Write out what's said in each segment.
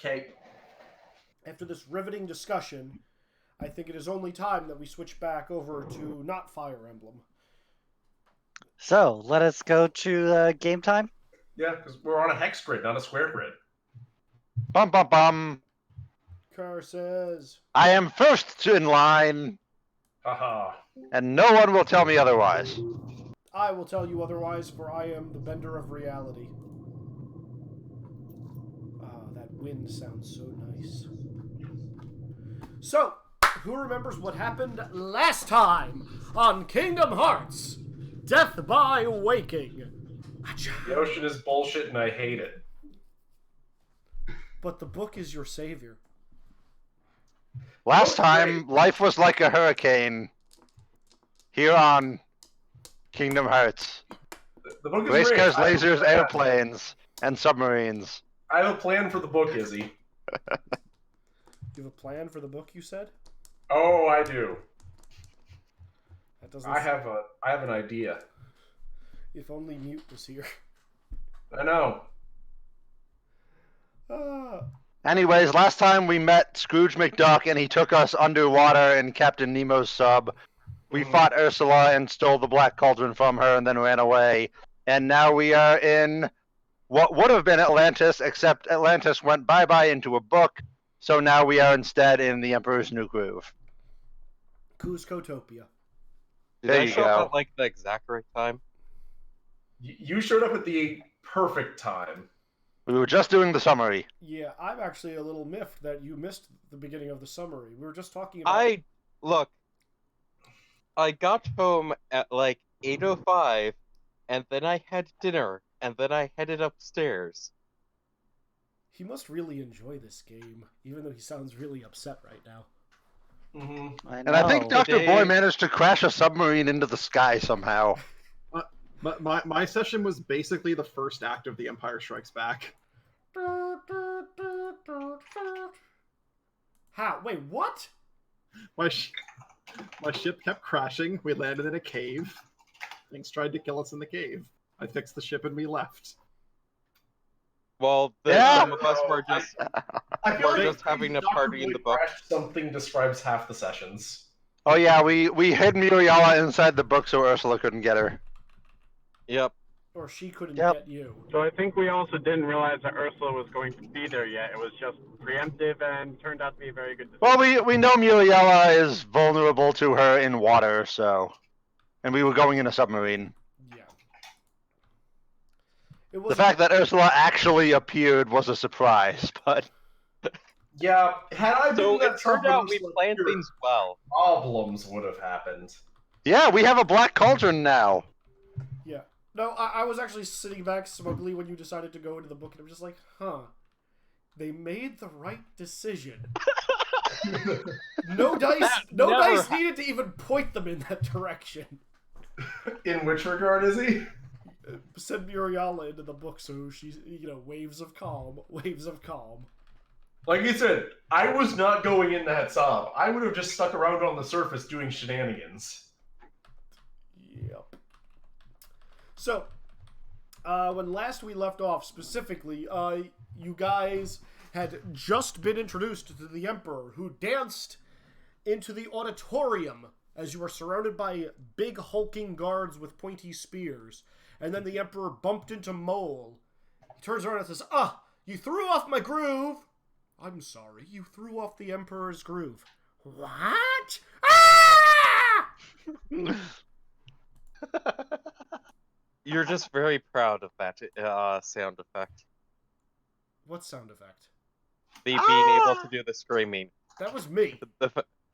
Okay. After this riveting discussion, I think it is only time that we switch back over to not Fire Emblem. So, let us go to game time. Yeah, because we're on a hex grid, not a square grid. Bum bum bum. Car says, I am first in line, Haha. and no one will tell me otherwise. I will tell you otherwise, for I am the bender of reality. Ah, that wind sounds so nice. So, who remembers what happened last time on Kingdom Hearts? Death by Waking. The ocean is bullshit and I hate it. But the book is your savior. Last time, life was like a hurricane. Here on Kingdom Hearts. The book is Race great. cars, lasers, airplanes, and submarines. I have a plan for the book, Izzy. You have a plan for the book, you said? Oh, I do. That doesn't. I have an idea. If only Mute was here. I know. Anyways, last time we met Scrooge McDuck and he took us underwater in Captain Nemo's sub. We fought Ursula and stole the Black Cauldron from her and then ran away. And now we are in what would have been Atlantis, except Atlantis went bye-bye into a book. So now we are instead in the Emperor's New Groove. Cuscotopia. Did There I you show go. up at like the exact right time? You showed up at the perfect time. We were just doing the summary. Yeah, I'm actually a little miffed that you missed the beginning of the summary. We were just talking about... I got home at like 8:05, and then I had dinner, and then I headed upstairs. He must really enjoy this game, even though he sounds really upset right now. And I think Dr. Boy managed to crash a submarine into the sky somehow. But my session was basically the first act of The Empire Strikes Back. How? Wait, what? My ship kept crashing. We landed in a cave. Things tried to kill us in the cave. I fixed the ship and we left. Well, some of us were just I feel like just having a party in the book. Something describes half the sessions. Oh yeah, we hid Muriela inside the book so Ursula couldn't get her. Yep. Or she couldn't Yep. get you. So I think we also didn't realize that Ursula was going to be there yet. It was just preemptive and turned out to be a very good decision. Well, we know Muriela is vulnerable to her in water, so... And we were going in a submarine. Yeah. It was The fact that Ursula actually appeared was a surprise, but... Yeah, had I been So that it turned out we submarine, planned things well. problems would have happened. Yeah, we have a Black Cauldron now. Yeah. No, I was actually sitting back smugly when you decided to go into the book, and I'm just like, huh. They made the right decision. No dice needed to even point them in that direction. In which regard is he? Send Muriela into the book so she's, waves of calm. Like you said, I was not going in that sub. I would have just stuck around on the surface doing shenanigans. Yep. So, when last we left off, specifically, you guys had just been introduced to the Emperor, who danced into the auditorium as you were surrounded by big hulking guards with pointy spears. And then the Emperor bumped into Mole. He turns around and says, you threw off my groove! I'm sorry, you threw off the Emperor's groove. What? Ah! You're just very proud of that sound effect. What sound effect? Being able to do the screaming. That was me.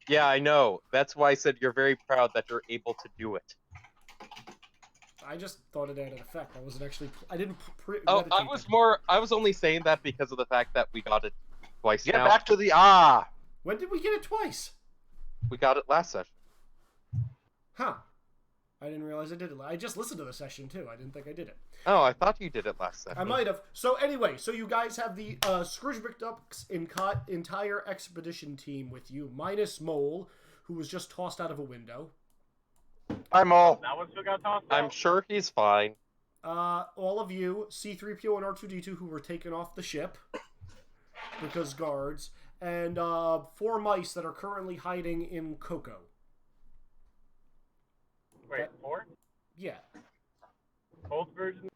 Yeah, I know. That's why I said you're very proud that you're able to do it. I just thought it had an effect. I wasn't actually. I didn't. I was only saying that because of the fact that we got it twice Get now. back to the ah! When did we get it twice? We got it last session. Huh. I didn't realize I did it. I just listened to the session too. I didn't think I did it. Oh, I thought you did it last session. I might have. So anyway, so you guys have the Scrooge McDuck's entire expedition team with you, minus Mole, who was just tossed out of a window. Hi, Mole. That one still got tossed I'm out? sure he's fine. All of you, C-3PO and R2-D2, who were taken off the ship. because guards, and 4 mice that are currently hiding in Coco. Wait, That- 4? Yeah. Both versions?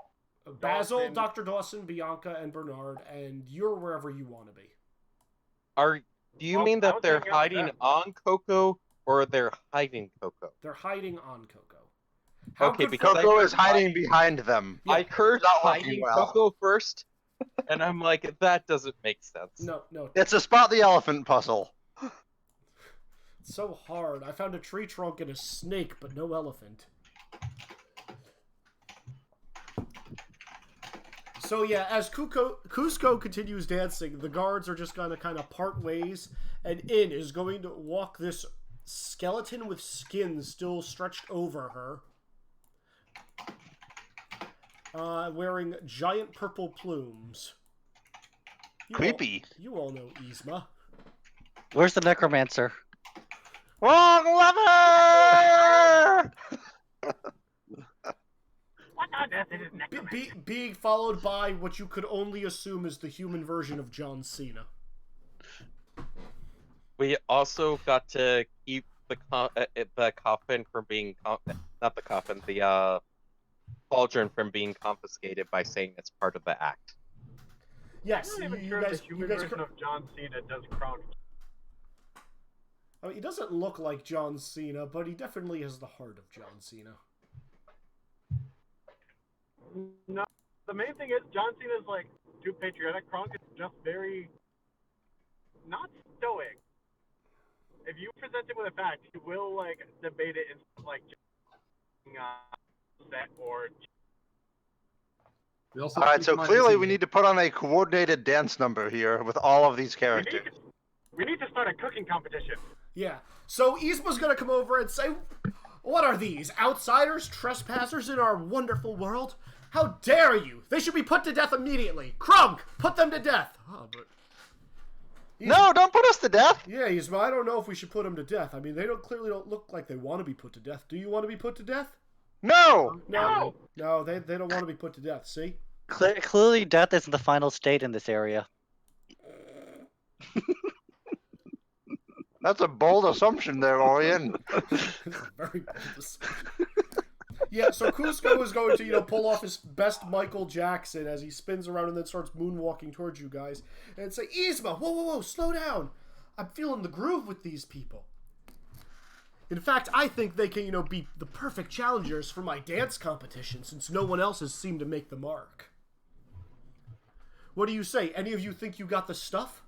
Basil, Dawson. Dr. Dawson, Bianca, and Bernard, and you're wherever you want to be. Do you Well, mean I that was they're hanging out with hiding them. on Coco or they're hiding Coco? They're hiding on Coco. How Okay, good because for- I Coco heard is hiding behind them. Yeah. I heard Not working hiding well. Coco first, and I'm like, that doesn't make sense. No, It's a spot the elephant puzzle. it's so hard. I found a tree trunk and a snake, but no elephant. So yeah, as Cusco continues dancing, the guards are just gonna kind of part ways, and In is going to walk this skeleton with skin still stretched over her, wearing giant purple plumes. Creepy. You all know Yzma. Where's the necromancer? Wrong lever! What on earth is necromancy? Being followed by what you could only assume is the human version of John Cena. We also got to keep the coffin from being not the coffin, the cauldron from being confiscated by saying it's part of the act. Yes, I'm not even you sure guys, the human you guys. version of John Cena does Kronk. I mean, he doesn't look like John Cena, but he definitely has the heart of John Cena. No, the main thing is John Cena's like too patriotic. Kronk is just very not stoic. If you present him with a fact, he will like debate it and like set or. We also Alright, keep so in mind clearly that we need to put on a coordinated dance number here with all of these characters. We need to start a cooking competition. Yeah. So Yzma's gonna come over and say, "What are these? Outsiders, trespassers in our wonderful world? How dare you? They should be put to death immediately. Krunk, put them to death." Oh, but No, don't put us to death! yeah, Yzma, I don't know if we should put them to death. I mean, they clearly don't look like they want to be put to death. Do you want to be put to death? No! No! No, they don't want to be put to death. See? Clearly, death isn't the final state in this area. That's a bold assumption there, Orion. It's very bold assumption. Yeah, so Cusco is going to, pull off his best Michael Jackson as he spins around and then starts moonwalking towards you guys and say, "Yzma, whoa, slow down. I'm feeling the groove with these people. In fact, I think they can, be the perfect challengers for my dance competition since no one else has seemed to make the mark. What do you say? Any of you think you got the stuff?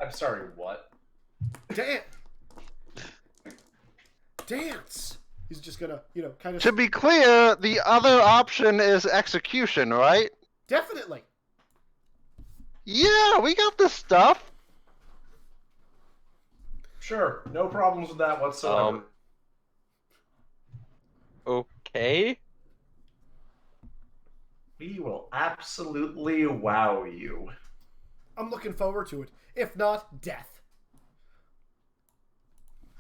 I'm sorry, what? Dance! He's just gonna, kind of... To be clear, the other option is execution, right? Definitely! Yeah, we got the stuff. Sure, no problems with that whatsoever. Okay. We will absolutely wow you. I'm looking forward to it. If not, death.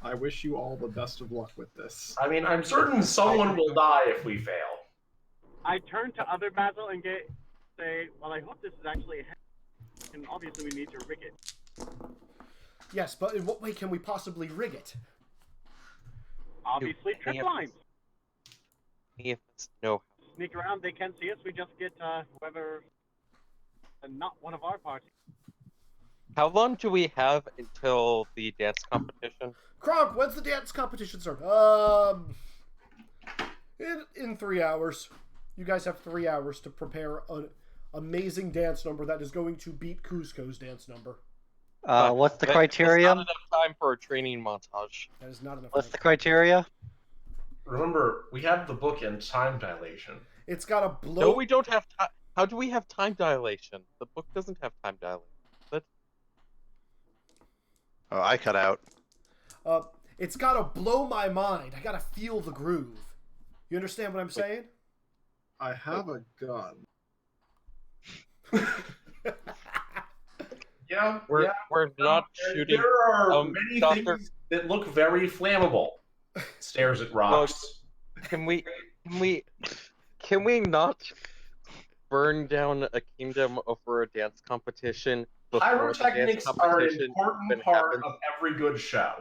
I wish you all the best of luck with this. I mean, I'm certain someone will die if we fail. I turn to other Basil and say, well, I hope this is actually a head, and obviously we need to rig it. Yes, but in what way can we possibly rig it? Obviously, trip can't- lines. If no, Sneak around, they can't see us. We just get whoever, and not one of our parties. how long do we have until the dance competition? Kronk, when's the dance competition start? In 3 hours. You guys have 3 hours to prepare an amazing dance number that is going to beat Cusco's dance number. What's the That's criteria? not enough time for a training montage. That is not enough. What's the time. criteria? Remember, we have the book and time dilation. It's got to blow. No, we don't have time. How do we have time dilation? The book doesn't have time dilation. Oh, I cut out. It's got to blow my mind. I got to feel the groove. You understand what I'm saying? I have a gun. Yeah, We're not And shooting. There are many Doctor- things that look very flammable. Stares at rocks. Can we not burn down a kingdom over a dance competition before the dance Pyrotechnics are an competition important even part happens? of every good show.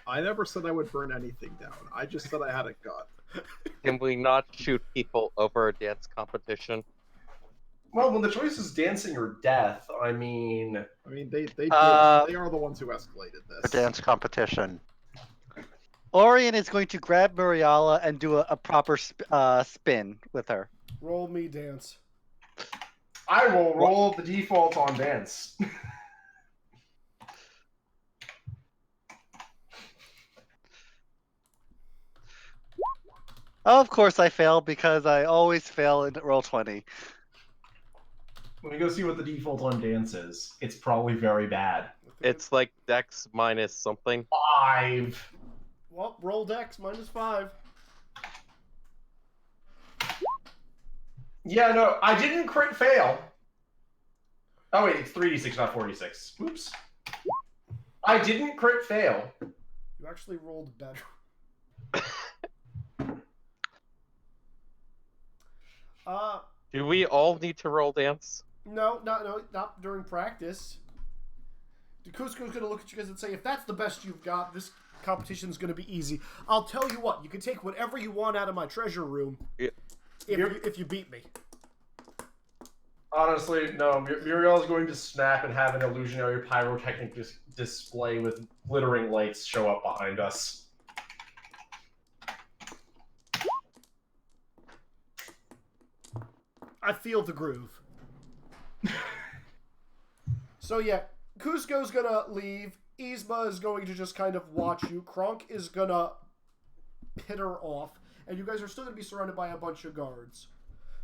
I never said I would burn anything down. I just said I had a gun. Can we not shoot people over a dance competition? Well, when the choice is dancing or death, I mean, I mean, they Uh, are the ones who escalated A this. dance competition. Orion is going to grab Muriala and do a proper spin with her. Roll me dance. I will roll the default on dance. Of course I fail because I always fail in roll 20. Let me go see what the default on dance is. It's probably very bad. It's like Dex minus something. 5. Well, roll dex -5. Yeah, no, I didn't crit fail. Oh wait, it's 3d6, not 46. Oops. I didn't crit fail. You actually rolled better. Do we all need to roll dance? No, not during practice. Cusco's gonna look at you guys and say, if that's the best you've got, this competition's gonna be easy. I'll tell you what, you can take whatever you want out of my treasure room Yeah. if you beat me. Honestly, no. Muriel is going to snap and have an illusionary pyrotechnic display with glittering lights show up behind us. I feel the groove. So yeah, Cusco's gonna leave. Yzma is going to just kind of watch you. Kronk is gonna pit her off. And you guys are still gonna be surrounded by a bunch of guards.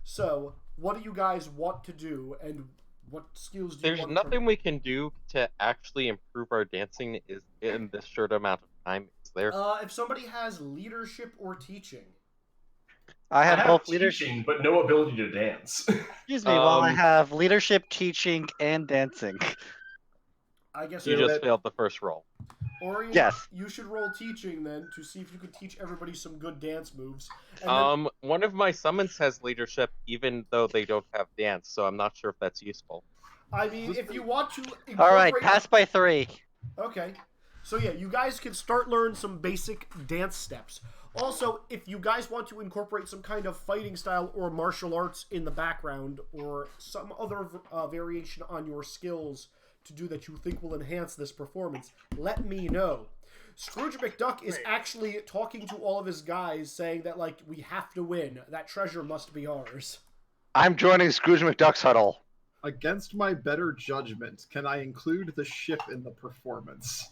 So, what do you guys want to do, and what skills do you There's want nothing we can do to actually improve our dancing is in this short amount of time. Is there? If somebody has leadership or teaching. I have both leadership. teaching, but no ability to dance. Excuse me, while I Um, have leadership, teaching, and dancing. I guess You do just it. failed the first roll. Orion, Yes. you should roll teaching then to see if you can teach everybody some good dance moves. And then, One of my summons has leadership, even though they don't have dance, so I'm not sure if that's useful. I mean, if you want to incorporate... All right, pass by 3. Okay. So yeah, you guys can start learn some basic dance steps. Also, if you guys want to incorporate some kind of fighting style or martial arts in the background, or some other variation on your skills to do that you think will enhance this performance, let me know. Scrooge McDuck is actually talking to all of his guys, saying that, like, we have to win. That treasure must be ours. I'm joining Scrooge McDuck's huddle. Against my better judgment, can I include the ship in the performance?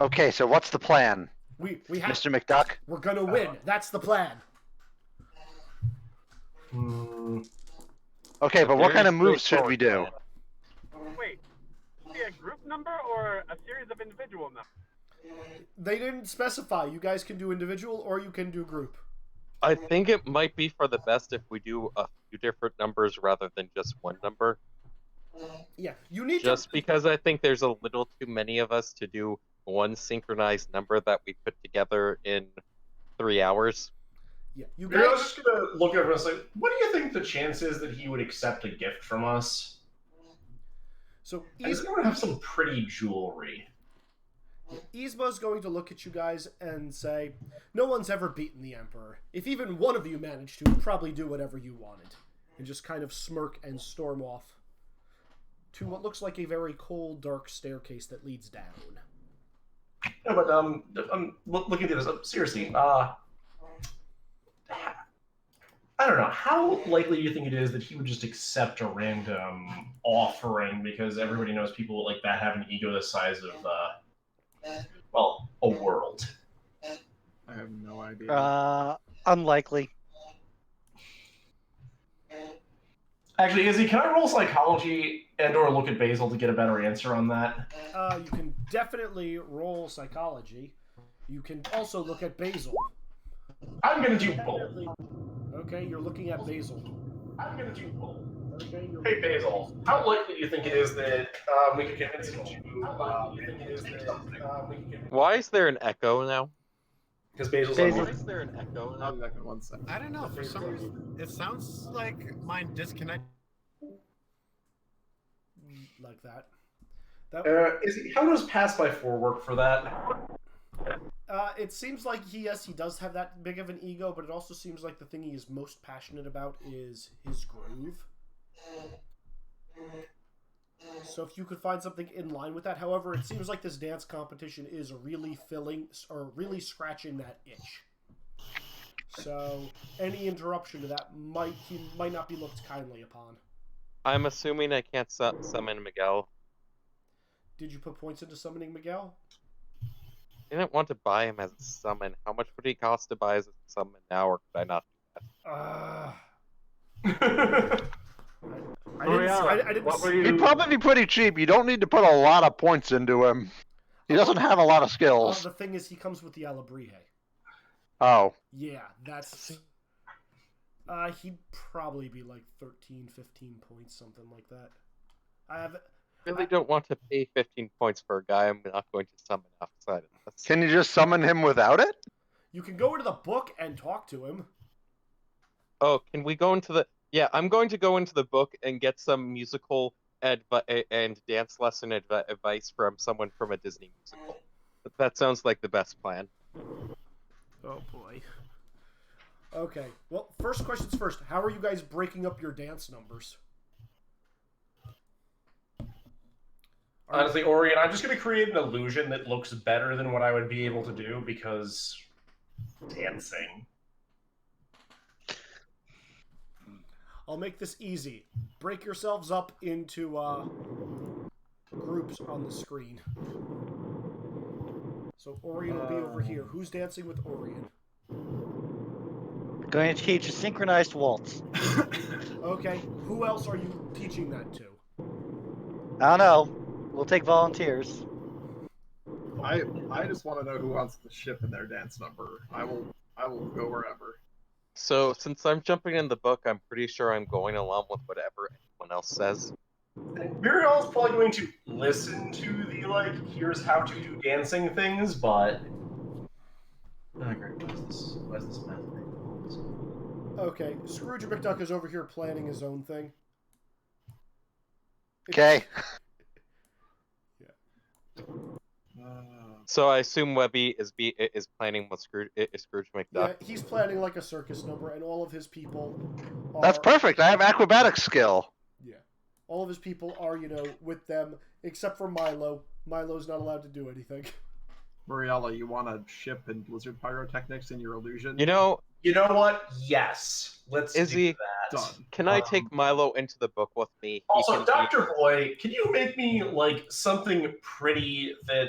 Okay, so what's the plan, We have... Mr. McDuck? We're gonna win. That's the plan. Okay, but what Very kind of moves should we do? straightforward Wait, be a group number or a series of individual numbers? They didn't specify. You guys can do individual or you can do group. I think it might be for the best if we do a few different numbers rather than just one number. Yeah, you need Just to... because I think there's a little too many of us to do one synchronized number that we put together in 3 hours. Yeah, you Muriel's guys... just gonna look over and say, "What do you think the chance is that he would accept a gift from us?" So He's going to have some pretty jewelry. Yzma's going to look at you guys and say, no one's ever beaten the Emperor. If even one of you managed to, you'd probably do whatever you wanted. And just kind of smirk and storm off to what looks like a very cold, dark staircase that leads down. No, but I'm looking at this. Seriously, I don't know. How likely do you think it is that he would just accept a random offering because everybody knows people like that have an ego the size of, well, a world? I have no idea. Unlikely. Actually, Izzy, can I roll psychology and/or look at Basil to get a better answer on that? You can definitely roll psychology. You can also look at Basil. I'm gonna do both. Okay, you're looking at Basil. I'm gonna do both. Okay, you're... Hey Basil, how likely do you think it is that we could convince him to? Why is there an echo now? Because Basil's Basil- Why is there an echo? I'll be back in 1 second. I don't know. For some reason, it sounds like mine disconnected. Like that. That How does pass by 4 work for that? it seems like he does have that big of an ego, but it also seems like the thing he is most passionate about is his groove. So if you could find something in line with that, however, it seems like this dance competition is really really scratching that itch. So any interruption to that might not be looked kindly upon. I'm assuming I can't summon Miguel. Did you put points into summoning Miguel? I didn't want to buy him as a summon. How much would he cost to buy as a summon now, or could I not do that? I didn't. What were you? He'd probably be pretty cheap. You don't need to put a lot of points into him. He doesn't have a lot of skills. The thing is, he comes with the Alabrije. Oh. Yeah, that's. He'd probably be like 13, 15 points, something like that. I really don't want to pay 15 points for a guy I'm not going to summon outside of this. Can you just summon him without it? You can go into the book and talk to him. Oh, can we go into the... Yeah, I'm going to go into the book and get some musical and dance lesson advice from someone from a Disney musical. That sounds like the best plan. Oh boy. Okay, well, first questions first. How are you guys breaking up your dance numbers? Honestly, Orion, I'm just going to create an illusion that looks better than what I would be able to do because dancing. I'll make this easy. Break yourselves up into groups on the screen. So Orion will be over here. Who's dancing with Orion? Going to teach a synchronized waltz. Okay, who else are you teaching that to? I don't know. We'll take volunteers. I just want to know who wants the ship in their dance number. I will go wherever. So, since I'm jumping in the book, I'm pretty sure I'm going along with whatever anyone else says. Muriel is probably going to listen to the, like, here's how to do dancing things, but... Oh, great. Why is this math thing? Okay, Scrooge McDuck is over here planning his own thing. Okay. So I assume Webby is planning with Scrooge Yeah, McDuck. he's planning like a circus number, and all of his people are... That's perfect. I have acrobatic skill. Yeah. All of his people are, with them, except for Milo. Milo's not allowed to do anything. Muriella, you want a ship and Blizzard Pyrotechnics in your illusion? You know what? Yes. Let's do that. Done. Can I take Milo into the book with me? He Also, can Dr. Boy, can you make me, like, something pretty that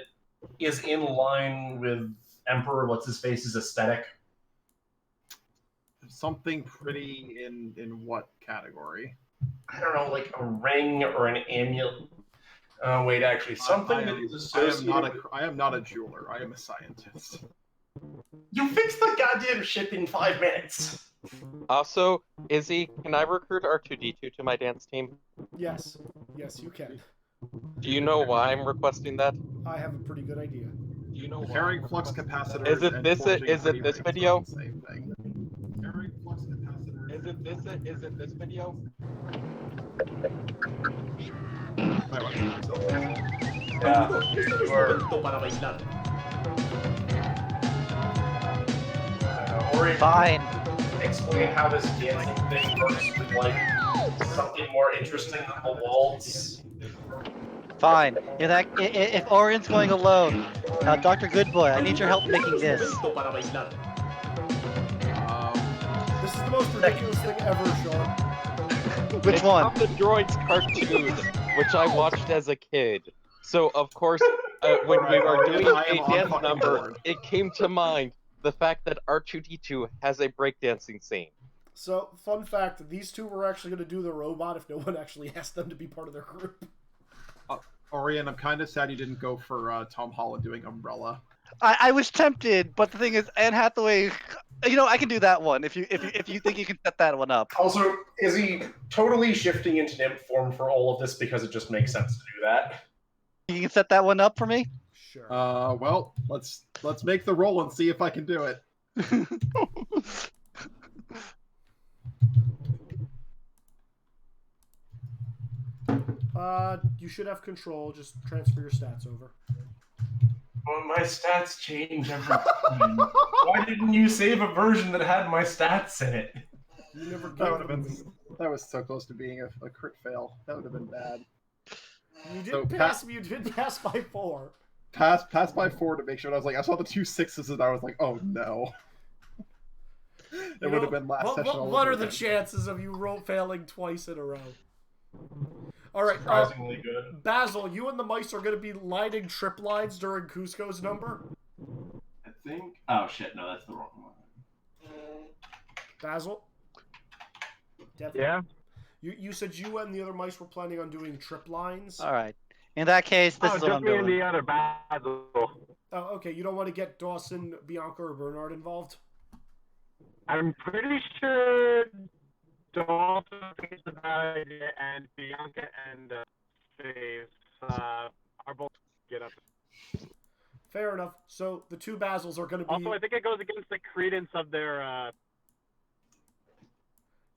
is in line with Emperor What's-His-Face's aesthetic? Something pretty in what category? I don't know, like a ring or an amulet. Oh, wait, actually, something that is associated I am not a jeweler. I am a scientist. You fixed the goddamn ship in 5 minutes! Also, Izzy, can I recruit R2-D2 to my dance team? Yes. Yes, you can. Do you know why I'm requesting that? I have a pretty good idea. Do you know Carrying flux capacitors. Is it and this? forging Is it heavy this rings video? are the same thing. Carrying flux capacitors. Is it this video? Yeah. Or Fine. explain how this dancing thing works with, like, something more interesting than the waltz. Fine. If Orion's going alone, Dr. Goodboy, I need your help making this. This is the most ridiculous thing ever, Sean. Which It's one? from the Droids cartoon, which I watched as a kid. So of course, when we were doing I am a on dance fucking number, board. it came to mind the fact that R2-D2 has a breakdancing scene. So, fun fact, these two were actually going to do the robot if no one actually asked them to be part of their group. Orion, I'm kind of sad you didn't go for Tom Holland doing Umbrella. I was tempted, but the thing is, Anne Hathaway. I can do that one if you think you can set that one up. Also, is he totally shifting into nymph form for all of this because it just makes sense to do that? You can set that one up for me. Sure. Well, let's make the roll and see if I can do it. You should have control. Just transfer your stats over. Well, my stats change every time. Why didn't you save a version that had my stats in it? You never gave That would have them been. to me. That was so close to being a crit fail. That would have been bad. You did So, pass. You did pass by 4. Pass by 4 to make sure. And I was like, I saw the 2 6s, and I was like, oh no. It would have been last session. all What over are the again. chances of you failing twice in a row? All right, Surprisingly good. Basil, you and the mice are going to be lining trip lines during Cusco's number. I think. Oh shit! No, that's the wrong one. Basil. Definitely. Yeah. You said you and the other mice were planning on doing trip lines. All right. In that case, this is what just I'm me and doing. the other Basil. Oh, okay. You don't want to get Dawson, Bianca, or Bernard involved? I'm pretty sure Dalton thinks it's a bad idea, and Bianca and Faith are both get up. Fair enough. So the 2 Basils are going to be... Also, I think it goes against the credence of their.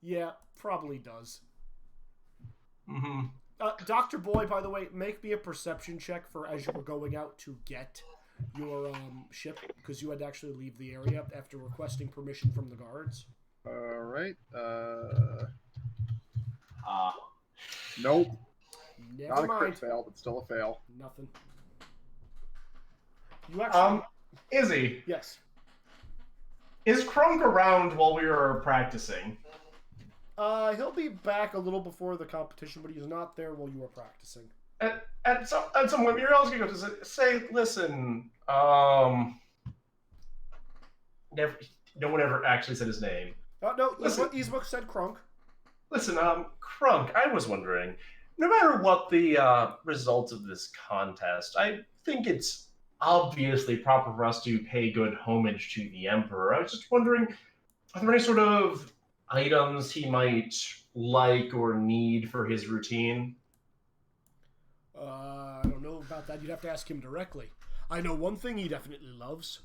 Yeah, probably does. Mm-hmm. Dr. Boy, by the way, make me a perception check for as you were going out to get your ship, because you had to actually leave the area after requesting permission from the guards. All right. Ah. Nope. Never Not a crit mind. fail, but still a fail. Nothing. You actually... Izzy, Yes. is Krunk around while we were practicing? He'll be back a little before the competition, but he's not there while you were practicing. At some point, you're also going to say, listen, never, no one ever actually said his name. No, Listen. Isbuk said Krunk. Listen, Krunk, I was wondering, no matter what the result of this contest, I think it's obviously proper for us to pay good homage to the Emperor. I was just wondering, are there any sort of items he might like or need for his routine? I don't know about that. You'd have to ask him directly. I know one thing he definitely loves.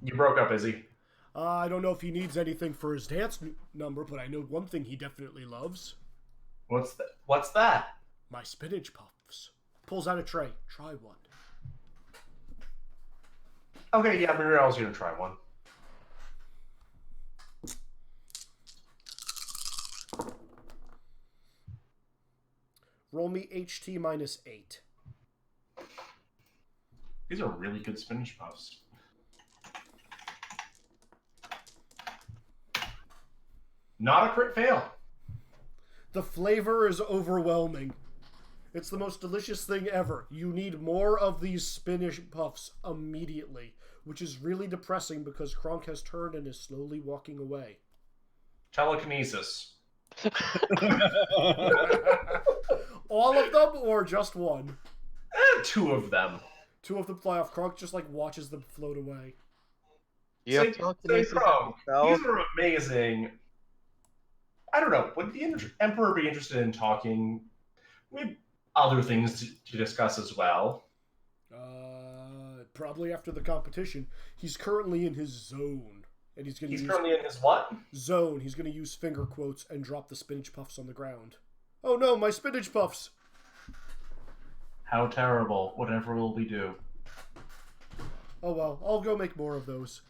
You broke up, Izzy. I don't know if he needs anything for his dance number, but I know one thing he definitely loves. What's that? My spinach puffs. Pulls out a tray. Try one. Okay, yeah, Muriel's gonna try one. Roll me HT -8. These are really good spinach puffs. Not a crit fail. The flavor is overwhelming. It's the most delicious thing ever. You need more of these spinach puffs immediately, which is really depressing because Kronk has turned and is slowly walking away. Telekinesis. All of them or just one? 2 of them. 2 of them fly off. Kronk just like watches them float away. You have Say, telekinesis Krunk, yourself? these are amazing. I don't know. Would the Emperor be interested in talking? We have other things to discuss as well. Probably after the competition. He's currently in his zone. And he's going to He's use currently in his what? zone. He's going to use finger quotes and drop the spinach puffs on the ground. Oh no, my spinach puffs! How terrible. Whatever will we do? Oh well, I'll go make more of those.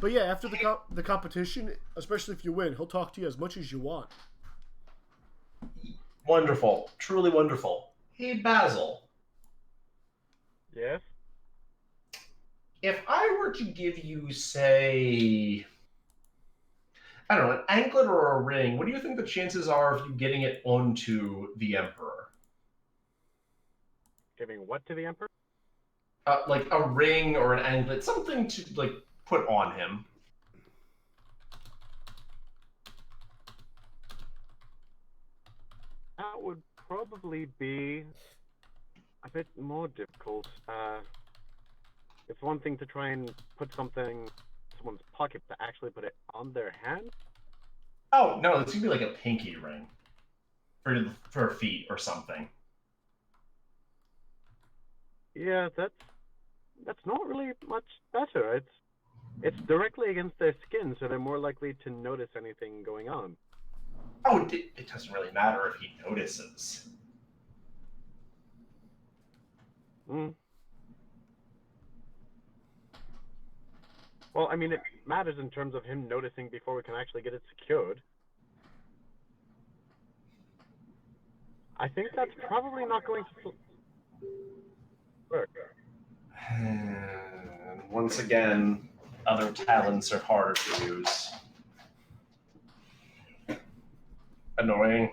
But yeah, after the competition, especially if you win, he'll talk to you as much as you want. Wonderful. Truly wonderful. Hey, Basil. Yes. If I were to give you, say, I don't know, an anklet or a ring, what do you think the chances are of you getting it onto the Emperor? Giving what to the Emperor? Like a ring or an anklet, something to like put on him. That would probably be a bit more difficult. It's one thing to try and put something in someone's pocket, but actually put it on their hand? Oh no, it's gonna be like a pinky ring for feet or something. Yeah, that's not really much better. It's directly against their skin, so they're more likely to notice anything going on. Oh, it doesn't really matter if he notices. Mm. Well, I mean, it matters in terms of him noticing before we can actually get it secured. I think that's probably not going to work. And once again, other talents are harder to use. Annoying.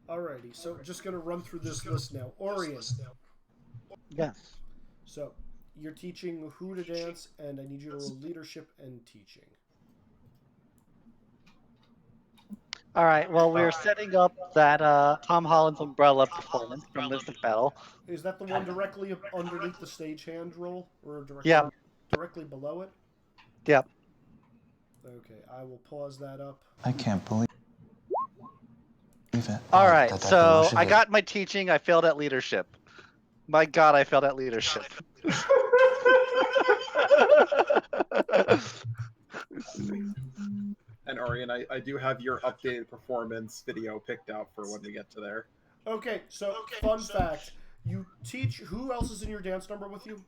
Alrighty, so just gonna run through this list now. Orion. Yes. So you're teaching who to dance, and I need you to roll leadership and teaching. All right. Well, we're setting up that Tom Holland's umbrella performance from Mystic Battle. Is that the one directly underneath the stagehand roll, or Yep. directly below it? Yep. Okay, I will pause that up. I can't believe it. All right. That So bullshit I is- got my teaching. I failed at leadership. My God, I failed at leadership. And Orion, I do have your updated performance video picked out for when we get to there. Okay, so fun fact: you teach. Who else is in your dance number with you?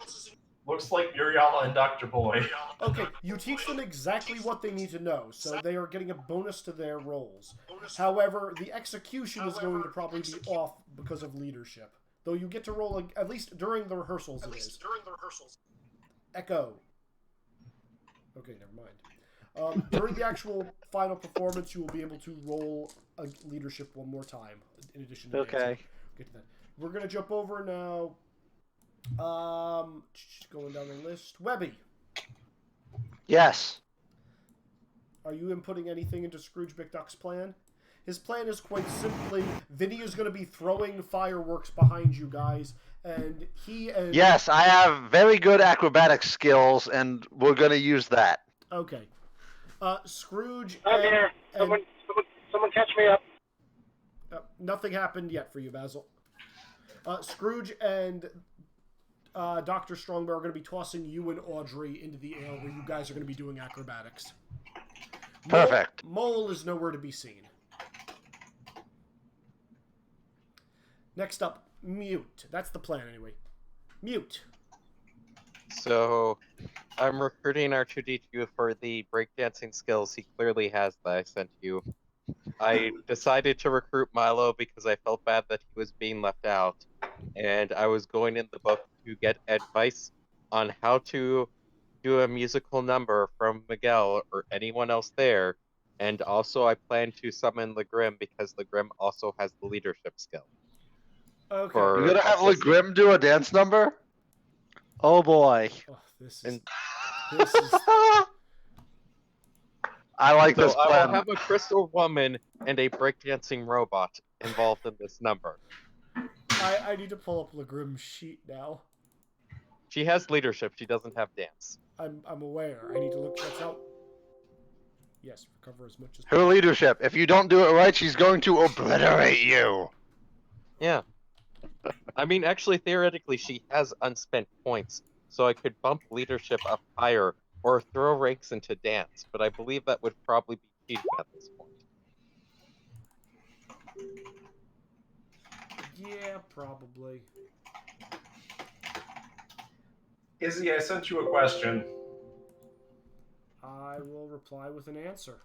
Looks like Muriel and Dr. Boy. Okay, you teach them exactly what they need to know, so they are getting a bonus to their rolls. However, the execution is going to probably be off because of leadership. Though you get to roll, at least during the rehearsals, it is. Echo. Okay, never mind. During the actual final performance, you will be able to roll a leadership one more time, in addition to Okay. dancing. Get to that. We're going to jump over now. Going down the list. Webby, Yes. are you inputting anything into Scrooge McDuck's plan? His plan is quite simply, Vinny is going to be throwing fireworks behind you guys, and he and... Yes, I have very good acrobatic skills, and we're gonna use that. Okay. Scrooge I'm and... here. Someone catch me up. Nothing happened yet for you, Basil. Scrooge and Dr. Strongbow are going to be tossing you and Audrey into the air where you guys are going to be doing acrobatics. Perfect. Mole is nowhere to be seen. Next up, Mute. That's the plan, anyway. Mute. So, I'm recruiting R2D2 for the breakdancing skills he clearly has that I sent you. I decided to recruit Milo because I felt bad that he was being left out, and I was going in the book to get advice on how to do a musical number from Miguel or anyone else there, and also I plan to summon Legrim because Legrim also has the leadership skill. Okay. For- You're gonna have assistant. Legrim do a dance number? Oh boy. Oh, this is... And- This is... I like So this I plan. will have a crystal woman and a breakdancing robot involved in this number. I need to pull up Legrim's sheet now. She has leadership, she doesn't have dance. I'm aware. I need to look that out. Yes, recover as much as Her leadership. If you don't do it right, she's going to obliterate you. Yeah. I mean, actually, theoretically, she has unspent points, so I could bump leadership up higher or throw ranks into dance, but I believe that would probably be cheating at this point. Yeah, probably. Izzy, I sent you a question. I will reply with an answer.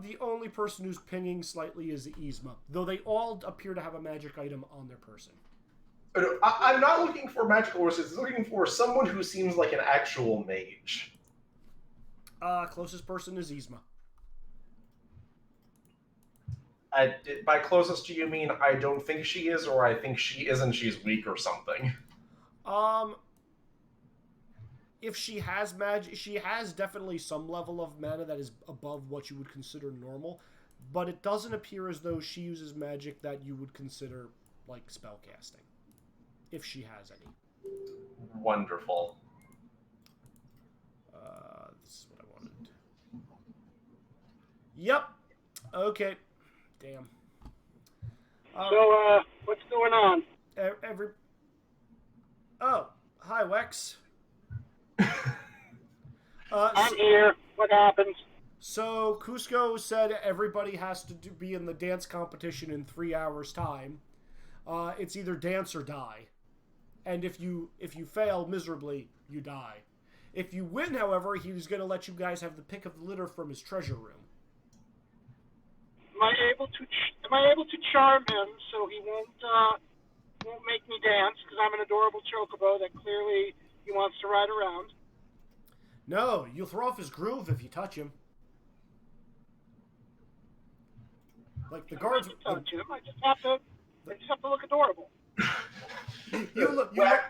The only person who's pinging slightly is Yzma, though they all appear to have a magic item on their person. I'm not looking for magical horses. I'm looking for someone who seems like an actual mage. Closest person is Yzma. By closest, do you mean I don't think she is, or I think she is and she's weak or something? If she has magic, she has definitely some level of mana that is above what you would consider normal, but it doesn't appear as though she uses magic that you would consider like spellcasting. if she has any. Wonderful. This is what I wanted. Yep. Okay. Damn. So, what's going on? Every. Oh, hi, Wex. I'm here. What happens? So Cusco said everybody has to be in the dance competition in 3 hours' time. It's either dance or die, and if you fail miserably, you die. If you win, however, he's going to let you guys have the pick of the litter from his treasure room. Am I able to charm him so he won't make me dance because I'm an adorable chocobo that clearly he wants to ride around? No, you'll throw off his groove if you touch him. Like the guards. I don't have to touch him. I just have to look adorable.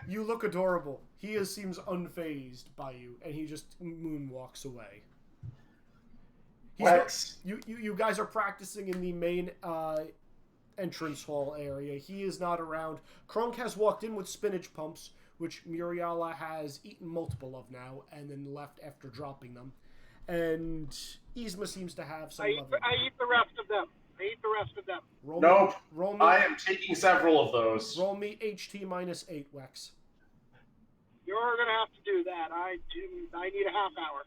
You look adorable. He seems unfazed by you, and he just moonwalks away. Wex. You guys are practicing in the main entrance hall area. He is not around. Kronk has walked in with spinach pumps, which Muriala has eaten multiple of now, and then left after dropping them. And Yzma seems to have some. I eat the rest of them. Roll me, I am taking several of those. Roll me HT -8, Wex. You're gonna have to do that. I need a half hour.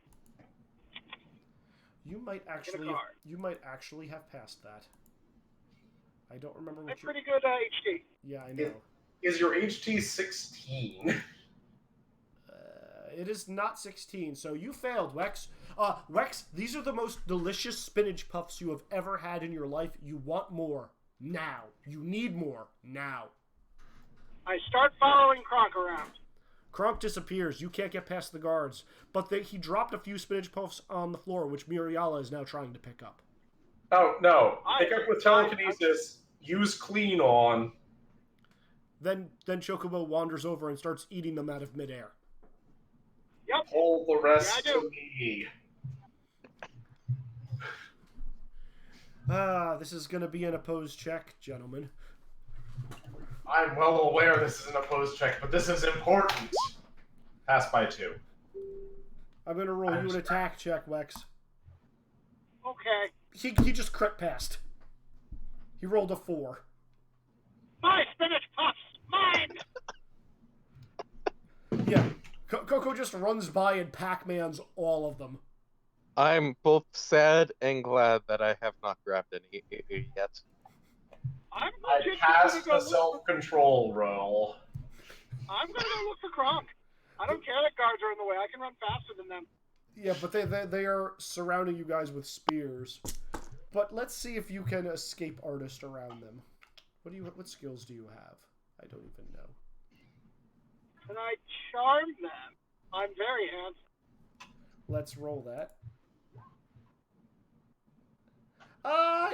You might actually have passed that. I don't remember what I'm pretty good HT. Yeah, I know. Is your HT 16? It is not 16, so you failed, Wex. Wex, these are the most delicious spinach puffs you have ever had in your life. You want more. Now. You need more. Now. I start following Kronk around. Kronk disappears. You can't get past the guards. But he dropped a few spinach puffs on the floor, which Muriala is now trying to pick up. Oh, no. Pick up with telekinesis. Use clean on. Then Chocobo wanders over and starts eating them out of midair. Yep. Hold the rest to me. This is going to be an opposed check, gentlemen. I'm well aware this is an opposed check, but this is important. Pass by 2. I'm going to roll you an attack check, Wex. Okay. He just crit passed. He rolled a 4. My spinach puffs! Mine! Yeah. Coco just runs by and Pac-Mans all of them. I'm both sad and glad that I have not grabbed any yet. I passed the self-control roll. I'm gonna go look for Kronk. I don't care that guards are in the way. I can run faster than them. Yeah, but they are surrounding you guys with spears. But let's see if you can escape artist around them. What skills do you have? I don't even know. Can I charm them? I'm very handsome. Let's roll that.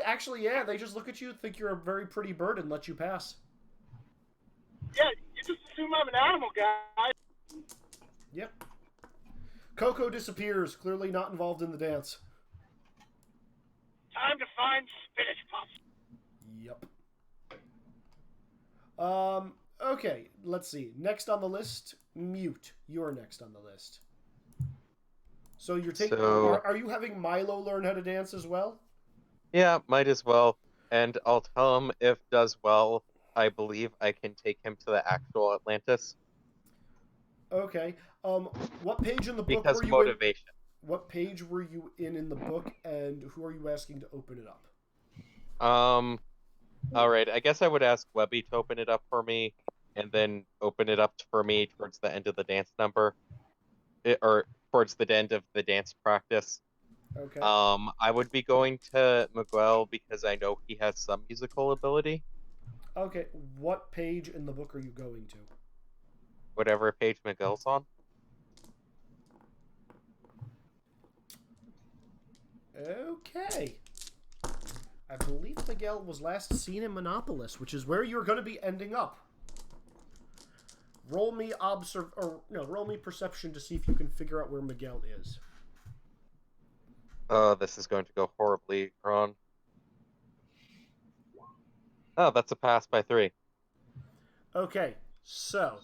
Actually, yeah, they just look at you, think you're a very pretty bird, and let you pass. Yeah, you just assume I'm an animal guy. Yep. Coco disappears, clearly not involved in the dance. Time to find spinach puffs. Yep. Okay, let's see. Next on the list, Mute. You're next on the list. So you're taking. Are you having Milo learn how to dance as well? Yeah, might as well. And I'll tell him if does well, I believe I can take him to the actual Atlantis. Okay. What page in the book because were you motivation. in? What page were you in the book, and who are you asking to open it up? All right. I guess I would ask Webby to open it up for me, and then open it up for me towards the end of the dance number, or towards the end of the dance practice. Okay. I would be going to Miguel because I know he has some musical ability. Okay. What page in the book are you going to? Whatever page Miguel's on. Okay. I believe Miguel was last seen in Monopolis, which is where you're going to be ending up. Roll me roll me perception to see if you can figure out where Miguel is. Oh, this is going to go horribly wrong. Oh, that's a pass by 3. Okay, So,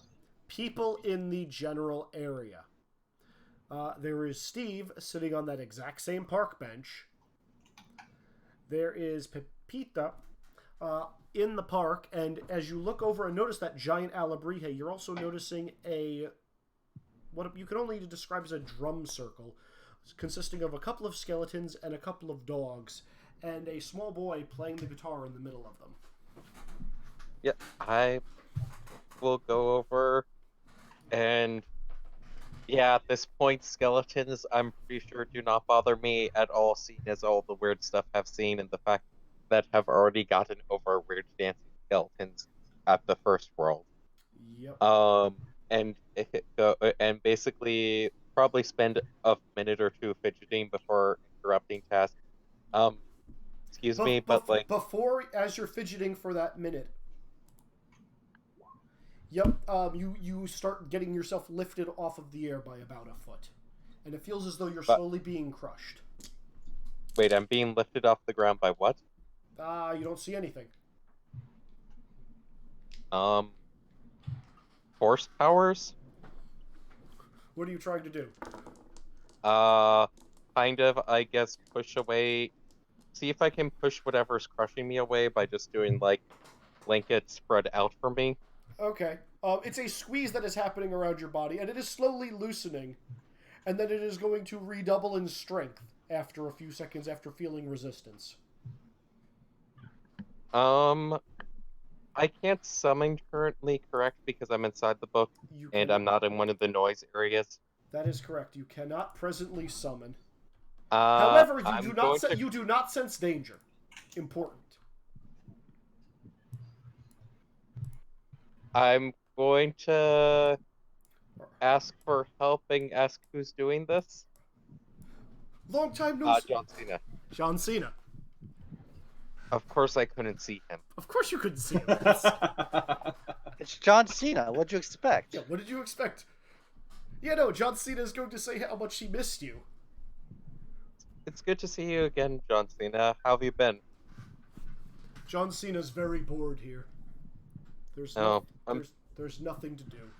people in the general area. There is Steve sitting on that exact same park bench. There is Pepita in the park, and as you look over and notice that giant alebrije, you're also noticing what you can only describe as a drum circle, consisting of a couple of skeletons and a couple of dogs, and a small boy playing the guitar in the middle of them. Yeah, I will go over and yeah, at this point, skeletons, I'm pretty sure, do not bother me at all, seeing as all the weird stuff I've seen and the fact that have already gotten over weird dancing skeletons at the first world. Yep. And basically probably spend a minute or two fidgeting before interrupting tasks. Excuse me, but like before, as you're fidgeting for that minute, yep, you start getting yourself lifted off of the air by about a foot, and it feels as though you're slowly being crushed. Wait, I'm being lifted off the ground by what? You don't see anything. Force powers? What are you trying to do? Kind of, I guess, push away. See if I can push whatever's crushing me away by just doing, like, blankets spread out for me. Okay. It's a squeeze that is happening around your body, and it is slowly loosening, and then it is going to redouble in strength after a few seconds after feeling resistance. I can't summon currently, correct? Because I'm inside the book, and I'm not in one of the noise areas. That is correct. You cannot presently summon. However, you do not sense danger. Important. I'm going to ask for help and ask who's doing this. Long time no see. John Cena. John Cena. Of course I couldn't see him. Of course you couldn't see him. It's John Cena. What'd you expect? Yeah, what did you expect? Yeah, no, John Cena is going to say how much he missed you. It's good to see you again, John Cena. How have you been? John Cena's very bored here. There's nothing to do.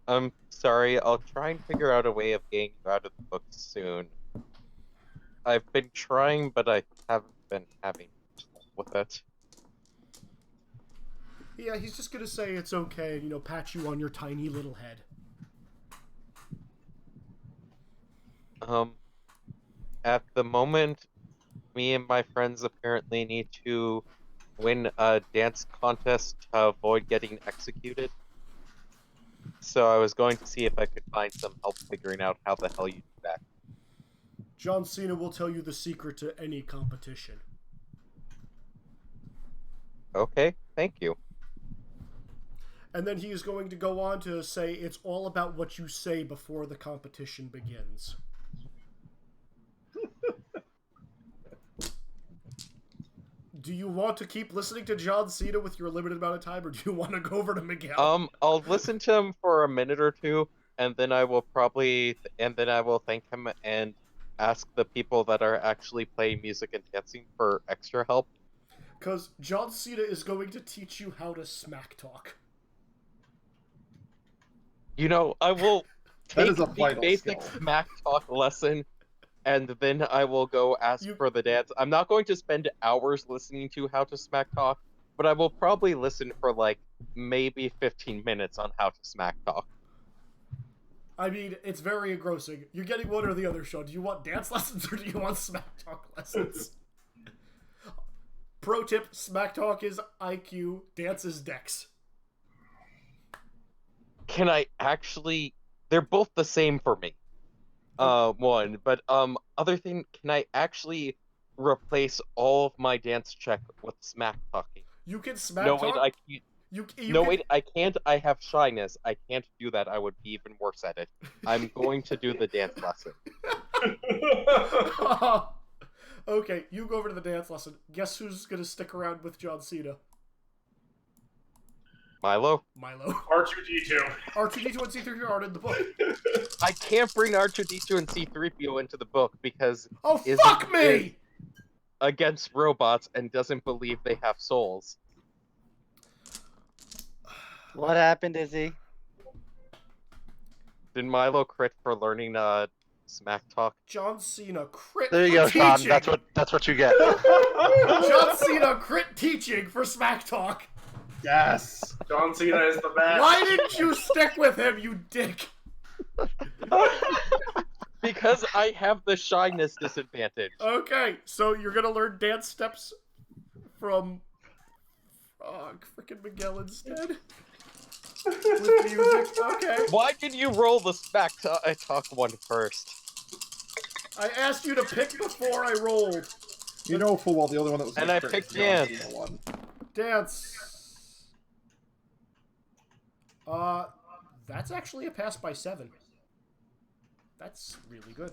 I'm sorry, I'll try and figure out a way of getting you out of the book soon. I've been trying, but I haven't been having luck with it. Yeah, he's just gonna say it's okay and, pat you on your tiny little head. At the moment, me and my friends apparently need to win a dance contest to avoid getting executed. So I was going to see if I could find some help figuring out how the hell you do that. John Cena will tell you the secret to any competition. Okay, thank you. And then he is going to go on to say it's all about what you say before the competition begins. Do you want to keep listening to John Cena with your limited amount of time, or do you want to go over to Miguel? I'll listen to him for a minute or two, and then I will thank him and ask the people that are actually playing music and dancing for extra help. Because John Cena is going to teach you how to smack talk. I will take is a the vital basic skill. smack talk lesson, and then I will go ask for the dance. I'm not going to spend hours listening to how to smack talk, but I will probably listen for like maybe 15 minutes on how to smack talk. I mean, it's very engrossing. You're getting one or the other, Sean. Do you want dance lessons or do you want smack talk lessons? Pro tip, smack talk is IQ, dance is dex. Can I actually... They're both the same for me. Other thing, can I actually replace all of my dance check with smack talking? You can smack No, talk? wait, I can't. Wait, I can't. I have shyness. I can't do that. I would be even worse at it. I'm going to do the dance lesson. Okay, you go over to the dance lesson. Guess who's going to stick around with John Cena? Milo? R2-D2. R2-D2 and C3PO aren't in the book. I can't bring R2-D2 and C3PO into the book because... Oh, fuck me! Against robots and doesn't believe they have souls. What happened, Izzy? Did Milo crit for learning smack talk? John Cena crit There you for go, Sean. teaching. That's what you get. John Cena crit teaching for Smack Talk. Yes. John Cena is the best. Why didn't you stick with him, you dick? Because I have the shyness disadvantage. Okay, so you're gonna learn dance steps from freaking Miguel instead. With music. Okay. Why did you roll the smack talk one first? I asked you to pick before I rolled. You know full well the only one that was. And I crit picked is the John dance. Cena one. Dance. That's actually a pass by 7. That's really good.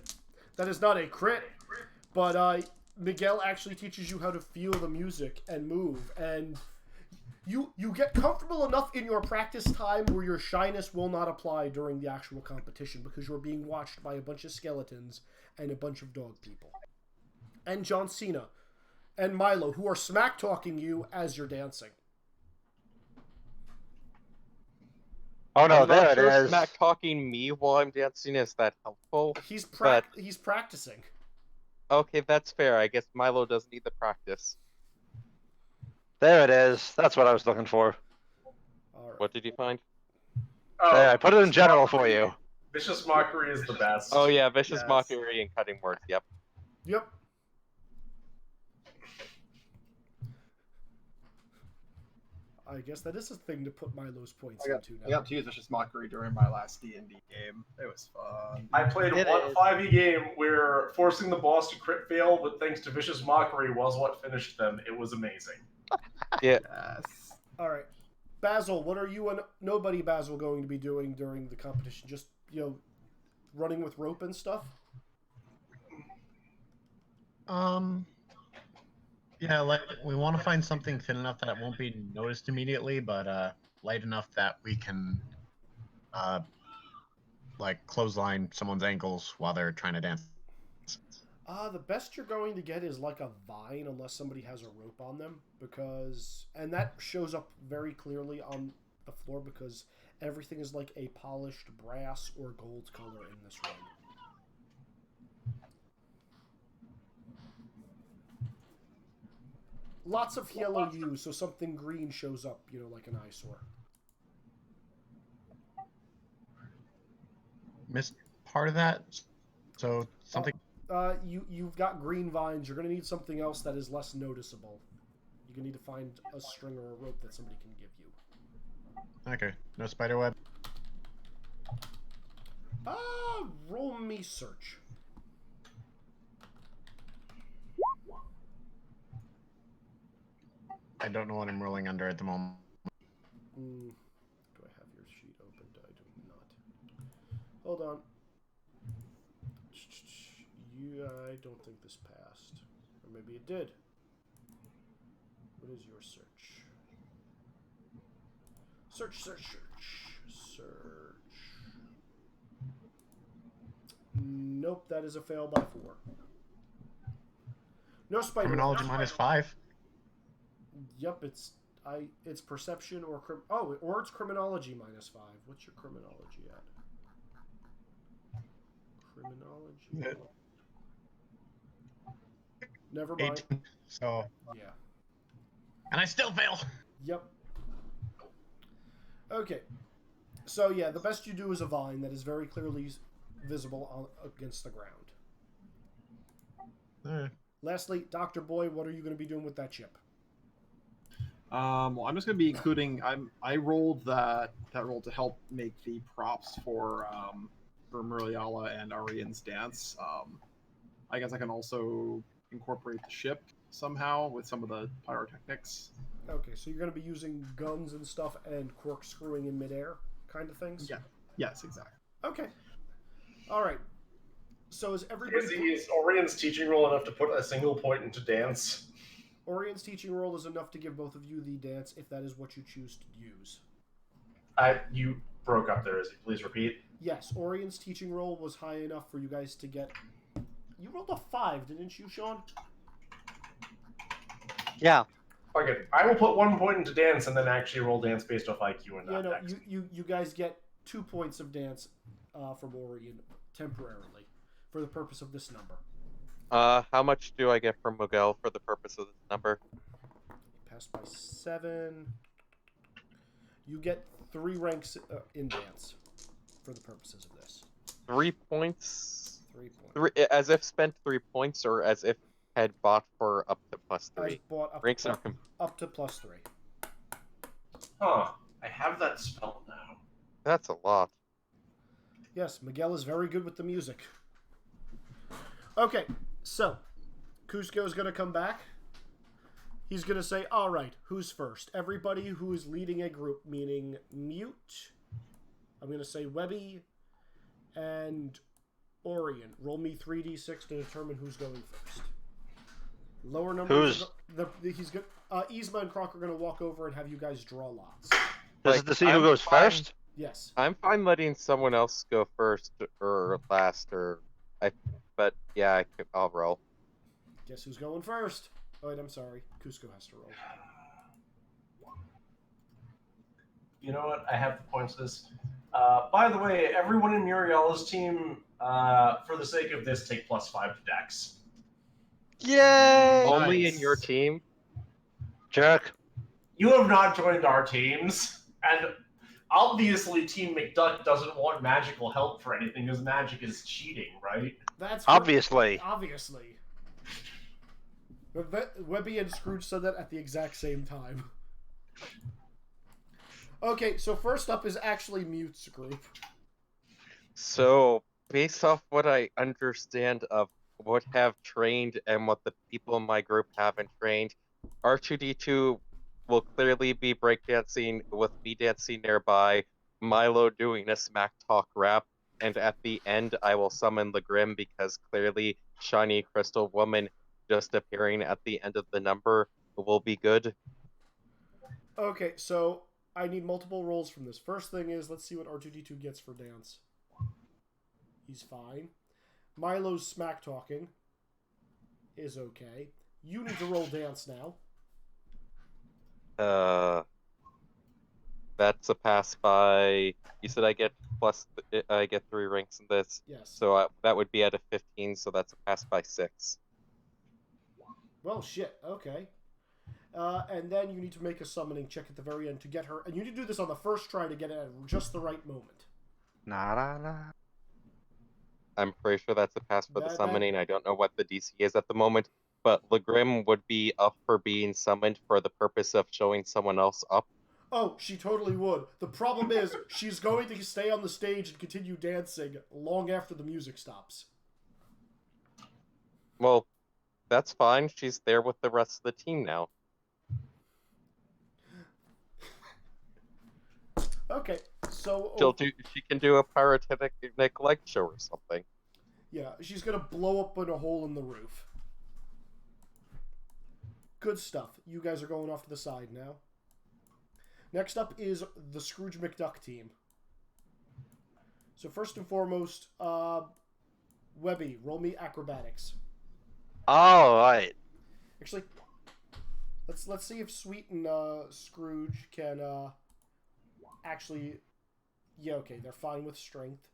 That is not a crit, but Miguel actually teaches you how to feel the music and move, and you get comfortable enough in your practice time where your shyness will not apply during the actual competition because you're being watched by a bunch of skeletons and a bunch of dog people. And John Cena and Milo, who are smack talking you as you're dancing. Oh no, I'm there not it sure is. smack talking me while I'm dancing is that helpful. He's But- he's practicing. Okay, that's fair. I guess Milo doesn't need the practice. There it is. That's what I was looking for. All right. What did you find? Oh, There, I put it in general for you. Vicious Mockery is the best. Oh yeah, vicious Yes. mockery and cutting words. Yep. Yep. I guess that is a thing to put Milo's points I got into now. to use Vicious Mockery during my last D&D game. It was fun. I played It one is. 5e game where forcing the boss to crit fail, but thanks to Vicious Mockery was what finished them. It was amazing. Yes. All right. Basil, what are you and nobody Basil going to be doing during the competition? Just, running with rope and stuff? Yeah, like we want to find something thin enough that it won't be noticed immediately, but light enough that we can, like clothesline someone's ankles while they're trying to dance. The best you're going to get is like a vine, unless somebody has a rope on them, and that shows up very clearly on the floor because everything is like a polished brass or gold color in this room. Lots of yellow hues, so something green shows up, like an eyesore. Missed part of that, so something. You've got green vines. You're going to need something else that is less noticeable. You're going to need to find a string or a rope that somebody can give you. Okay, no spider web. Roll me search. I don't know what I'm rolling under at the moment. Do I have your sheet opened? I do not. Hold on. I don't think this passed. Or maybe it did. What is your search? Search. Nope, that is a fail by 4. No spider. Criminology -5. Yep, it's perception or or it's criminology -5. What's your criminology at? Criminology. Yeah. Never mind. 18. So, Yeah. and I still fail. Yep. Okay. So yeah, the best you do is a vine that is very clearly visible against the ground. Lastly, Dr. Boy, what are you going to be doing with that chip? Well, I'm just going to be including. I rolled that roll to help make the props for Muriala and Arian's dance. I guess I can also incorporate the ship somehow with some of the pyrotechnics. Okay, so you're going to be using guns and stuff and corkscrewing in midair kind of things? Yeah. Yes, exactly. Okay. All right. So is everybody... Is Orion's teaching role enough to put a single point into dance? Orion's teaching role is enough to give both of you the dance if that is what you choose to use. You broke up there, Izzy. Please repeat. Yes, Orion's teaching role was high enough for you guys to get... You rolled a 5, didn't you, Sean? Yeah. Okay, I will put 1 point into dance and then actually roll dance based off IQ and Yeah, not no, dex. you guys get 2 points of dance from Orion temporarily for the purpose of this number. How much do I get from Miguel for the purpose of this number? Passed by 7. You get 3 ranks in dance for the purposes of this. 3 points. 3 points. As if spent 3 points, or as if had bought for up to As +3. bought Ranks are up to +3. Huh. I have that spell now. That's a lot. Yes, Miguel is very good with the music. Okay, so Cusco is going to come back. He's going to say, all right, who's first? Everybody who is leading a group, meaning Mute. I'm going to say Webby and Orion. Roll me 3d6 to determine who's going first. Lower numbers. He's good. Yzma and Croc are going to walk over and have you guys draw lots. This is to see who goes first? Yes. I'm fine letting someone else go first or last, but yeah, I'll roll. Guess who's going first? Oh, wait, I'm sorry. Cusco has to roll. You know what? I have the points for this. By the way, everyone in Muriela's team, for the sake of this, take +5 to dex. Yay! Only Nice. in your team? Jerk. You have not joined our teams, and obviously Team McDuck doesn't want magical help for anything, because magic is cheating, right? That's Obviously. Obviously. Webby and Scrooge said that at the exact same time. Okay, so first up is actually Mute's group. So, based off what I understand of what have trained and what the people in my group haven't trained, R2D2 will clearly be breakdancing with me dancing nearby, Milo doing a smack talk rap, and at the end I will summon Legrim because clearly Shiny Crystal Woman just appearing at the end of the number will be good. Okay, so I need multiple rolls from this. First thing is, let's see what R2D2 gets for dance. He's fine. Milo's smack talking is okay. You need to roll dance now. That's a pass by. You said I get 3 ranks in this, Yes. so that would be at a 15. So that's a pass by 6. Well, shit. Okay. And then you need to make a summoning check at the very end to get her. And you need to do this on the first try to get it at just the right moment. I'm pretty sure that's a pass for the summoning. I don't know what the DC is at the moment, but Legrim would be up for being summoned for the purpose of showing someone else up. Oh, she totally would. The problem is, she's going to stay on the stage and continue dancing long after the music stops. Well, that's fine. She's there with the rest of the team now. Okay, so... She can do a pyrotechnic light show or something. Yeah, she's gonna blow up in a hole in the roof. Good stuff. You guys are going off to the side now. Next up is the Scrooge McDuck team. So first and foremost, Webby, roll me acrobatics. All right. Actually, let's see if Sweet and Scrooge can actually. Yeah, okay, they're fine with strength.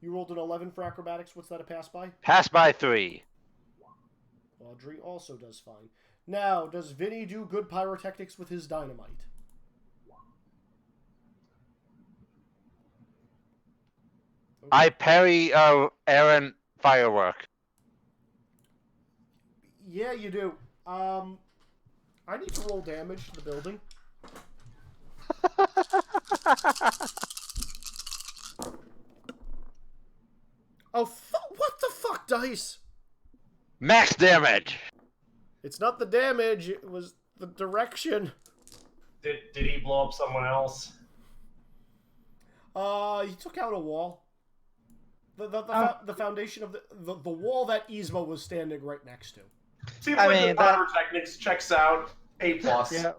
You rolled an 11 for acrobatics. What's that a pass by? Pass by 3. Audrey also does fine. Now, does Vinny do good pyrotechnics with his dynamite? Okay. I parry Aaron firework. Yeah, you do. I need to roll damage to the building. Oh, what the fuck, dice? Max damage. It's not the damage, it was the direction. Did he blow up someone else? He took out a wall. The foundation of the wall that Yzma was standing right next to. Seems I like mean, the pyrotechnics checks out. A+. Yeah.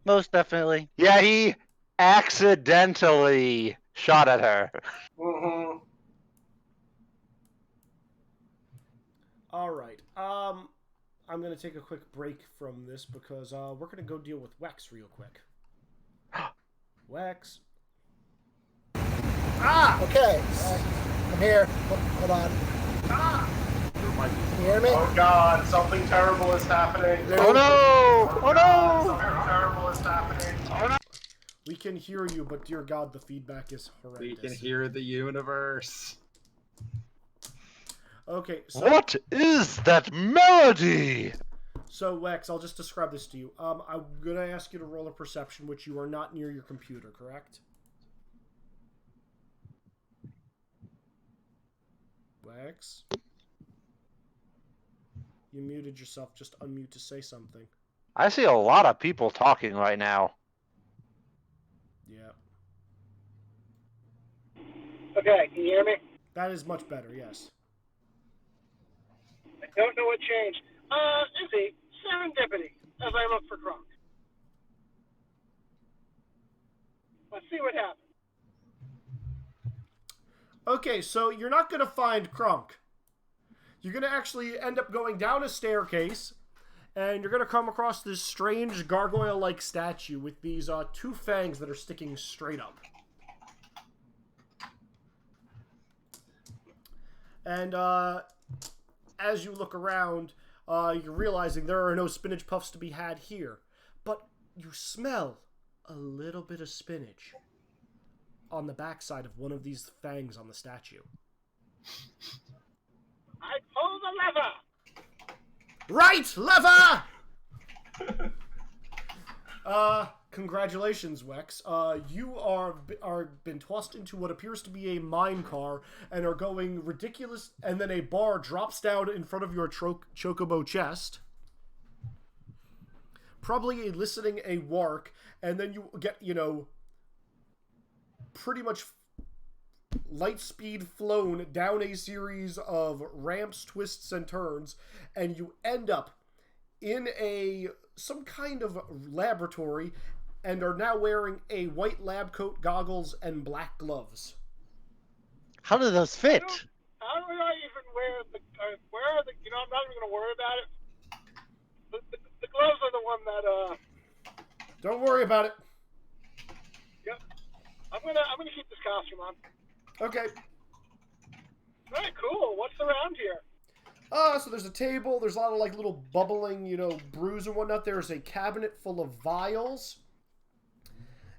Most definitely. Yeah, he accidentally shot at her. Mm-hmm. All right. I'm going to take a quick break from this because we're going to go deal with Wex real quick. Wex. Ah! Okay, I'm here. Hold on. Ah! Can you hear me? Oh God, something terrible is happening. Oh no! Oh no! Something terrible is happening. Oh no! We can hear you, but dear God, the feedback is horrendous. We can hear the universe. Okay, so... What is that melody? So, Wex, I'll just describe this to you. I'm going to ask you to roll a perception, which you are not near your computer, correct? Wex? You muted yourself. Just unmute to say something. I see a lot of people talking right now. Yeah. Okay, can you hear me? That is much better, yes. I don't know what changed. Izzy, serendipity, as I look for Kronk. Let's see what happens. Okay, so you're not going to find Krunk. You're going to actually end up going down a staircase, and you're going to come across this strange gargoyle-like statue with these two fangs that are sticking straight up. And as you look around, you're realizing there are no spinach puffs to be had here. But you smell a little bit of spinach on the backside of one of these fangs on the statue. I pull the Right, lever! lever! Congratulations, Wex. You are been tossed into what appears to be a mine car and are going ridiculous, and then a bar drops down in front of your chocobo chest. Probably eliciting a wark, and then you get, pretty much light speed flown down a series of ramps, twists, and turns, and you end up in some kind of laboratory and are now wearing a white lab coat, goggles, and black gloves. How do those fit? How do I even wear where are the, I'm not even going to worry about it. The gloves are the one that, Don't worry about it. Yep. I'm gonna keep this costume on. Okay. Alright, cool. What's around here? So there's a table, there's a lot of little bubbling, brews and whatnot. There's a cabinet full of vials.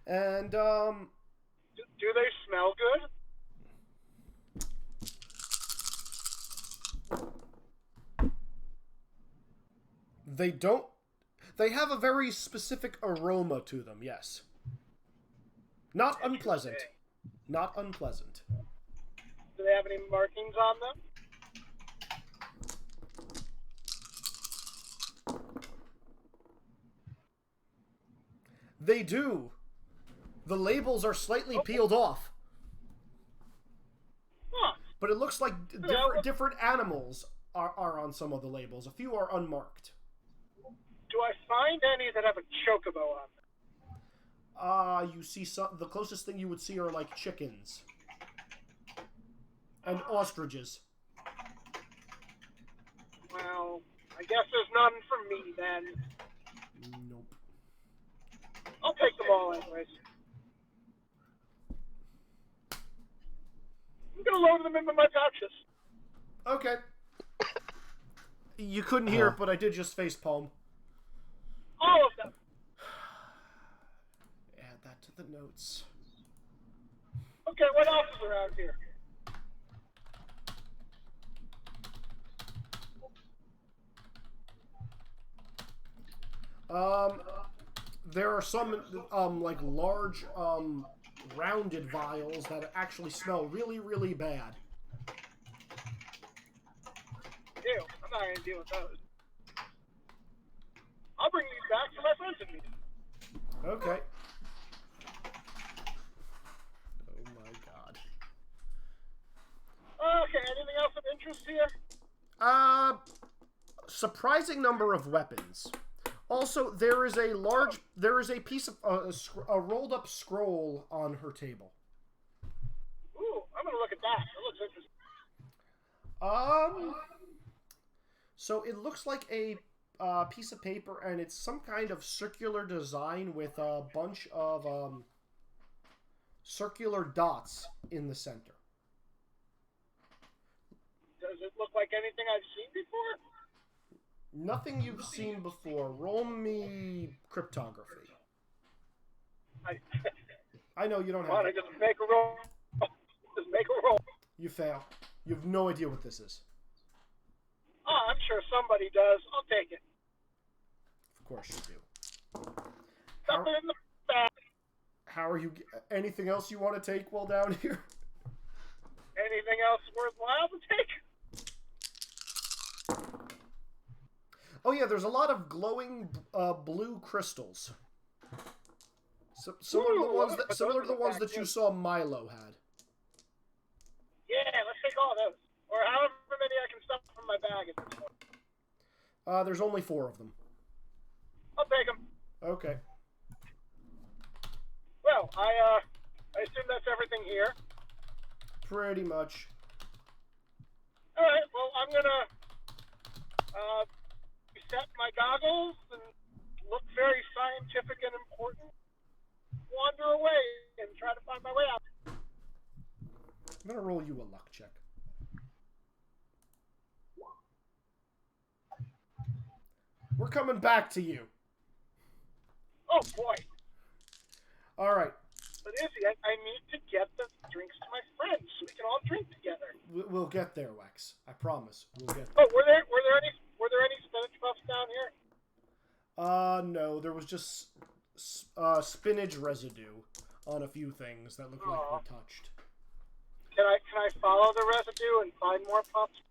And, Do they smell good? they don't... They have a very specific aroma to them, yes. Not unpleasant. Not unpleasant. Do they have any markings on them? They do. The labels are slightly peeled off. Huh. But it looks like different animals are on some of the labels. A few are unmarked. Do I find any that have a chocobo on them? You see the closest thing you would see are chickens. And ostriches. Well, I guess there's none for me then. Nope. I'll take them all anyways. I'm gonna load them into my pouches. Okay. You couldn't hear it, but I did just facepalm. All of them. Add that to the notes. Okay, what else is around here? There are some, large, rounded vials that actually smell really, really bad. Ew, I'm not gonna deal with those. I'll bring these back for my friends and me. Okay. Oh my god. Okay, anything else of interest here? Surprising number of weapons. Also, there is a piece of a rolled up scroll on her table. Ooh, I'm gonna look at that. It looks interesting. So it looks like a piece of paper, and it's some kind of circular design with a bunch of circular dots in the center. Does it look like anything I've seen before? Nothing you've seen before. Roll me cryptography. I know you don't Come on, have I it. just make a roll. Just make a roll. You fail. You have no idea what this is. Oh, I'm sure somebody does. I'll take it. Of course you do. How, Something in the back. how are you... Anything else you want to take while down here? Anything else worthwhile to take? Oh yeah, there's a lot of glowing blue crystals. Similar to the Ooh, ones I'll that put similar those to the in the ones back, that you too. saw Milo had. Yeah, let's take all those. Or however many I can stuff in my bag at this point. There's only 4 of them. I'll take them. Okay. Well, I assume that's everything here. Pretty much. All right. Well, I'm gonna set my goggles and look very scientific and important. Wander away and try to find my way out. I'm gonna roll you a luck check. We're coming back to you. Oh boy. All right. But Izzy, I need to get the drinks to my friends so we can all drink together. We'll get there, Wex. I promise. We'll get there. Oh, were there any spinach puffs down here? No. There was just spinach residue on a few things that looked like we touched. Can I follow the residue and find more puffs?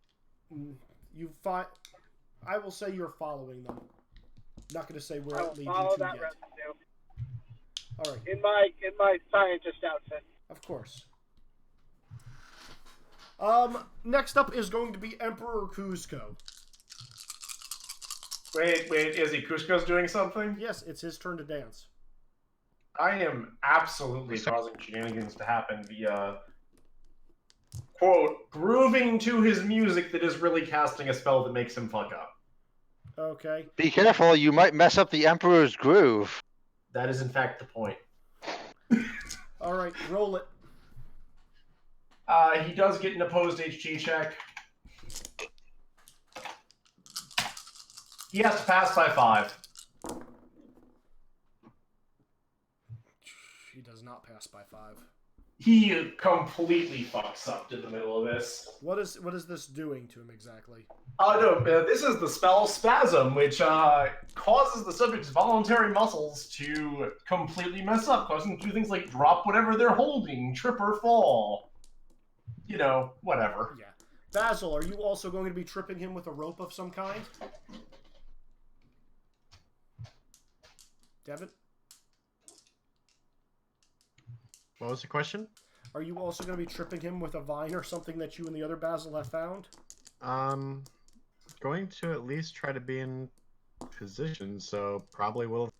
I will say you're following them. Not going to say where I it will leads follow you to that yet. residue. All right. In my scientist outfit. Of course. Next up is going to be Emperor Kuzco. Wait, Izzy, Cusco's doing something? Yes, it's his turn to dance. I am absolutely causing shenanigans to happen via, quote, grooving to his music that is really casting a spell that makes him fuck up. Okay. Be careful, you might mess up the Emperor's groove. That is, in fact, the point. All right, roll it. He does get an opposed HG check. He has to pass by 5. He does not pass by 5. He completely fucks up in the middle of this. What is this doing to him exactly? Oh no, this is the spell Spasm, which causes the subject's voluntary muscles to completely mess up, causing them to do things like drop whatever they're holding, trip or fall. You know, whatever. Yeah. Basil, are you also going to be tripping him with a rope of some kind? Devin? What was the question? Are you also going to be tripping him with a vine or something that you and the other Basil have found? Going to at least try to be in position, so probably will.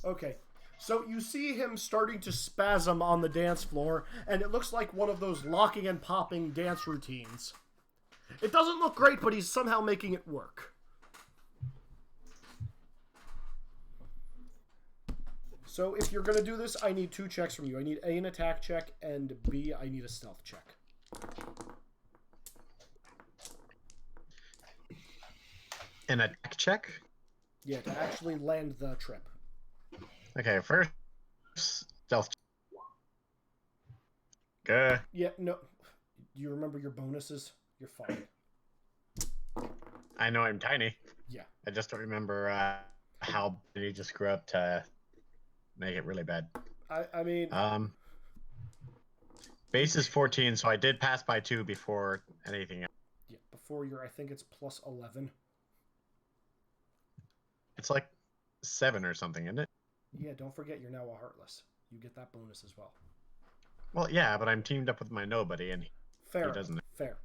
Okay. So you see him starting to spasm on the dance floor, and it looks like one of those locking and popping dance routines. It doesn't look great, but he's somehow making it work. So if you're going to do this, I need 2 checks from you. I need A, an attack check, and B, I need a stealth check. An attack check? Yeah, to actually land the trip. Okay, first stealth check. Yeah, no. Do you remember your bonuses? You're fine. I know I'm tiny. Yeah. I just don't remember how did he just grew up to make it really bad. I mean... Base is 14, so I did pass by 2 before anything else. Yeah, before your... I think it's plus 11. It's like 7 or something, isn't it? Yeah, don't forget you're now a Heartless. You get that bonus as well. Well, yeah, but I'm teamed up with my nobody, and Fair. he doesn't. Fair.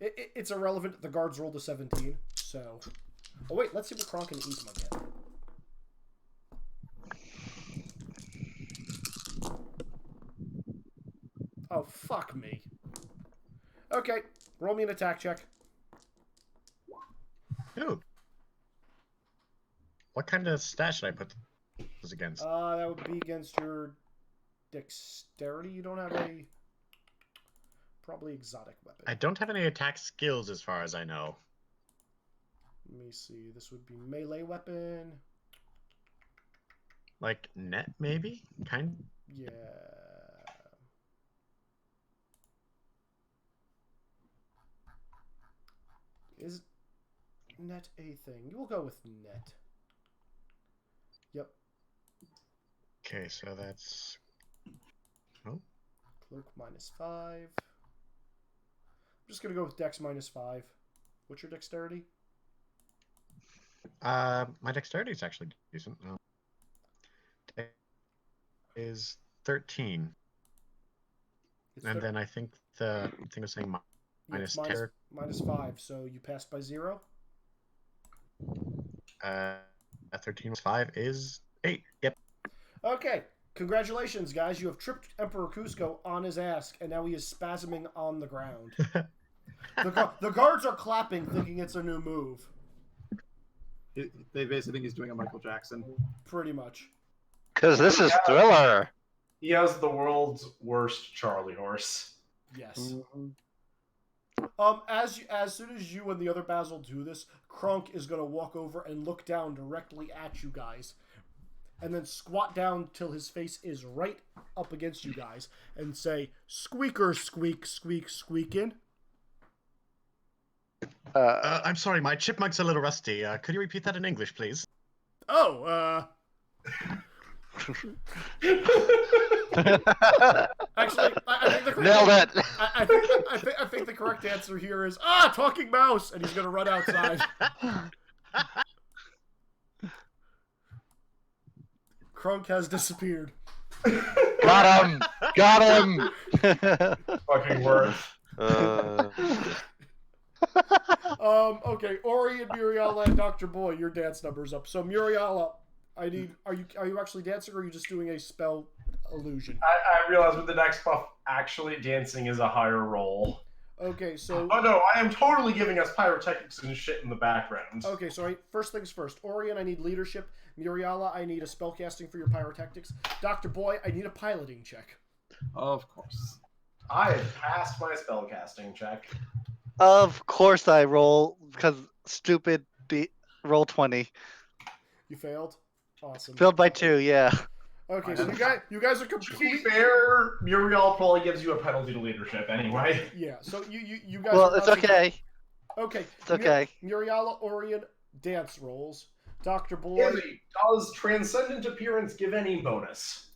It's irrelevant. The guards rolled a 17, so... Oh, wait, let's see what Kronk and Yzma get. Oh, fuck me. Okay, roll me an attack check. Ooh. What kind of stat should I put this against? That would be against your dexterity. You don't have a probably exotic weapon. I don't have any attack skills as far as I know. Let me see. This would be melee weapon. Like net, maybe? Kind. Yeah. Is net a thing? We'll go with net. Yep. Okay, so that's. Oh. Cloak -5. I'm just gonna go with dex -5. What's your dexterity? My dexterity is actually decent. Is 13. It's And then I think the thing was saying minus terror. -5, so you passed by 0? 13 plus 5 is 8. Yep. Okay. Congratulations, guys. You have tripped Emperor Cusco on his ass, and now he is spasming on the ground. The guards are clapping, thinking it's a new move. They basically think he's doing a Michael Jackson. Pretty much. Because this is Thriller. He has the world's worst Charlie horse. Yes. As soon as you and the other Basil do this, Krunk is gonna walk over and look down directly at you guys, and then squat down till his face is right up against you guys, and say, "Squeaker, squeak, squeak, squeakin'." I'm sorry, my chipmunk's a little rusty. Could you repeat that in English, please? Oh, actually, I think the correct Nailed it. I think the correct answer here is talking mouse, and he's gonna run outside. Krunk has disappeared. Got him. Got him. Fucking worth. Okay, Ori and Muriala and Dr. Boy, your dance number's up. So Muriala, are you actually dancing, or are you just doing a spell illusion? I realize with the next buff, actually dancing is a higher roll. Okay, so... Oh no, I am totally giving us pyrotechnics and shit in the background. Okay, so first things first. Orion, I need leadership. Muriala, I need a spellcasting for your pyrotechnics. Dr. Boy, I need a piloting check. Of course. I have passed my spellcasting check. Of course I roll, because stupid roll 20. You failed? Awesome. Failed by 2, yeah. Okay, so you guys are To be completely... fair, Muriel probably gives you a penalty to leadership anyway. Yeah, so you guys Well, are it's about to- okay. Okay. It's okay. Muriala, Orion, dance rolls. Dr. Boy, Izzy, does transcendent appearance give any bonus?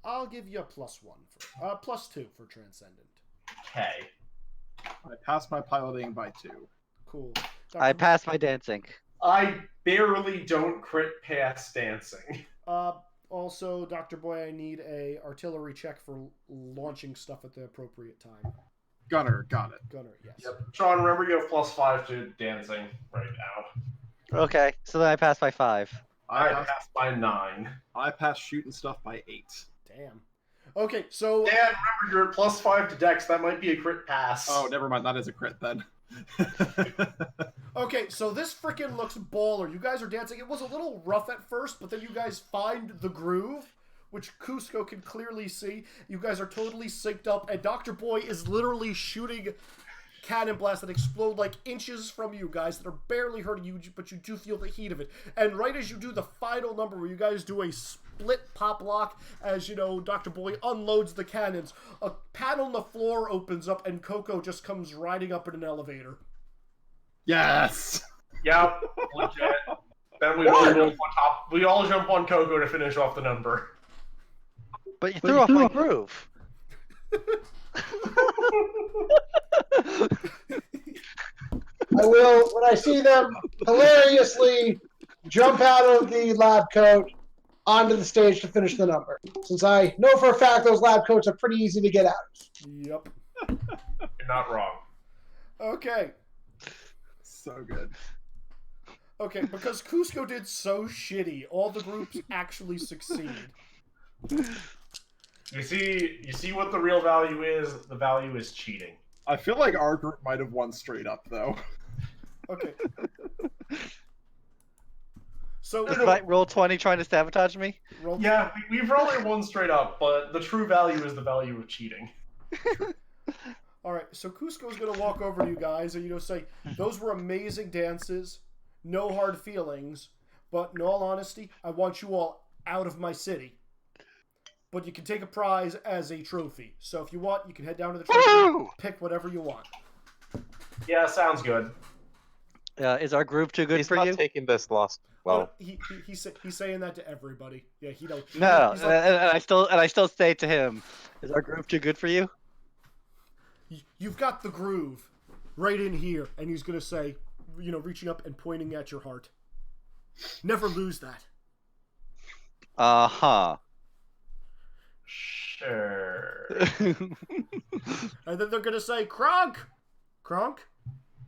I'll give you a +1 for +2 for transcendent. Okay. I passed my piloting by 2. Cool. I passed my dancing. I barely don't crit pass dancing. Also, Dr. Boy, I need a artillery check for launching stuff at the appropriate time. Gunner, got it. Gunner, yes. Yep. Sean, remember you have +5 to dancing right now. Okay, so then I passed by 5. I passed by 9. I passed shooting stuff by 8. Damn. Okay, so... Dan, remember you're at +5 to dex. That might be a crit pass. Oh, never mind. That is a crit then. Okay, so this freaking looks baller. You guys are dancing. It was a little rough at first, but then you guys find the groove, which Cusco can clearly see. You guys are totally synced up, and Dr. Boy is literally shooting cannon blasts that explode like inches from you guys that are barely hurting you, but you do feel the heat of it. And right as you do the final number where you guys do a split pop lock, as you know, Dr. Boy unloads the cannons, a panel on the floor opens up and Coco just comes riding up in an elevator. Yes! Yep, legit. Then we all jump on top. We all jump on Coco to finish off the number. But you threw off my groove. I will, when I see them hilariously jump out of the lab coat onto the stage to finish the number. Since I know for a fact those lab coats are pretty easy to get out of. Yep. You're not wrong. Okay. So good. Okay, because Cusco did so shitty, all the groups actually succeed. You see what the real value is? The value is cheating. I feel like our group might have won straight up, though. Okay. So Despite roll 20 trying to sabotage me. roll. Yeah, we've rolled one straight up, but the true value is the value of cheating. All right. So Cusco's gonna walk over to you guys and say, "Those were amazing dances. No hard feelings. But in all honesty, I want you all out of my city. But you can take a prize as a trophy. So if you want, you can head down to the trophy. Woo! Pick whatever you want." Yeah, sounds good. Is our group too good He's for not you? taking this loss well. He's saying that to everybody. Yeah, he don't. No, He's and I still say to him, is our group too good for you? You've got the groove right in here, and he's gonna say, reaching up and pointing at your heart. Never lose that. Uh-huh. Sure. And then they're gonna say, Kronk,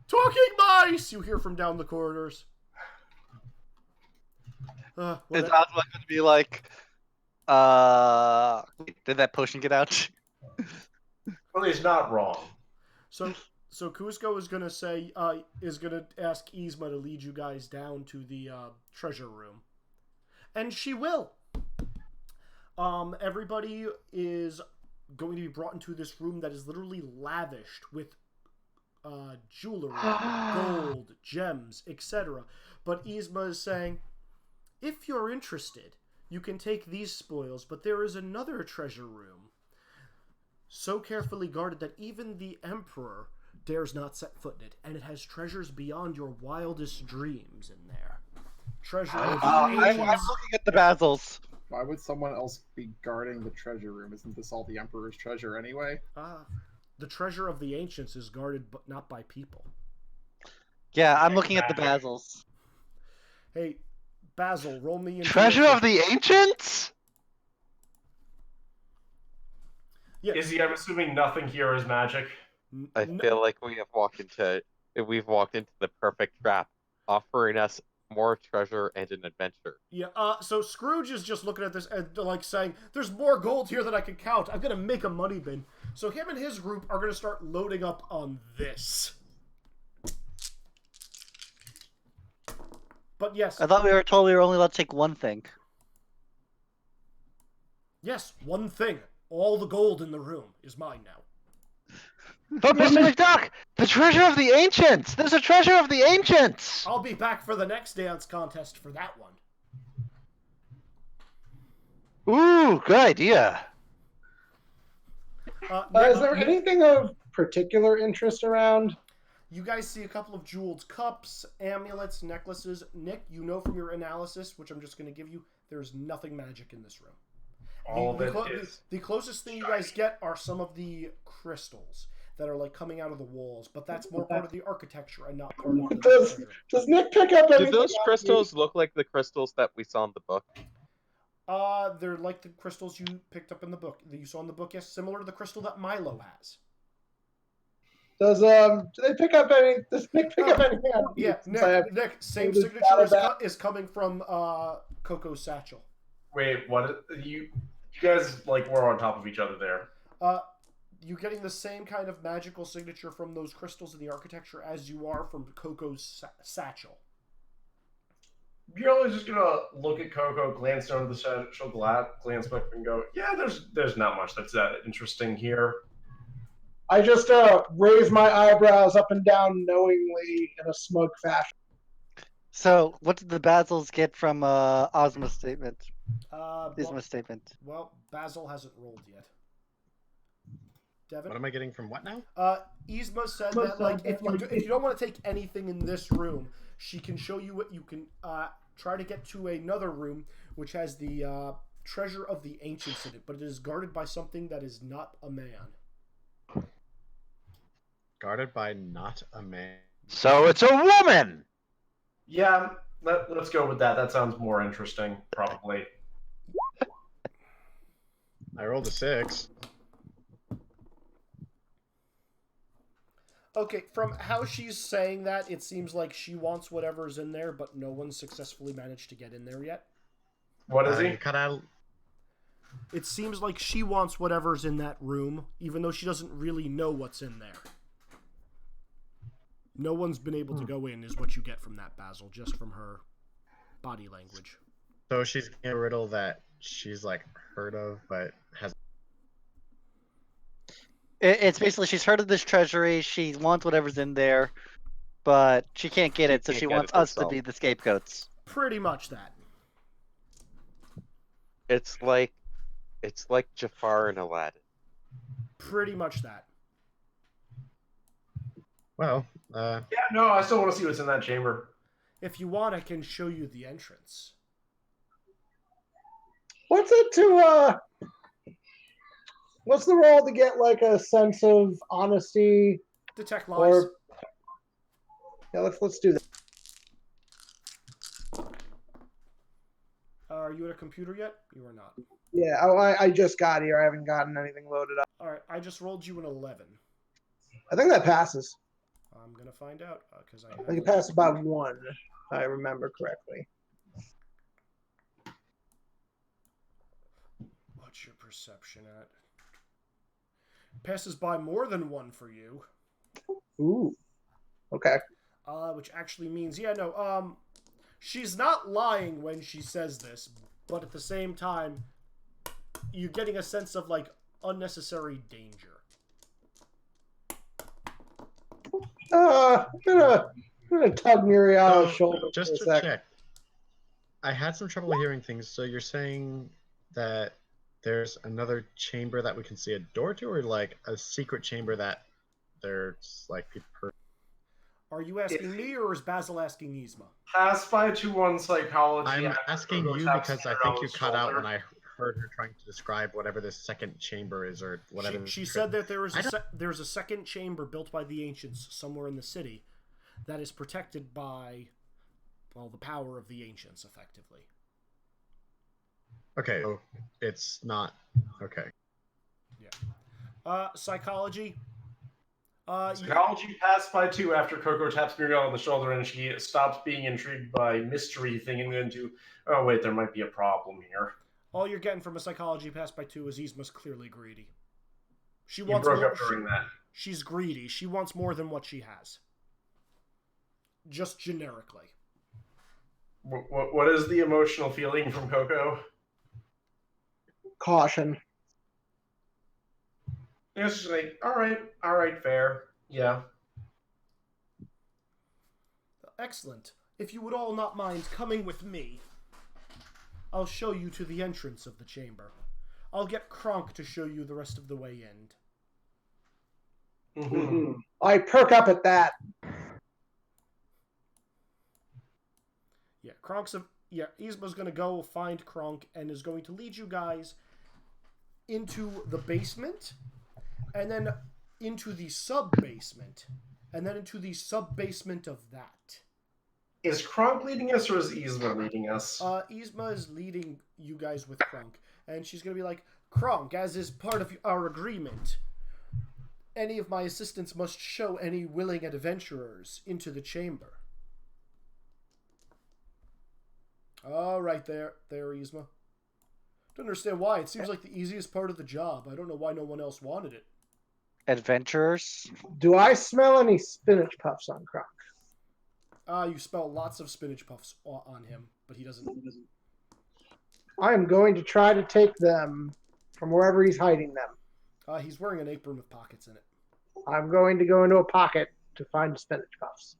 talking mice. You hear from down the corridors. Is Ozma going to be like, did that potion get out? Well, he's not wrong. So Cusco is gonna say, is gonna ask Yzma to lead you guys down to the treasure room, and she will. Everybody is going to be brought into this room that is literally lavished with jewelry, gold, gems, etc. But Yzma is saying, if you're interested, you can take these spoils, but there is another treasure room, so carefully guarded that even the Emperor dares not set foot in it, and it has treasures beyond your wildest dreams in there. Treasure of the I'm ancients. looking at the Basils. Why would someone else be guarding the treasure room? Isn't this all the Emperor's treasure anyway? The treasure of the ancients is guarded, but not by people. Yeah, I'm looking at the Basils. Hey, Basil, roll me in. Treasure of the Ancients? Yeah. Izzy, I'm assuming nothing here is magic. I feel like we've walked into the perfect trap, offering us more treasure and an adventure. Yeah, so Scrooge is just looking at this and saying, there's more gold here than I can count. I'm gonna make a money bin. So him and his group are gonna start loading up on this. But yes. I thought we were told we were only allowed to take one thing. Yes, one thing. All the gold in the room is mine now. But Mr. McDuck, the treasure of the ancients! There's a treasure of the ancients! I'll be back for the next dance contest for that one. Ooh, good idea. Is there anything of particular interest around? You guys see a couple of jeweled cups, amulets, necklaces. Nick, you know from your analysis, which I'm just going to give you, there's nothing magic in this room. The closest thing you guys get are some of the crystals that are coming out of the walls, but that's more part of the architecture and not part of the treasure. Does Nick pick up anything? Do those crystals look like the crystals that we saw in the book? They're like the crystals you picked up in the book, that you saw in the book, yes, similar to the crystal that Milo has. Does do they pick up any? Does Nick pick up anything? Yeah, Nick, same signature is coming from Coco's satchel. Wait, what? You guys were on top of each other there. You're getting the same kind of magical signature from those crystals in the architecture as you are from Coco's satchel. You're only just gonna look at Coco, glance down at the satchel, glance back, and go, "Yeah, there's not much that's that interesting here." I just raise my eyebrows up and down knowingly in a smug fashion. So, what did the Basils get from Ozma's statement? Yzma's statement. Well, Basil hasn't rolled yet. Devin? What am I getting from what now? Yzma said that if you don't want to take anything in this room, she can show you what you can try to get to another room which has the treasure of the ancients in it, but it is guarded by something that is not a man. Guarded by not a man. So it's a woman! Yeah, let's go with that. That sounds more interesting, probably. I rolled a 6. Okay, from how she's saying that, it seems like she wants whatever's in there, but no one's successfully managed to get in there yet. What is he? Cut out. It seems like she wants whatever's in that room, even though she doesn't really know what's in there. No one's been able to go in, is what you get from that, Basil, just from her body language. So she's getting a riddle that she's like heard of, but has. It's basically she's heard of this treasury. She wants whatever's in there, but she can't get it, so can't she get wants it us to herself. be the scapegoats. Pretty much that. It's like Jafar and Aladdin. Pretty much that. Well, Yeah, no, I still want to see what's in that chamber. If you want, I can show you the entrance. What's it to what's the role to get like a sense of honesty Detect lies. or yeah, let's do that. Are you at a computer yet? You are not. Yeah, I just got here. I haven't gotten anything loaded up. All right, I just rolled you an 11. I think that passes. I'm gonna find out because I think it passes about 1, if I remember correctly. What's your perception at? Passes by more than 1 for you. Ooh. Okay. Which actually means, yeah, no, she's not lying when she says this, but at the same time, you're getting a sense of, like, unnecessary danger. I'm gonna tug Muriel's shoulder just for a to sec. check, I had some trouble hearing things. So you're saying that there's another chamber that we can see a door to, or like a secret chamber that there's like people. Are you asking me, or is Basil asking Yzma? Pass by 2-1 psychology. I'm after asking Coco you taps because I Muriel think on you the cut out shoulder. when I heard her trying to describe whatever this second chamber is, or whatever. She said that there's a second chamber built by the ancients somewhere in the city that is protected by, well, the power of the ancients, effectively. Okay, so it's not okay. Yeah. Psychology. Psychology passed by 2 after Coco taps Muriel on the shoulder and she stops being intrigued by mystery thing and into, oh wait, there might be a problem here. All you're getting from a psychology pass by 2 is Yzma's clearly greedy. She You wants broke more. up during that. She's greedy. She wants more than what she has. Just generically. What is the emotional feeling from Coco? Caution. It's just like, all right, fair. Yeah. Excellent. If you would all not mind coming with me, I'll show you to the entrance of the chamber. I'll get Kronk to show you the rest of the way in. Mm-hmm. I perk up at that. Yeah, Yzma's gonna go find Kronk and is going to lead you guys into the basement, and then into the sub-basement, and then into the sub-basement of that. Is Kronk leading us or is Yzma leading us? Yzma is leading you guys with Kronk, and she's gonna be like, Kronk, as is part of our agreement, any of my assistants must show any willing adventurers into the chamber. All right, there, Yzma. Don't understand why. It seems like the easiest part of the job. I don't know why no one else wanted it. Adventurers. Do I smell any spinach puffs on Kronk? You smell lots of spinach puffs on him, but he doesn't. I am going to try to take them from wherever he's hiding them. He's wearing an apron with pockets in it. I'm going to go into a pocket to find spinach puffs.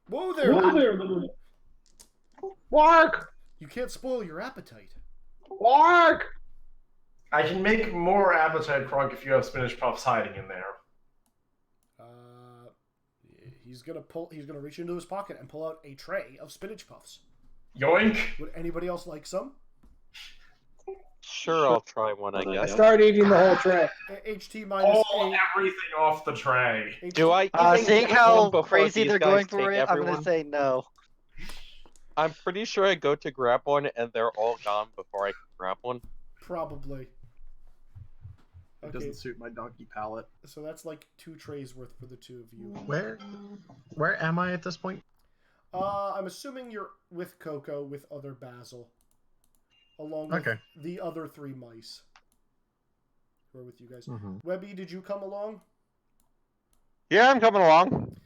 Whoa there! Wark! You can't spoil your appetite. Wark! I can make more appetite, Kronk, if you have spinach puffs hiding in there. He's gonna reach into his pocket and pull out a tray of spinach puffs. Yoink! Would anybody else like some? Sure, I'll try one, I I guess. start eating the whole tray. HT minus All 8. everything off the tray. Do I? Seeing get how one before crazy these they're guys going for take it, I'm everyone? gonna say no. I'm pretty sure I go to grab one and they're all gone before I can grab one. Probably. It doesn't suit my donkey palate. So that's like 2 trays worth for the 2 of you. Where am I at this point? I'm assuming you're with Coco with other Basil, along with the other 3 mice who are with you guys. Mm-hmm. Webby, did you come along? Yeah, I'm coming along.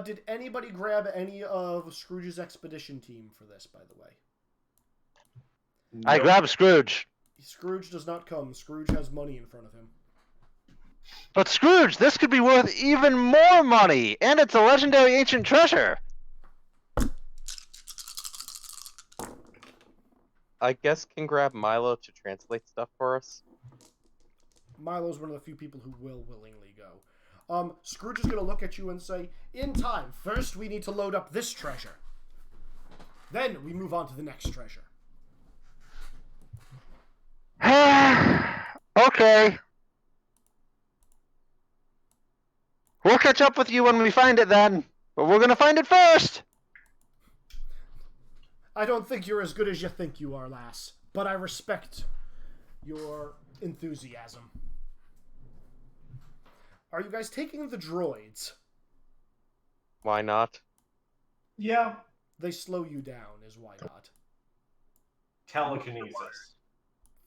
Did anybody grab any of Scrooge's expedition team for this, by the way? I grabbed Scrooge. Scrooge does not come. Scrooge has money in front of him. But Scrooge, this could be worth even more money, and it's a legendary ancient treasure. I guess can grab Milo to translate stuff for us. Milo's one of the few people who will willingly go. Scrooge is going to look at you and say, in time, first we need to load up this treasure. Then we move on to the next treasure. Okay. We'll catch up with you when we find it then. But we're gonna find it first! I don't think you're as good as you think you are, lass. But I respect your enthusiasm. Are you guys taking the droids? Why not? Yeah. They slow you down, is why not. Telekinesis.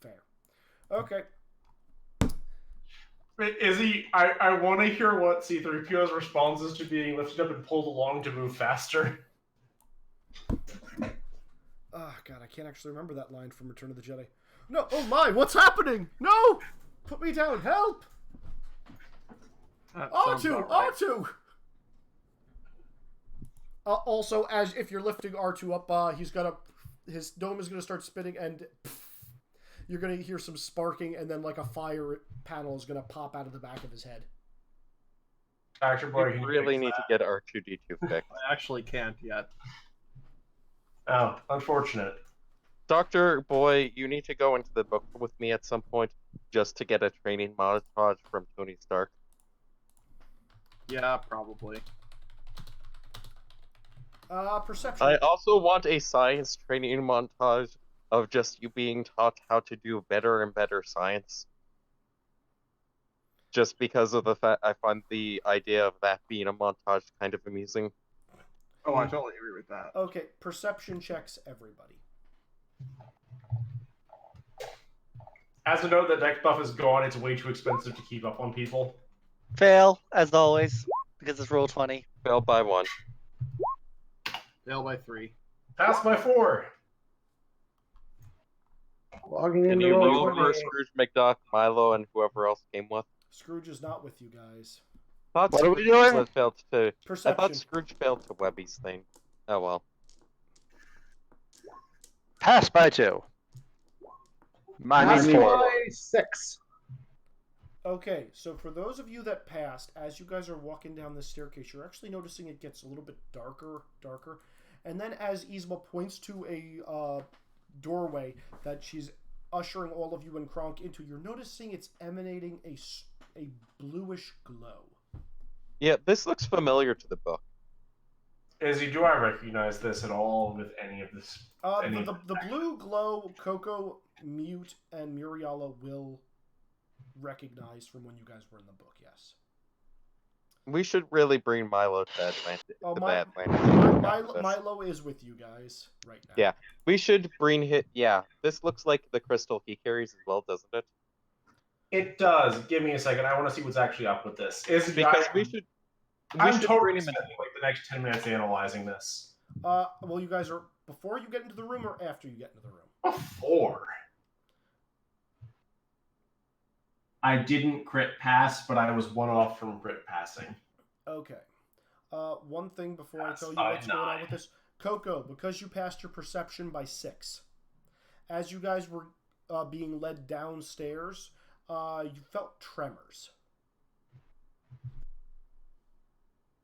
Fair. Okay. Izzy, I want to hear what C-3PO's response is to being lifted up and pulled along to move faster. Oh, God, I can't actually remember that line from Return of the Jedi. No, oh my, what's happening? No! Put me down, help! R2! R2! Also, as if you're lifting R2 up, his dome is going to start spinning, and you're going to hear some sparking, and then like a fire panel is going to pop out of the back of his head. Actor boy, We really need to get R2-D2 fixed. I actually can't yet. Oh, unfortunate. Dr. Boy, you need to go into the book with me at some point just to get a training montage from Tony Stark. Yeah, probably. Perception. I also want a science training montage of just you being taught how to do better and better science. Just because of the fact I find the idea of that being a montage kind of amusing. Oh, I totally agree with that. Okay, perception checks, everybody. As a note, that deck buff is gone. It's way too expensive to keep up on people. Fail, as always, because it's roll 20. Fail by 1. Fail by 3. Pass by 4. Logging Can into you roll roll for 20. Scrooge McDuck, Milo, and whoever else came with? Scrooge is not with you guys. What are we doing? Failed to... I Perception. thought Scrooge failed to Webby's thing. Oh well. Pass by 2. Pass Mine 4. by 6. Okay, so for those of you that passed, as you guys are walking down this staircase, you're actually noticing it gets a little bit darker. And then as Yzma points to a doorway that she's ushering all of you and Kronk into, you're noticing it's emanating a bluish glow. Yeah, this looks familiar to the book. Izzy, do I recognize this at all with any of this? The blue glow, Coco, Mute, and Muriala will recognize from when you guys were in the book, yes. We should really bring Milo to Oh, the Milo, Milo is with you guys right now. Yeah, we should bring him. Yeah, this looks like the crystal he carries as well, doesn't it? It does. Give me a second. I want to see what's actually up with this. Izzy, Because we should I'm bring totally him in. spending like the next 10 minutes analyzing this. Well, you guys are before you get into the room or after you get into the room? Before. I didn't crit pass, but I was one off from crit passing. Okay. One thing before I tell you That's what's going on 9. with this. Coco, because you passed your perception by 6, as you guys were being led downstairs, you felt tremors.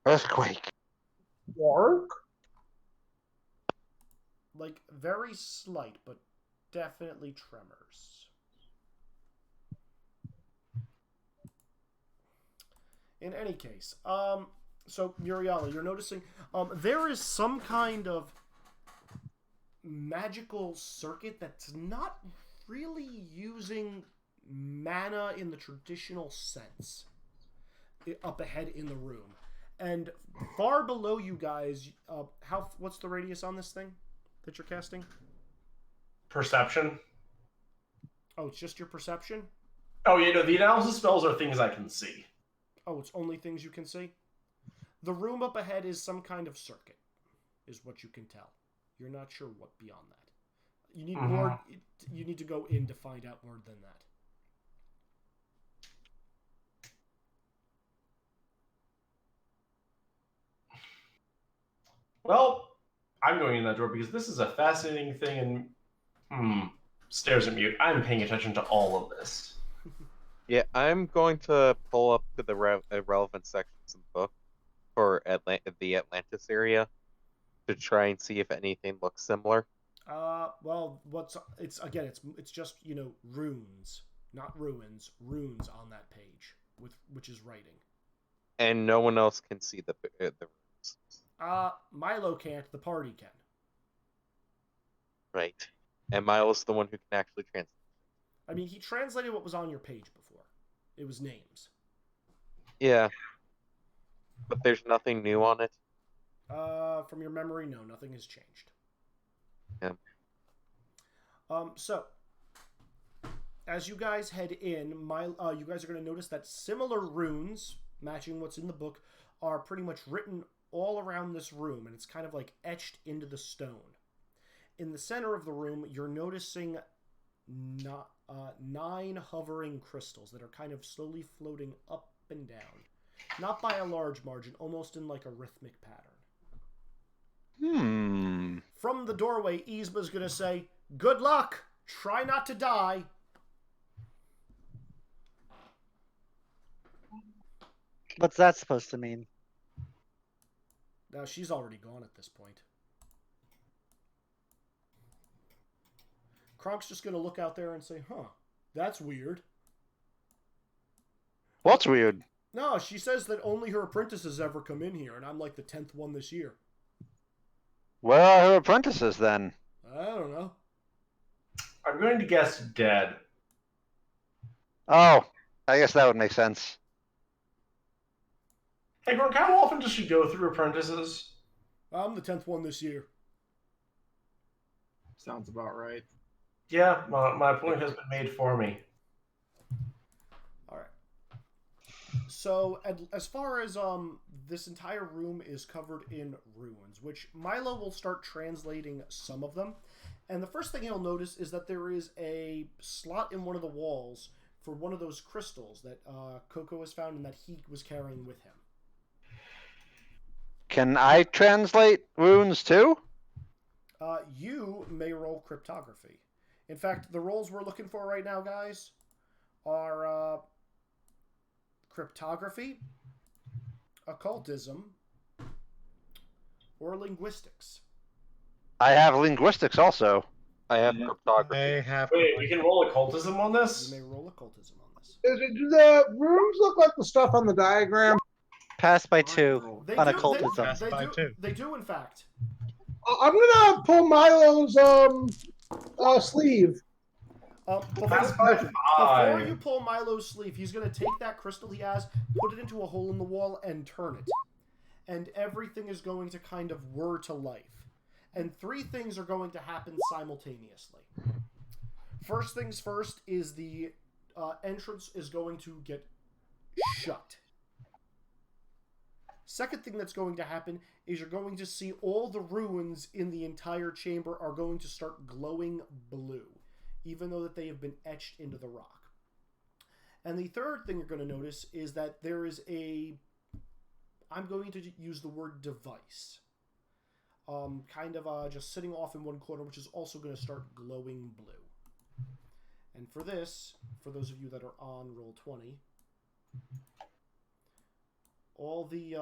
Earthquake. Work? Like, very slight, but definitely tremors. In any case, so Muriala, you're noticing there is some kind of magical circuit that's not really using mana in the traditional sense up ahead in the room. And far below you guys, what's the radius on this thing that you're casting? Perception. Oh, it's just your perception? Oh, yeah, no, the analysis spells are things I can see. Oh, it's only things you can see? The room up ahead is some kind of circuit, is what you can tell. You're not sure what beyond that. You need more. You need to go in to find out more than that. Well, I'm going in that door because this is a fascinating thing, and stares at mute. I'm paying attention to all of this. Yeah, I'm going to pull up to the relevant sections of the book for the Atlantis area to try and see if anything looks similar. Well, it's just, runes, not ruins, runes on that page which is writing. And no one else can see the runes. Milo can't, the party can. Right. And Milo's the one who can actually translate. I mean, he translated what was on your page before. It was names. Yeah. But there's nothing new on it. From your memory, no, nothing has changed. Yeah. So, as you guys head in, you guys are going to notice that similar runes, matching what's in the book, are pretty much written all around this room, and it's kind of like etched into the stone. In the center of the room, you're noticing 9 hovering crystals that are kind of slowly floating up and down. Not by a large margin, almost in like a rhythmic pattern. From the doorway, Yzma's going to say, "Good luck! Try not to die!" What's that supposed to mean? Now, she's already gone at this point. Kronk's just going to look out there and say, that's weird. What's weird? No, she says that only her apprentices ever come in here, and I'm like the 10th one this year. Where are her apprentices then? I don't know. I'm going to guess dead. Oh, I guess that would make sense. Hey, Gronk, how often does she go through apprentices? I'm the 10th one this year. Sounds about right. Yeah, my point has been made for me. All right. So, as far as this entire room is covered in runes, which Milo will start translating some of them. And the first thing he'll notice is that there is a slot in one of the walls for one of those crystals that Coco has found and that he was carrying with him. Can I translate runes too? You may roll cryptography. In fact, the rolls we're looking for right now, guys, are cryptography, occultism, or linguistics. I have linguistics also. I have cryptography. I have. Wait, we can roll occultism on this? You may roll occultism on this. Do the rooms look like the stuff on the diagram? Pass by 2 They on do- occultism. Pass by 2. They do, in fact. I'm gonna pull Milo's sleeve. Pass by Before 5. you pull Milo's sleeve, he's going to take that crystal he has, put it into a hole in the wall, and turn it. And everything is going to kind of whir to life. And 3 things are going to happen simultaneously. First things first is the entrance is going to get shut. Second thing that's going to happen is you're going to see all the ruins in the entire chamber are going to start glowing blue, even though that they have been etched into the rock. And the third thing you're going to notice is that there is I'm going to use the word device, just sitting off in one corner, which is also going to start glowing blue. And for this, for those of you that are on Roll20, all the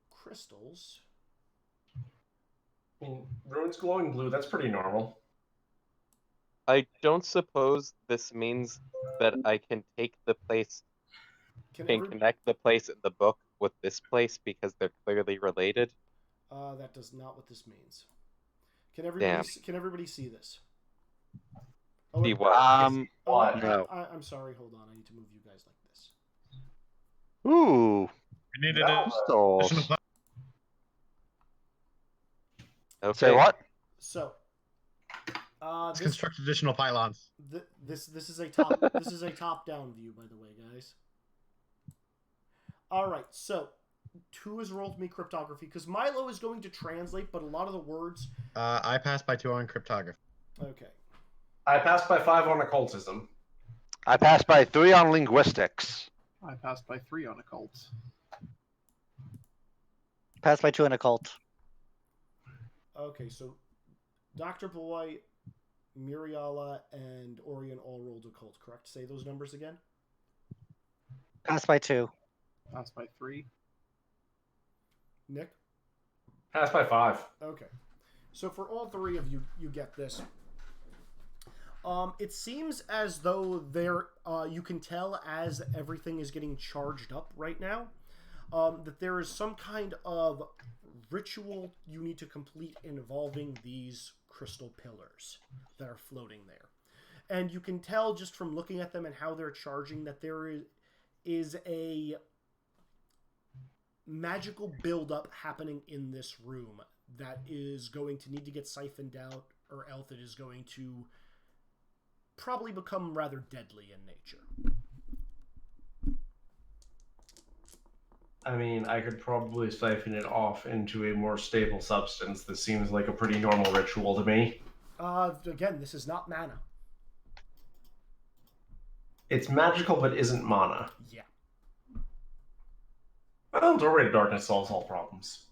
crystals. I mean, runes glowing blue, that's pretty normal. I don't suppose this means that I can take the place and connect the place in the book with this place because they're clearly related. That does not what this means. Can everybody see this? Oh, See wait. what? What? No. I'm sorry. Hold on. I need to move you guys like this. Ooh. We needed No. Crystals. Okay. Say what? So, Let's this construct additional pylons. this is a top down view, by the way, guys. All right. So who has rolled me cryptography? Because Milo is going to translate, but a lot of the words. I passed by 2 on cryptography. Okay. I passed by 5 on occultism. I passed by 3 on linguistics. I passed by 3 on occult. Passed by 2 in occult. Okay, so Dr. Boy, Muriala, and Orion all rolled occult, correct? Say those numbers again. Passed by 2. Passed by 3. Nick? Passed by 5. Okay. So for all 3 of you, you get this. It seems as though you can tell as everything is getting charged up right now, that there is some kind of ritual you need to complete involving these crystal pillars that are floating there. And you can tell just from looking at them and how they're charging that there is a magical buildup happening in this room that is going to need to get siphoned out, or else it is going to probably become rather deadly in nature. I mean, I could probably siphon it off into a more stable substance. This seems like a pretty normal ritual to me. Again, this is not mana. It's magical, but isn't mana. Yeah. Well, Doorway to Darkness solves all problems.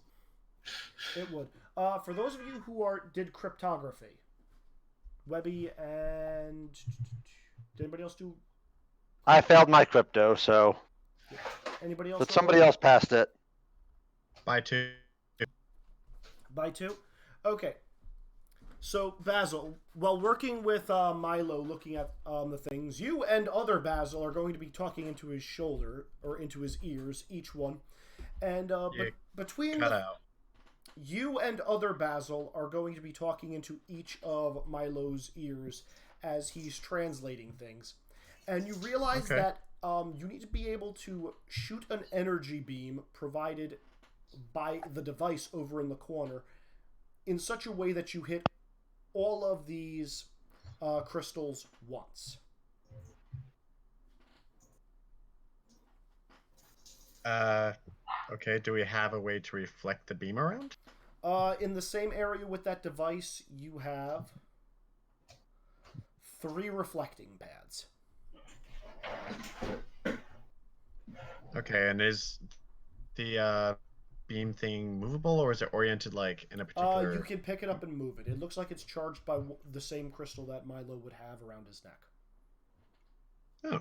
It would. For those of you who did cryptography, Webby and... Did anybody else do... I failed my crypto, so... Anybody else? But somebody else passed it. By 2. By 2? Okay. So, Basil, while working with Milo, looking at the things, you and other Basil are going to be talking into his shoulder, or into his ears, each one. And between you and other Basil are going to be talking into each of Milo's ears as he's translating things. And you realize that you need to be able to shoot an energy beam provided by the device over in the corner in such a way that you hit all of these crystals once. Okay, do we have a way to reflect the beam around? In the same area with that device, you have 3 reflecting pads. Okay, and is the beam thing movable, or is it oriented like in a particular... You can pick it up and move it. It looks like it's charged by the same crystal that Milo would have around his neck. Oh.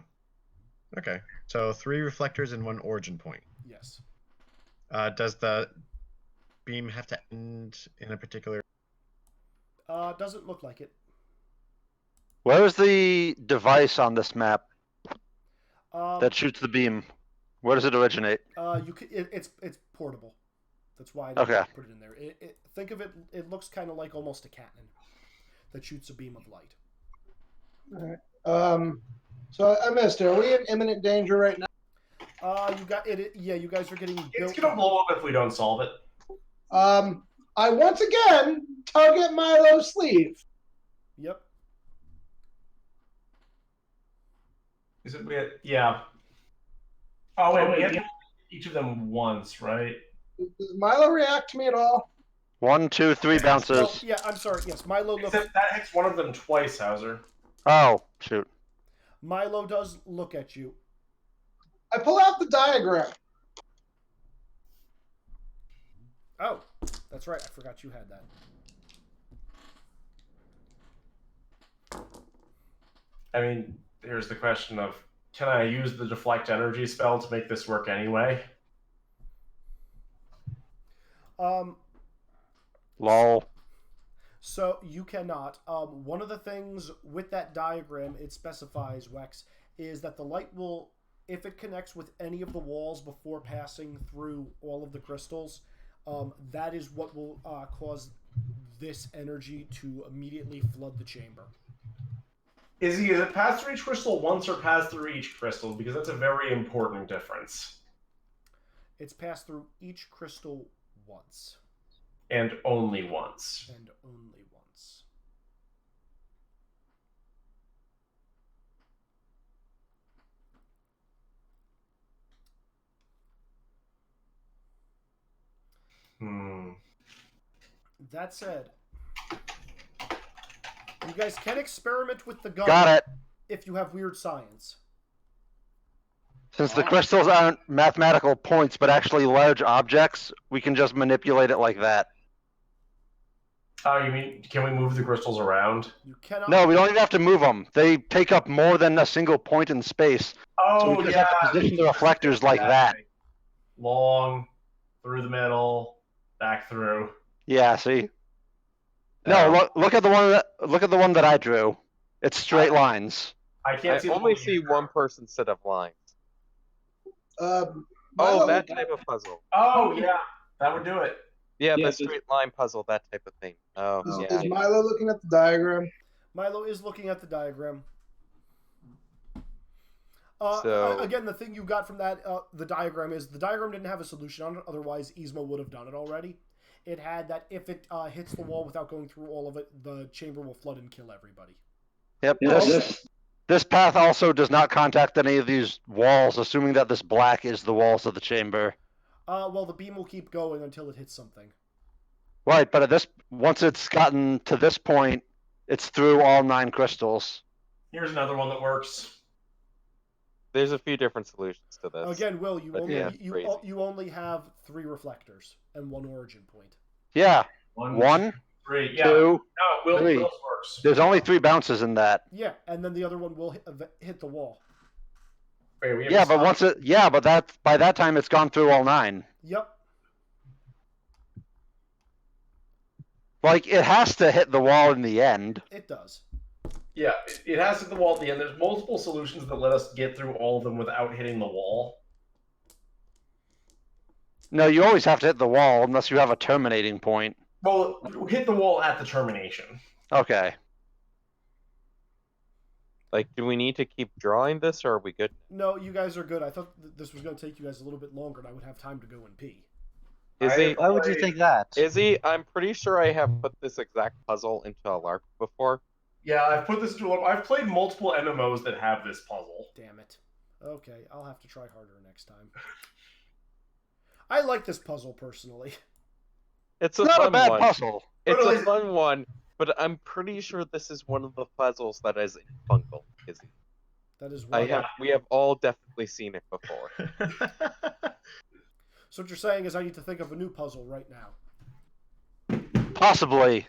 Okay, so 3 reflectors and 1 origin point. Yes. Does the beam have to end in a particular... Doesn't look like it. Where is the device on this map that shoots the beam? Where does it originate? It's portable. That's why I didn't put it in there. Think of it. It looks kind of like almost a cannon that shoots a beam of light. All right. So I missed it. Are we in imminent danger right now? You got it. Yeah, you guys are getting built. It's gonna blow up if we don't solve it. I once again tug at Milo's sleeve. Yep. Is it? Yeah. Oh wait, we have to each of them once, right? Does Milo react to me at all? 1, 2, 3 bounces. Well, yeah, I'm sorry. Yes, Milo looks. Except that hits one of them twice, Hauser. Oh, shoot. Milo does look at you. I pull out the diagram. Oh, that's right. I forgot you had that. I mean, here's the question of, can I use the deflect energy spell to make this work anyway? Lol. So you cannot. One of the things with that diagram, it specifies, Wex, is that the light will, if it connects with any of the walls before passing through all of the crystals, that is what will cause this energy to immediately flood the chamber. Is it pass through each crystal once or pass through each crystal? Because that's a very important difference. It's passed through each crystal once. And only once. And only once. That said, you guys can experiment with the gun Got it. if you have weird science. Since the crystals aren't mathematical points, but actually large objects, we can just manipulate it like that. Oh, you mean, can we move the crystals around? You cannot. No, we don't even have to move them. They take up more than a single point in space. Oh, So we just yeah. have to position the reflectors like that. Long, through the middle, back through. Yeah, see? No, look at the one that I drew. It's straight lines. I can't I see only see one person set of lines. Milo, Oh, that type of puzzle. Oh, yeah. That would do it. Yeah, the straight line puzzle, that type of thing. Oh, yeah. is Milo looking at the diagram? Milo is looking at the diagram. So- Again, the thing you got from that the diagram is the diagram didn't have a solution on it. Otherwise, Yzma would have done it already. It had that if it hits the wall without going through all of it, the chamber will flood and kill everybody. Yep. This path also does not contact any of these walls, assuming that this black is the walls of the chamber. Well, the beam will keep going until it hits something. Right, but once it's gotten to this point, it's through all 9 crystals. Here's another one that works. There's a few different solutions to this. Again, Will, But yeah, crazy. you only have 3 reflectors and 1 origin point. Yeah. One, 1, 3. Yeah. 2, No, 3. Will's works. There's only 3 bounces in that. Yeah, and then the other one will hit the wall. Wait, we have Yeah, to but stop. by that time it's gone through all 9. Yep. Like, it has to hit the wall in the end. It does. Yeah, it has to hit the wall at the end. There's multiple solutions that let us get through all of them without hitting the wall. No, you always have to hit the wall unless you have a terminating point. Well, hit the wall at the termination. Okay. Like, do we need to keep drawing this, or are we good? No, you guys are good. I thought this was going to take you guys a little bit longer, and I would have time to go and pee. Why would you think that? Izzy, I'm pretty sure I have put this exact puzzle into a LARP before. Yeah, I've put this into a... I've played multiple MMOs that have this puzzle. Damn it. Okay, I'll have to try harder next time. I like this puzzle, personally. It's a Not fun a bad one. puzzle. It's Really? a fun one, but I'm pretty sure this is one of the puzzles that is fungal, Izzy. That is why. We have all definitely seen it before. So what you're saying is I need to think of a new puzzle right now. Possibly.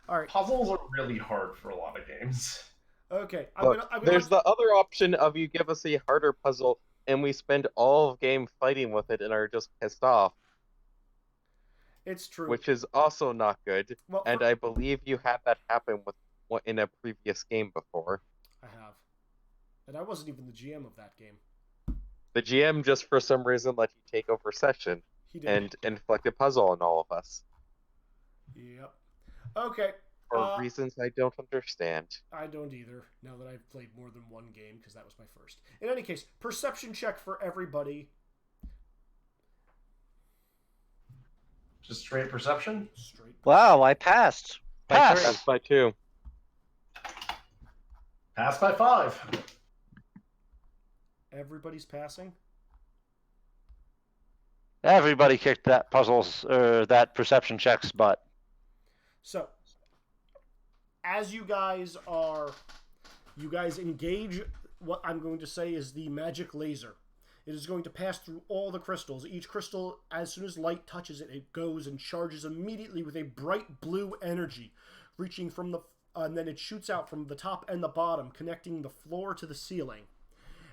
All right. Puzzles are really hard for a lot of games. Okay. Look, there's the other option of you give us a harder puzzle and we spend all of game fighting with it and are just pissed off. It's true. Which is also not good. Well, And I believe you had that happen in a previous game before. I have. And I wasn't even the GM of that game. The GM just for some reason let you take over session He did. and inflict a puzzle on all of us. Yep. Okay. For reasons I don't understand. I don't either, now that I've played more than one game, because that was my first. In any case, perception check for everybody. Just straight perception? Straight. Wow, I passed. Pass. By 3. That's by 2. Pass by 5. Everybody's passing? Everybody kicked that that perception check's butt. So, as you guys engage what I'm going to say is the magic laser. It is going to pass through all the crystals. Each crystal, as soon as light touches it, it goes and charges immediately with a bright blue energy, reaching from and then it shoots out from the top and the bottom, connecting the floor to the ceiling.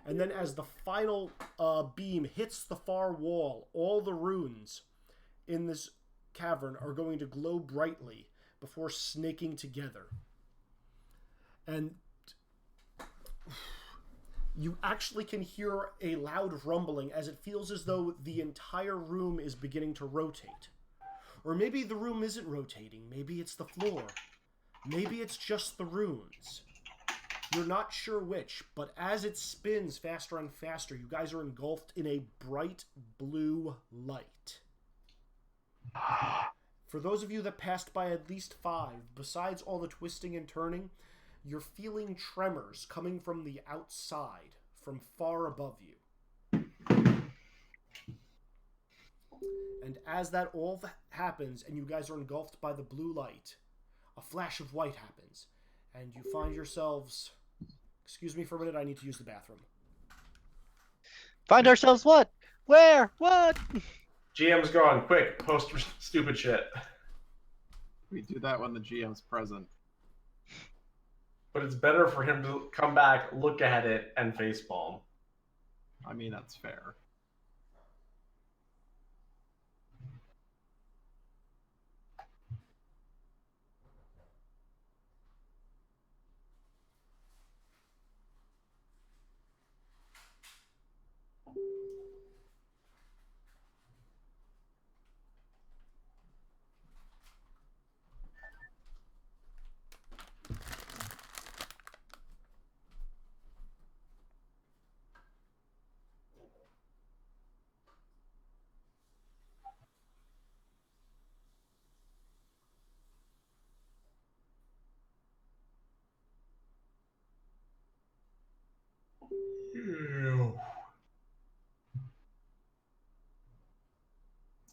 And then as the final beam hits the far wall, all the runes in this cavern are going to glow brightly before snaking together. And you actually can hear a loud rumbling as it feels as though the entire room is beginning to rotate. Or maybe the room isn't rotating. Maybe it's the floor. Maybe it's just the runes. You're not sure which, but as it spins faster and faster, you guys are engulfed in a bright blue light. For those of you that passed by at least 5, besides all the twisting and turning, you're feeling tremors coming from the outside, from far above you. And as that all happens, and you guys are engulfed by the blue light, a flash of white happens, and you find yourselves... Excuse me for a minute, I need to use the bathroom. Find ourselves what? Where? What? GM's gone. Quick, post stupid shit. We do that when the GM's present. But it's better for him to come back, look at it, and facepalm. I mean, that's fair.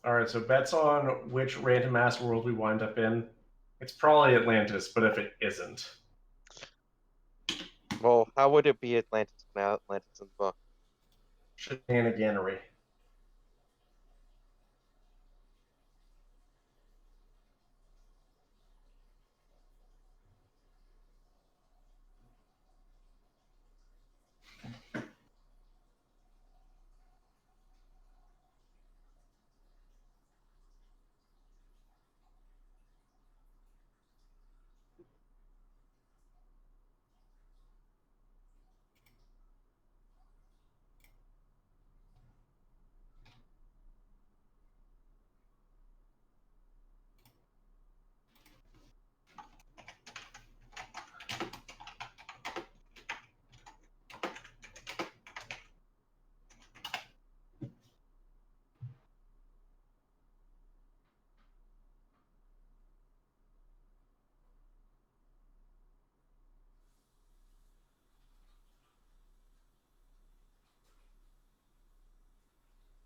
Alright, so bets on which random ass world we wind up in. It's probably Atlantis, but if it isn't. Well, how would it be Atlantis now? Atlantis in the book. Shenaniganery.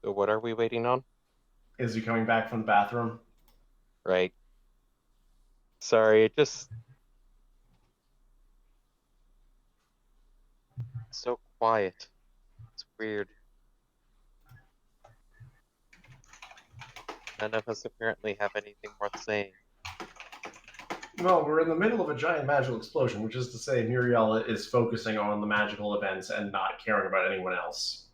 So what are we waiting on? Is he coming back from the bathroom? Right. Sorry, it just... It's so quiet. It's weird. None of us apparently have anything worth saying. Well, we're in the middle of a giant magical explosion, which is to say Muriel is focusing on the magical events and not caring about anyone else.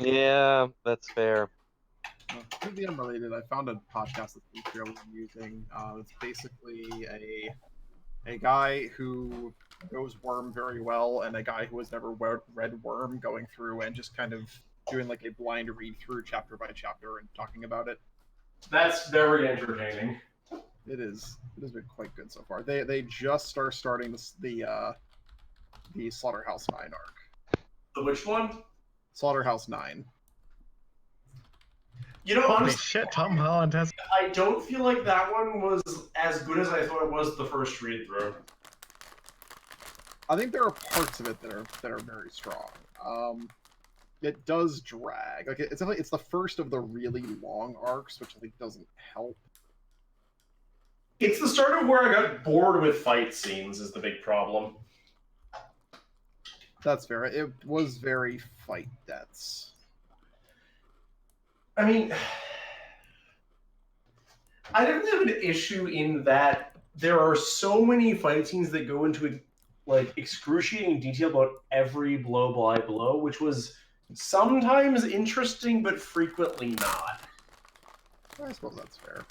Yeah, that's fair. Completely unrelated, I found a podcast that Patreon was using. It's basically a guy who knows Worm very well and a guy who has never read Worm going through and just kind of doing like a blind read through chapter by chapter and talking about it. That's very entertaining. It is. It has been quite good so far. They just are starting the Slaughterhouse 9 arc. The which one? Slaughterhouse 9. You know, Holy honestly, shit, Tom Holland has. I don't feel like that one was as good as I thought it was the first read through. I think there are parts of it that are very strong. It does drag. Like it's the first of the really long arcs, which I think doesn't help. It's the start of where I got bored with fight scenes is the big problem. That's fair. It was very fight dense. I mean, I don't have an issue in that there are so many fight scenes that go into like excruciating detail about every blow by blow, which was sometimes interesting but frequently not. I suppose that's fair.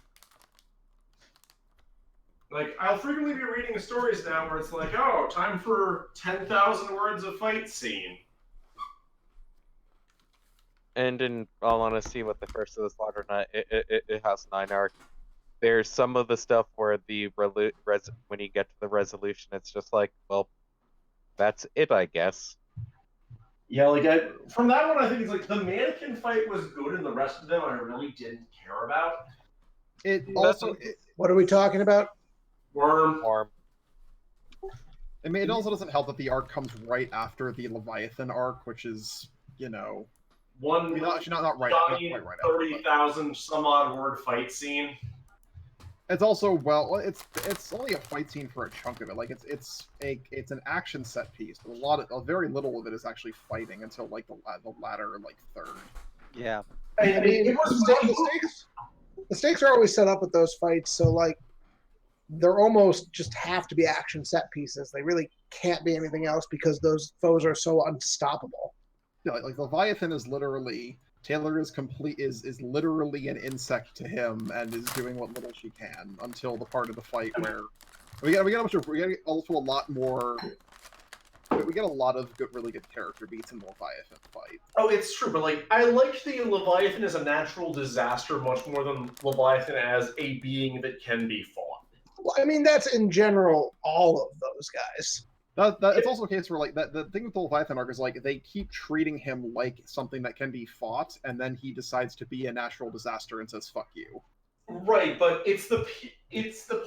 Like, I'll frequently be reading stories now where it's like, oh, time for 10,000 words of fight scene. And in all honesty, with the first of the Slaughterhouse 9 arc, there's some of the stuff where when you get to the resolution, it's just like, well, that's it, I guess. Yeah, like, from that one, I think it's like, the mannequin fight was good, and the rest of them I really didn't care about. It also... What are we talking about? Worm. I mean, it also doesn't help that the arc comes right after the Leviathan arc, which is, you know, one Actually, not right. Not giant quite right. After, but 30,000 some odd word fight scene. it's also it's only a fight scene for a chunk of it. Like it's an action set piece, but very little of it is actually fighting until like the latter like third. Yeah. I mean, the stakes are always set up with those fights, so like they're almost just have to be action set pieces. They really can't be anything else because those foes are so unstoppable. Yeah, like Leviathan is literally Taylor is literally an insect to him and is doing what little she can until the part of the fight where we get also a lot more. We get a lot of really good character beats in the Leviathan fight. Oh, it's true, but like I like the Leviathan as a natural disaster much more than Leviathan as a being that can be fought. Well, I mean, that's in general all of those guys. It's also a case where like the thing with the Leviathan arc is like they keep treating him like something that can be fought, and then he decides to be a natural disaster and says "fuck you." Right, but it's the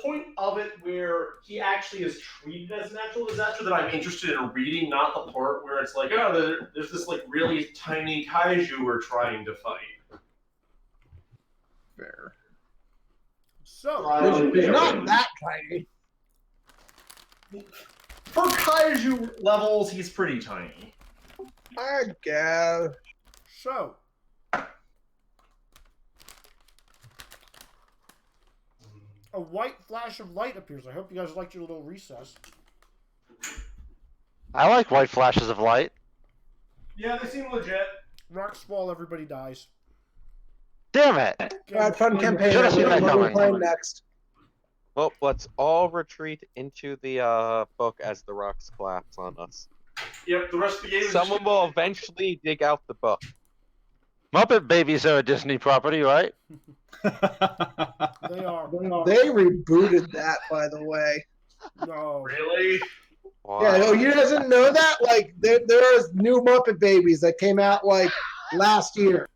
point of it where he actually is treated as a natural disaster that I'm interested in reading, not the part where it's like, oh, there's this like really tiny kaiju we're trying to fight. Fair. So They're not that tiny. For kaiju levels, he's pretty tiny. I guess. So a white flash of light appears. I hope you guys liked your little recess. I like white flashes of light. Yeah, they seem legit. Rocks fall, everybody dies. Damn it! All right, fun campaign. Should've seen that What are we coming. playing next? Well, let's all retreat into the book as the rocks collapse on us. Yep, the rest of the game is Someone will eventually dig out the book. Muppet Babies are a Disney property, right? They are. They rebooted that, by the way. No. Really? Yeah, oh, you guys didn't know that? Like, there's new Muppet Babies that came out like last year.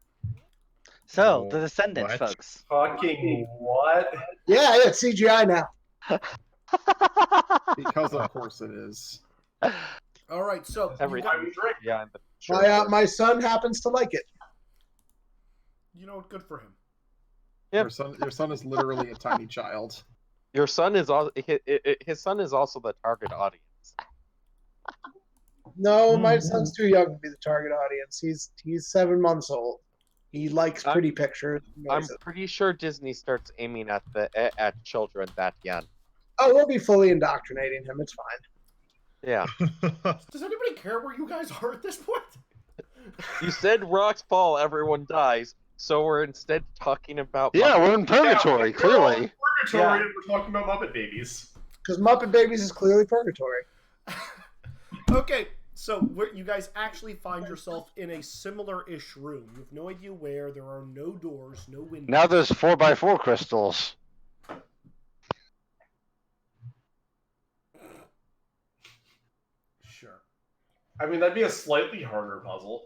So, the Descendants, What? folks. Fucking what? Yeah, it's CGI now. Because of course it is. All right, so Every you, got- time we drink, yeah, but My son happens to like it. you know what? Good for him. Yep. Your son is literally a tiny child. your son is also his son is also the target audience. No, my son's too young to be the target audience. He's 7 months old. He likes pretty pictures. I'm pretty sure Disney starts aiming at at children that young. Oh, we'll be fully indoctrinating him. It's fine. Yeah. Does anybody care where you guys are at this point? You said rocks fall, everyone dies. So we're instead talking about Yeah, Muppet- we're in purgatory, clearly. Purgatory, and we're talking about Muppet Babies. Because Muppet Babies is clearly purgatory. Okay, so where you guys actually find yourself in a similar-ish room. You have no idea where. There are no doors, no windows. Now there's 4x4 crystals. Sure. I mean, that'd be a slightly harder puzzle.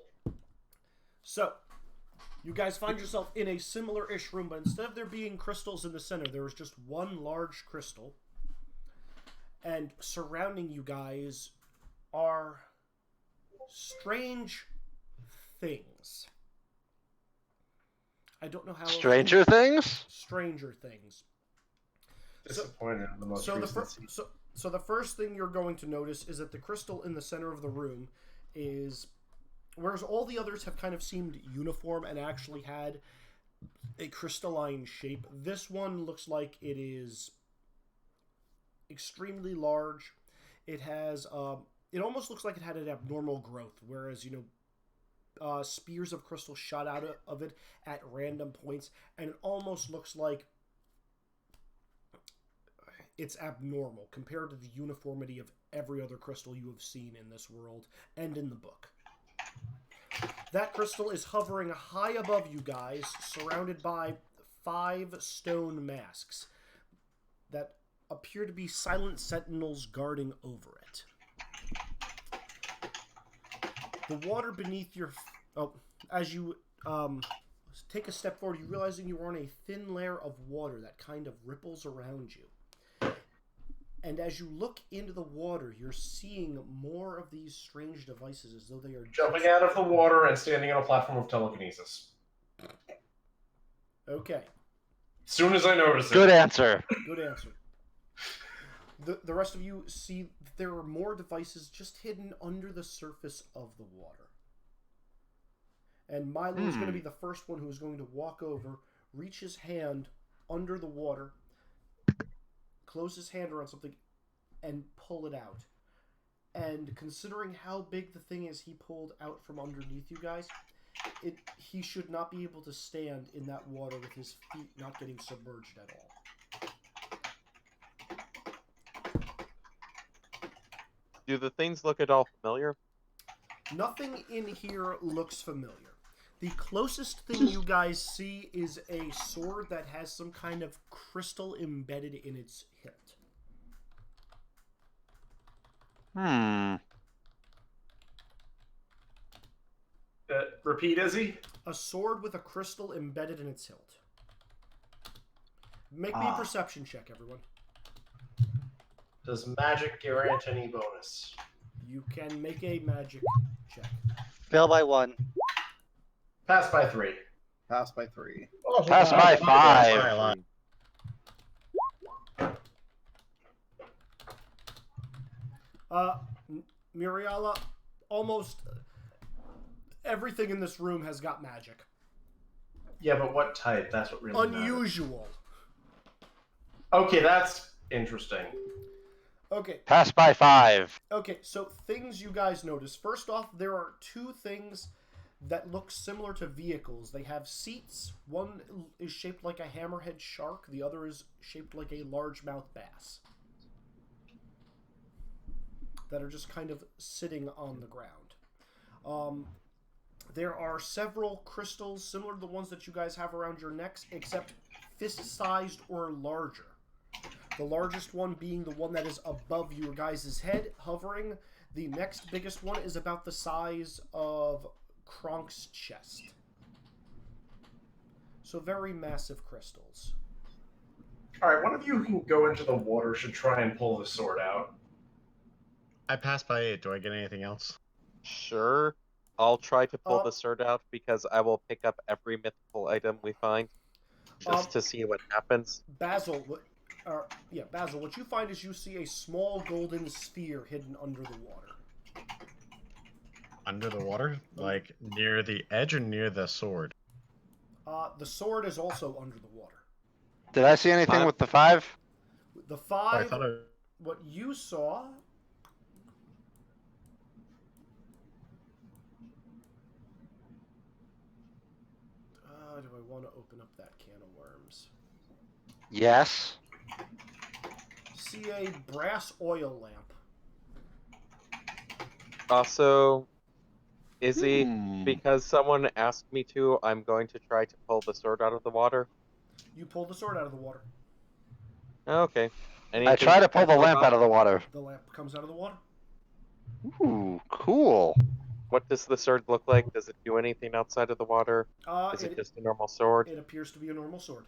So, you guys find yourself in a similar-ish room, but instead of there being crystals in the center, there is just one large crystal. And surrounding you guys are strange things. I don't know how... Stranger Things? Stranger things. Disappointed in the most So the, recent fir- season. so the first thing you're going to notice is that the crystal in the center of the room is... Whereas all the others have kind of seemed uniform and actually had a crystalline shape, this one looks like it is extremely large. It has... it almost looks like it had an abnormal growth, whereas, you know, spears of crystal shot out of it at random points, and it almost looks like it's abnormal compared to the uniformity of every other crystal you have seen in this world and in the book. That crystal is hovering high above you guys, surrounded by 5 stone masks that appear to be silent sentinels guarding over it. The water beneath your... as you take a step forward, you realizing you're on a thin layer of water that kind of ripples around you. And as you look into the water, you're seeing more of these strange devices as though they are Jumping out of the water and standing on a platform of telekinesis. Okay. As soon as I notice Good it. answer. Good answer. The rest of you see that there are more devices just hidden under the surface of the water. And Milo is going to be the first one who is going to walk over, reach his hand under the water, close his hand around something, and pull it out. And considering how big the thing is he pulled out from underneath you guys, he should not be able to stand in that water with his feet not getting submerged at all. Do the things look at all familiar? Nothing in here looks familiar. The closest thing you guys see is a sword that has some kind of crystal embedded in its hilt. Repeat, Izzy? A sword with a crystal embedded in its hilt. Make me a perception check, everyone. Does magic grant any bonus? You can make a magic check. Fail by 1. Pass by 3. Pass by 3. Oh, Pass by 5. Muriala, almost everything in this room has got magic. Yeah, but what type? That's what really matters. Unusual. Okay, that's interesting. Okay. Pass by 5. Okay, so things you guys notice. First off, there are two things that look similar to vehicles. They have seats. One is shaped like a hammerhead shark. The other is shaped like a largemouth bass. That are just kind of sitting on the ground. There are several crystals similar to the ones that you guys have around your necks, except fist-sized or larger. The largest one being the one that is above your guys' head, hovering. The next biggest one is about the size of Kronk's chest. So very massive crystals. Alright, one of you who can go into the water should try and pull the sword out. I passed by 8. Do I get anything else? Sure. I'll try to pull the sword out because I will pick up every mythical item we find just to see what happens. Basil, Basil, what you find is you see a small golden sphere hidden under the water. Under the water? Like near the edge or near the sword? The sword is also under the water. Did I see anything with the 5? The 5, thought what you saw... do I want to open up that can of worms? Yes. See a brass oil lamp. Also, Izzy, because someone asked me to, I'm going to try to pull the sword out of the water. You pull the sword out of the water. Okay. I try to pull the lamp out of the water. The lamp comes out of the water. Ooh, cool. What does the sword look like? Does it do anything outside of the water? Is it just a normal sword? It appears to be a normal sword.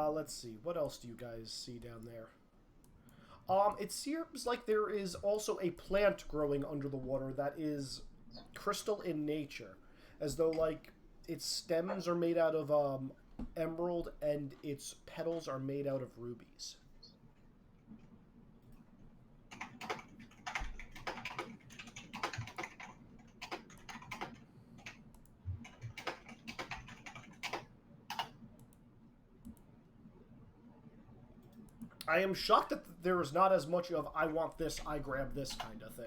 Let's see. What else do you guys see down there? It seems like there is also a plant growing under the water that is crystal in nature, as though like its stems are made out of emerald and its petals are made out of rubies. I am shocked that there is not as much of I want this, I grab this kind of thing.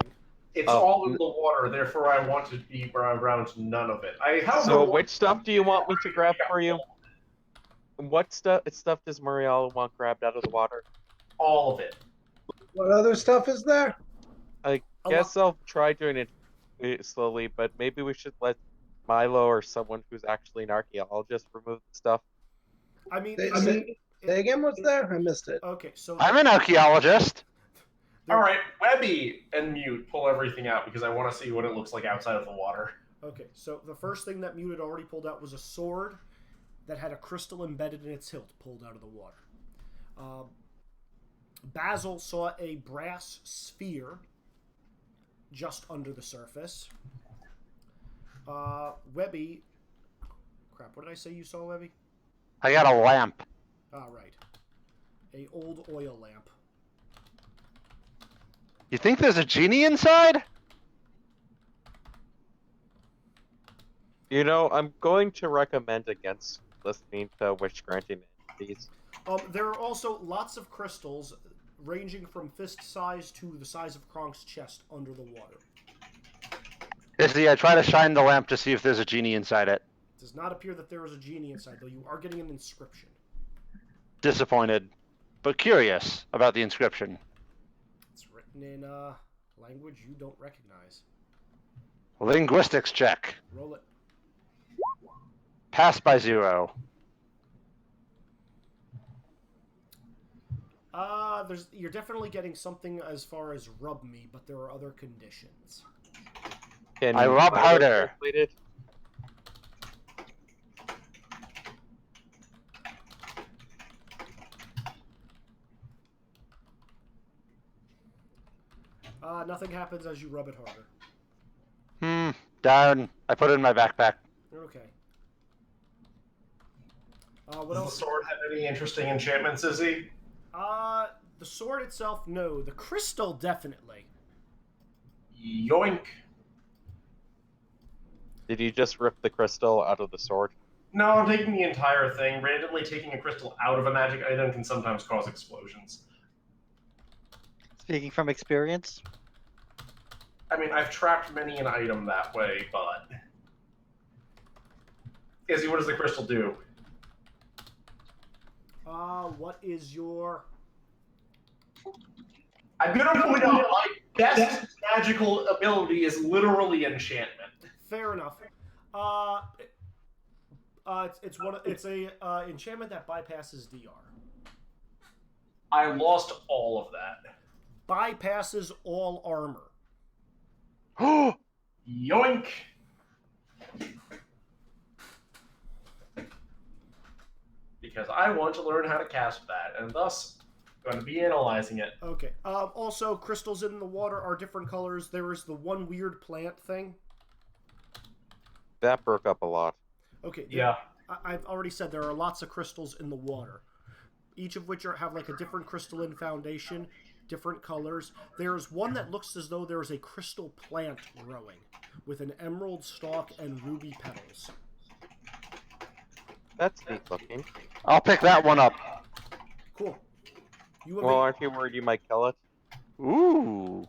It's all in the water, therefore I want to be around none of it. So which stuff do you want me to grab for you? What stuff does Muriel want grabbed out of the water? All of it. What other stuff is there? I guess I'll try doing it slowly, but maybe we should let Milo or someone who's actually an archaeologist remove the stuff. I mean, Say again, what's there? I missed it. Okay, so I'm an archaeologist. All right, Webby and Mute pull everything out because I want to see what it looks like outside of the water. Okay, so the first thing that Mute had already pulled out was a sword that had a crystal embedded in its hilt pulled out of the water. Basil saw a brass sphere just under the surface. Webby... Crap, what did I say you saw, Webby? I got a lamp. Ah, right. A old oil lamp. You think there's a genie inside? You know, I'm going to recommend against listening to wish granting entities. There are also lots of crystals ranging from fist size to the size of Kronk's chest under the water. Izzy, I try to shine the lamp to see if there's a genie inside it. It does not appear that there is a genie inside, though you are getting an inscription. Disappointed, but curious about the inscription. It's written in a language you don't recognize. Linguistics check. Roll it. Pass by 0. You're definitely getting something as far as rub me, but there are other conditions. Can I rub harder. Translated? Nothing happens as you rub it harder. Darn. I put it in my backpack. Okay. What Does the else? sword have any interesting enchantments, Izzy? The sword itself, no. The crystal, definitely. Yoink. Did you just rip the crystal out of the sword? No, I'm taking the entire thing. Randomly taking a crystal out of a magic item can sometimes cause explosions. Speaking from experience. I mean, I've trapped many an item that way, but... Izzy, what does the crystal do? What is your... I'm gonna point out my best magical ability is literally enchantment. Fair enough. It's a enchantment that bypasses DR. I lost all of that. Bypasses all armor. Yoink! Because I want to learn how to cast that, and thus I'm going to be analyzing it. Okay. Also, crystals in the water are different colors. There is the one weird plant thing. That broke up a lot. Okay. Yeah. I've already said there are lots of crystals in the water, each of which have like a different crystalline foundation, different colors. There's one that looks as though there is a crystal plant growing with an emerald stalk and ruby petals. That's neat looking. I'll pick that one up. Cool. Well, aren't you worried you might kill it? Ooh.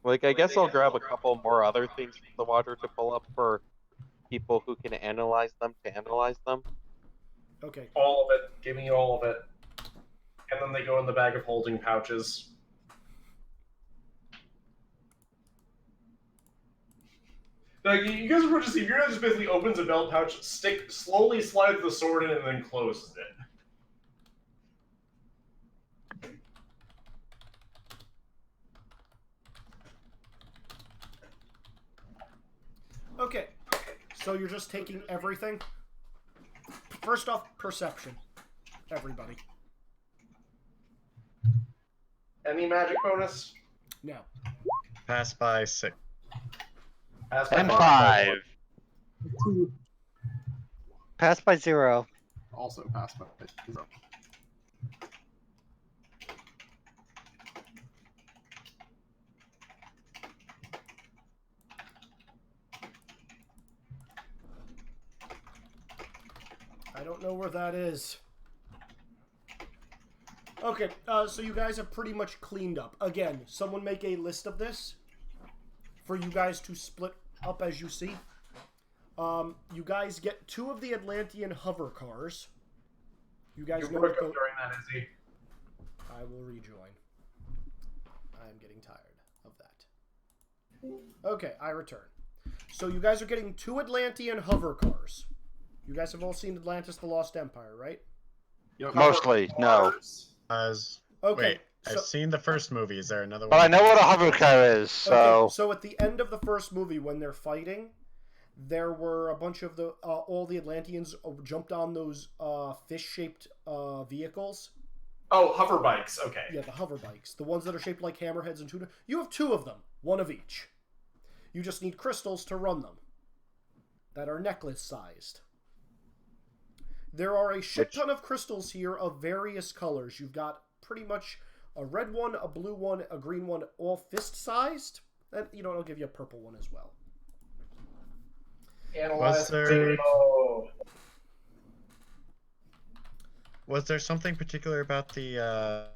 Like, I guess I'll grab a couple more other things from the water to pull up for people who can analyze them to analyze them. Okay. All of it. Give me all of it. And then they go in the bag of holding pouches. Like, you guys were just, if your guy just basically opens a belt pouch, slowly slides the sword in, and then closes it. Okay. So you're just taking everything? First off, perception. Everybody. Any magic bonus? No. Pass by 6. Pass by And 5. 5. Pass by 0. Also pass by 0. I don't know where that is. Okay, so you guys have pretty much cleaned up. Again, someone make a list of this for you guys to split up as you see. You guys get 2 of the Atlantean hover cars. You guys know what during that, Izzy. I will rejoin. I'm getting tired of that. Okay, I return. So you guys are getting 2 Atlantean hover cars. You guys have all seen Atlantis: The Lost Empire, right? Mostly, no. Okay. Wait, so, I've seen the first movie. Is there another one? But I know what a hover car is, so... Okay, so at the end of the first movie, when they're fighting, there were a bunch of all the Atlanteans jumped on those fish-shaped vehicles. Oh, hover bikes. Okay. Yeah, the hover bikes, the ones that are shaped like hammerheads and tuna. You have 2 of them, 1 of each. You just need crystals to run them that are necklace-sized. There are a shit ton of crystals here of various colors. You've got pretty much a red one, a blue one, a green one, all fist-sized. And, I'll give you a purple one as well. Was there something particular about the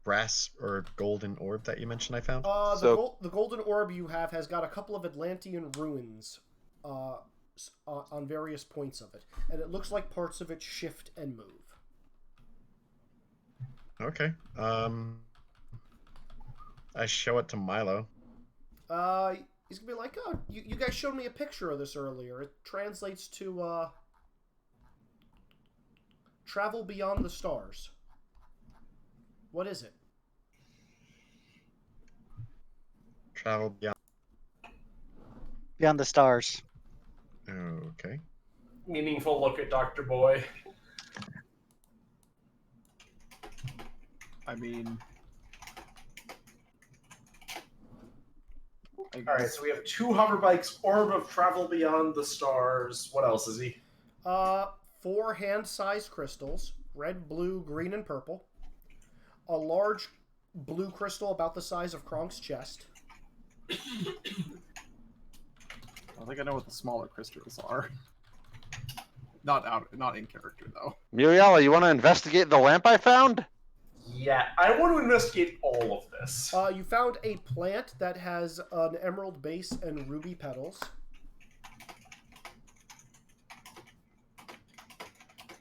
brass or golden orb that you mentioned I found? The golden orb you have has got a couple of Atlantean ruins on various points of it. And it looks like parts of it shift and move. Okay. I show it to Milo. He's gonna be like, oh, you guys showed me a picture of this earlier. It translates to, travel beyond the stars. What is it? Travel Beyond the stars. Okay. Meaningful look at Dr. Boy. I mean, Alright, so we have 2 hover bikes, orb of travel beyond the stars. What else is he? 4 hand-sized crystals, red, blue, green, and purple. A large blue crystal about the size of Kronk's chest. I think I know what the smaller crystals are. Not in character though. Muriella, you want to investigate the lamp I found? Yeah, I want to investigate all of this. You found a plant that has an emerald base and ruby petals.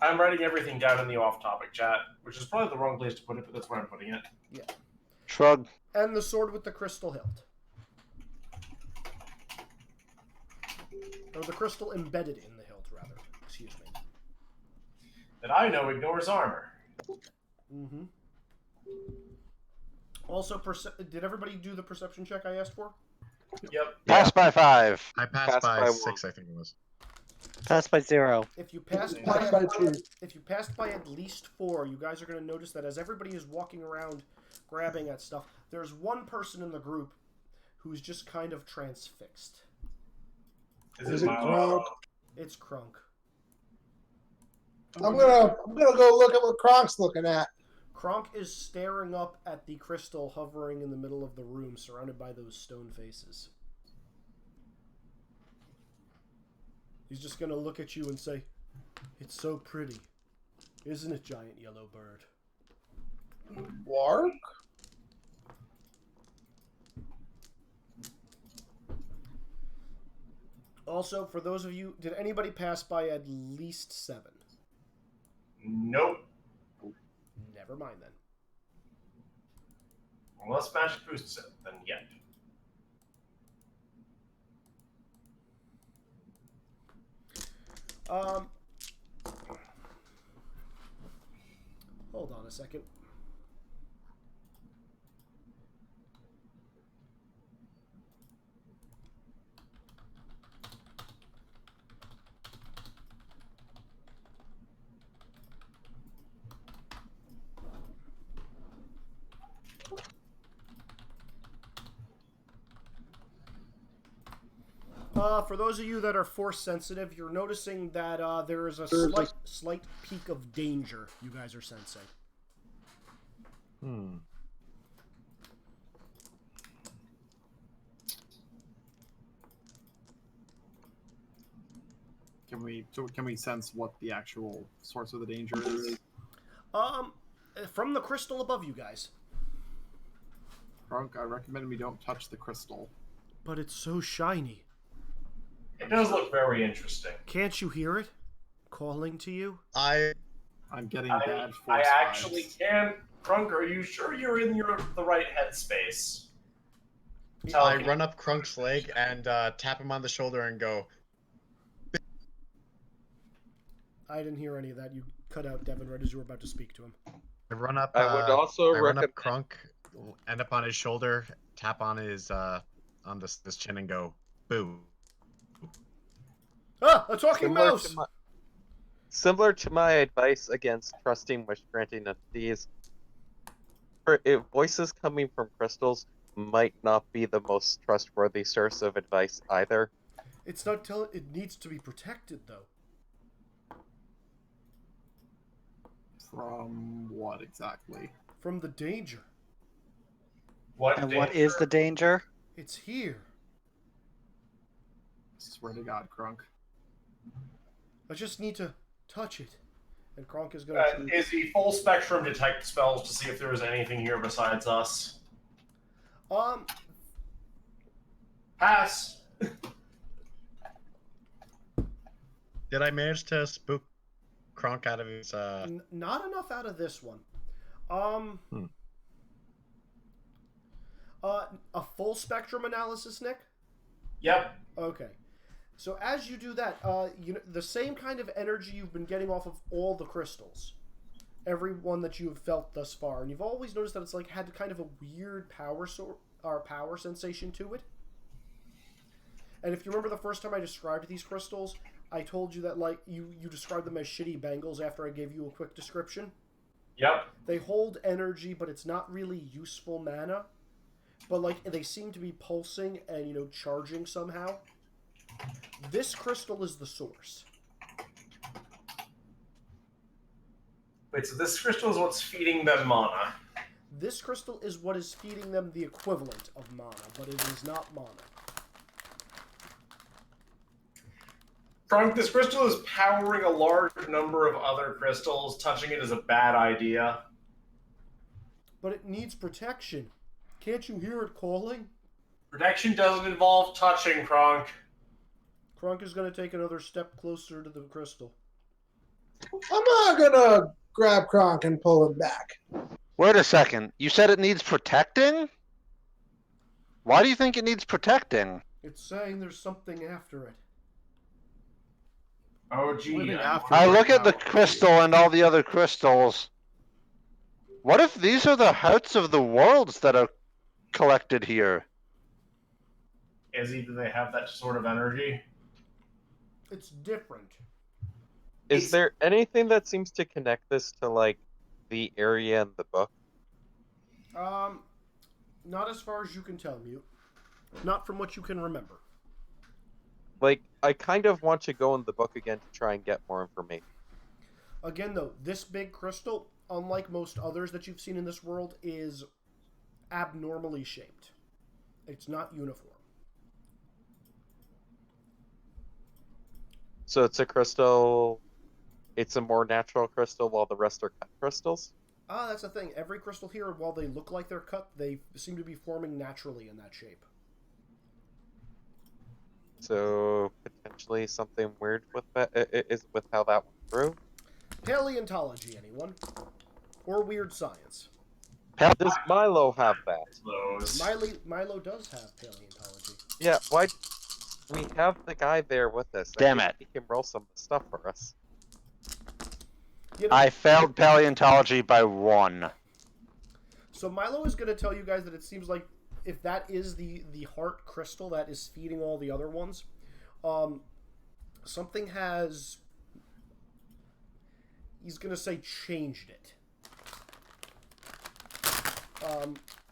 I'm writing everything down in the off-topic chat, which is probably the wrong place to put it, but that's where I'm putting it. Yeah. Shrug. And the sword with the crystal hilt. Or the crystal embedded in the hilt, rather. Excuse me. That I know ignores armor. Mm-hmm. Also, did everybody do the perception check I asked for? Yep. Pass by 5. I passed by 6, I think it was. Passed by 0. If you passed by at least 4, you guys are going to notice that as everybody is walking around grabbing at stuff, there's one person in the group who's just kind of transfixed. Is it Kronk? It's Kronk. I'm gonna go look at what Kronk's looking at. Kronk is staring up at the crystal hovering in the middle of the room, surrounded by those stone faces. He's just gonna look at you and say, "It's so pretty, isn't it, giant yellow bird?" Warg? Also, for those of you, did anybody pass by at least 7? Nope. Never mind then. Unless Magic boosts it, then yeah. Hold on a second. For those of you that are force sensitive, you're noticing that there is a slight peak of danger you guys are sensing. Can we sense what the actual source of the danger is? From the crystal above you guys. Kronk, I recommend we don't touch the crystal. But it's so shiny. It does look very interesting. Can't you hear it? Calling to you? I'm getting bad force I vibes. actually can. Krunk, are you sure you're in the right headspace? I run up Krunk's leg and tap him on the shoulder and go, I didn't hear any of that. You cut out, Devin, right as you were about to speak to him. I run up. I would also I run up recommend- Crunk, end up on his shoulder, tap on his on this chin, and go, "Boo." Ah, a talking Similar mouse! to my- Similar to my advice against trusting wish-granting entities, if voices coming from crystals might not be the most trustworthy source of advice either. It's not telling. It needs to be protected, though. From what exactly? From the danger. What? And what is the danger? It's here. Swear to God, Crunk. I just need to touch it. And Kronk is going to... Is the full spectrum detect spells to see if there is anything here besides us? Pass. Did I manage to spook Kronk out of his? Not enough out of this one. A full spectrum analysis, Nick? Yep. Okay. So as you do that, you know, the same kind of energy you've been getting off of all the crystals, every one that you have felt thus far, and you've always noticed that it's like had kind of a weird power sensation to it. And if you remember the first time I described these crystals, I told you that like you described them as shitty bangles after I gave you a quick description. Yep. They hold energy, but it's not really useful mana. But like they seem to be pulsing and, you know, charging somehow. This crystal is the source. Wait, so this crystal is what's feeding them mana. This crystal is what is feeding them the equivalent of mana, but it is not mana. Frank, this crystal is powering a large number of other crystals. Touching it is a bad idea. But it needs protection. Can't you hear it calling? Protection doesn't involve touching, Kronk. Kronk is going to take another step closer to the crystal. I'm not gonna grab Kronk and pull him back. Wait a second. You said it needs protecting? Why do you think it needs protecting? It's saying there's something after it. Oh, gee. Living after I it look at the now. crystal and all the other crystals. What if these are the hearts of the worlds that are collected here? Izzy, do they have that sort of energy? It's different. Is there anything that seems to connect this to, like, the area in the book? Not as far as you can tell, Mute. Not from what you can remember. Like, I kind of want to go in the book again to try and get more information. Again, though, this big crystal, unlike most others that you've seen in this world, is abnormally shaped. It's not uniform. So it's a crystal... It's a more natural crystal while the rest are cut crystals? Ah, that's the thing. Every crystal here, while they look like they're cut, they seem to be forming naturally in that shape. So potentially something weird with that is with how that went through. Paleontology, anyone? Or weird science? Does Milo have that? Those. Milo does have paleontology. Yeah, why? We have the guy there with us. Damn Maybe it. He can roll some stuff for us. You know, I failed paleontology by 1. so Milo is going to tell you guys that it seems like if that is the heart crystal that is feeding all the other ones, something has, he's going to say, changed it.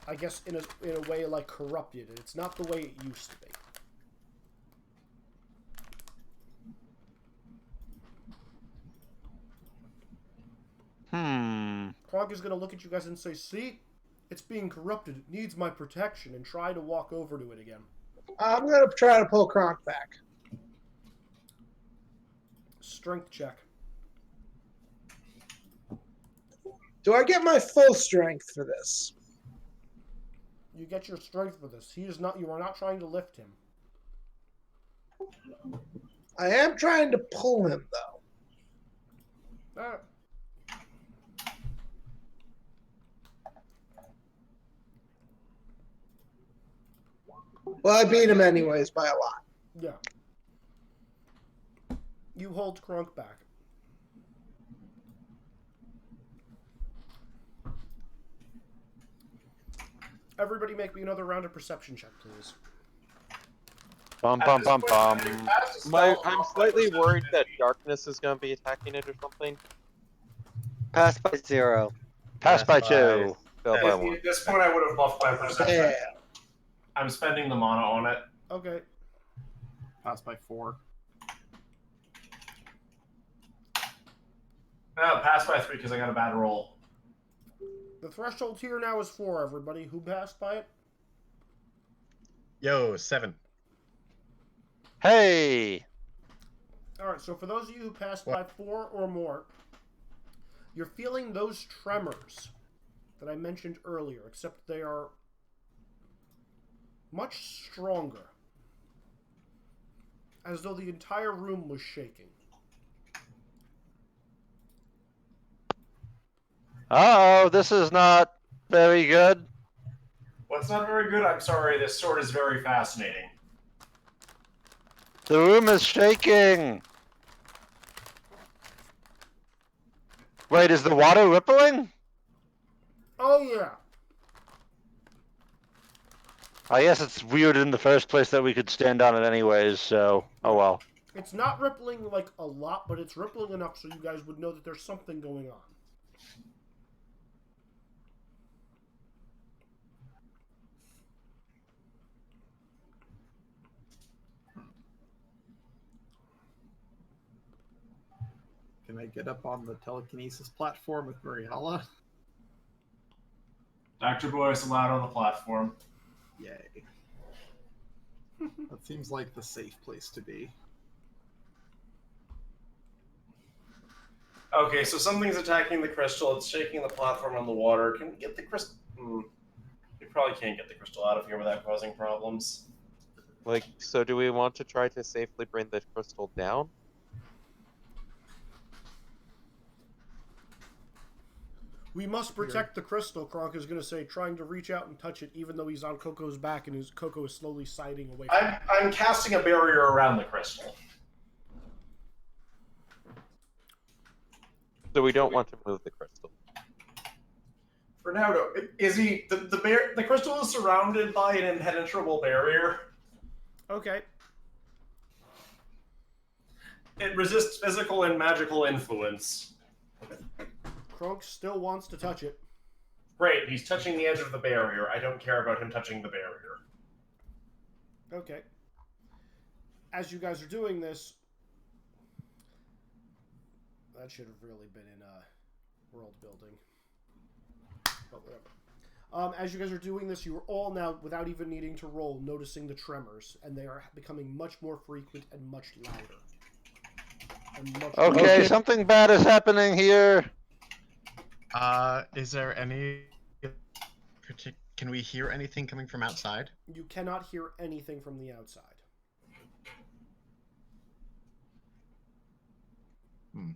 I guess in a way like corrupted it. It's not the way it used to be. Kronk is going to look at you guys and say, see? It's being corrupted. It needs my protection, and try to walk over to it again. I'm gonna try to pull Kronk back. Strength check. Do I get my full strength for this? You get your strength for this. He is not. You are not trying to lift him. I am trying to pull him, though. Alright. Well, I beat him anyways by a lot. Yeah. You hold Kronk back. Everybody make me another round of perception check, please. Bum At bum this bum point, bum. having cast a spell, I'm slightly worried that darkness is going to be attacking it or something. Pass by 0. Pass by 2. Fail by At 1. this point, I would have buffed my perception. Yeah. I'm spending the mana on it. Okay. Pass by 4. Pass by 3 because I got a bad roll. The threshold here now is 4, everybody. Who passed by it? Yo, 7. Hey! Alright, so for those of you who passed by 4 or more, you're feeling those tremors that I mentioned earlier, except they are much stronger. As though the entire room was shaking. Uh-oh, this is not very good. What's not very good? I'm sorry, this sword is very fascinating. The room is shaking. Wait, is the water rippling? Oh yeah. I guess it's weird in the first place that we could stand on it anyways, so oh well. It's not rippling like a lot, but it's rippling enough so you guys would know that there's something going on. Can I get up on the telekinesis platform with Muriala? Dr. Boy is allowed on the platform. Yay. That seems like the safe place to be. Okay, so something's attacking the crystal. It's shaking the platform on the water. Can we get the crystal? We probably can't get the crystal out of here without causing problems. Like, so do we want to try to safely bring the crystal down? We must protect the crystal, Kronk is going to say, trying to reach out and touch it, even though he's on Coco's back and his Coco is slowly siding away from him. I'm casting a barrier around the crystal. So we don't want to move the crystal. For now, no. Is he the crystal is surrounded by an impenetrable barrier? Okay. It resists physical and magical influence. Kronk still wants to touch it. Great, he's touching the edge of the barrier. I don't care about him touching the barrier. Okay. As you guys are doing this, that should have really been in world building. But whatever. As you guys are doing this, you are all now, without even needing to roll, noticing the tremors, and they are becoming much more frequent and much louder. And much Okay, something bad is happening here. Is there any... Can we hear anything coming from outside? You cannot hear anything from the outside. Hmm.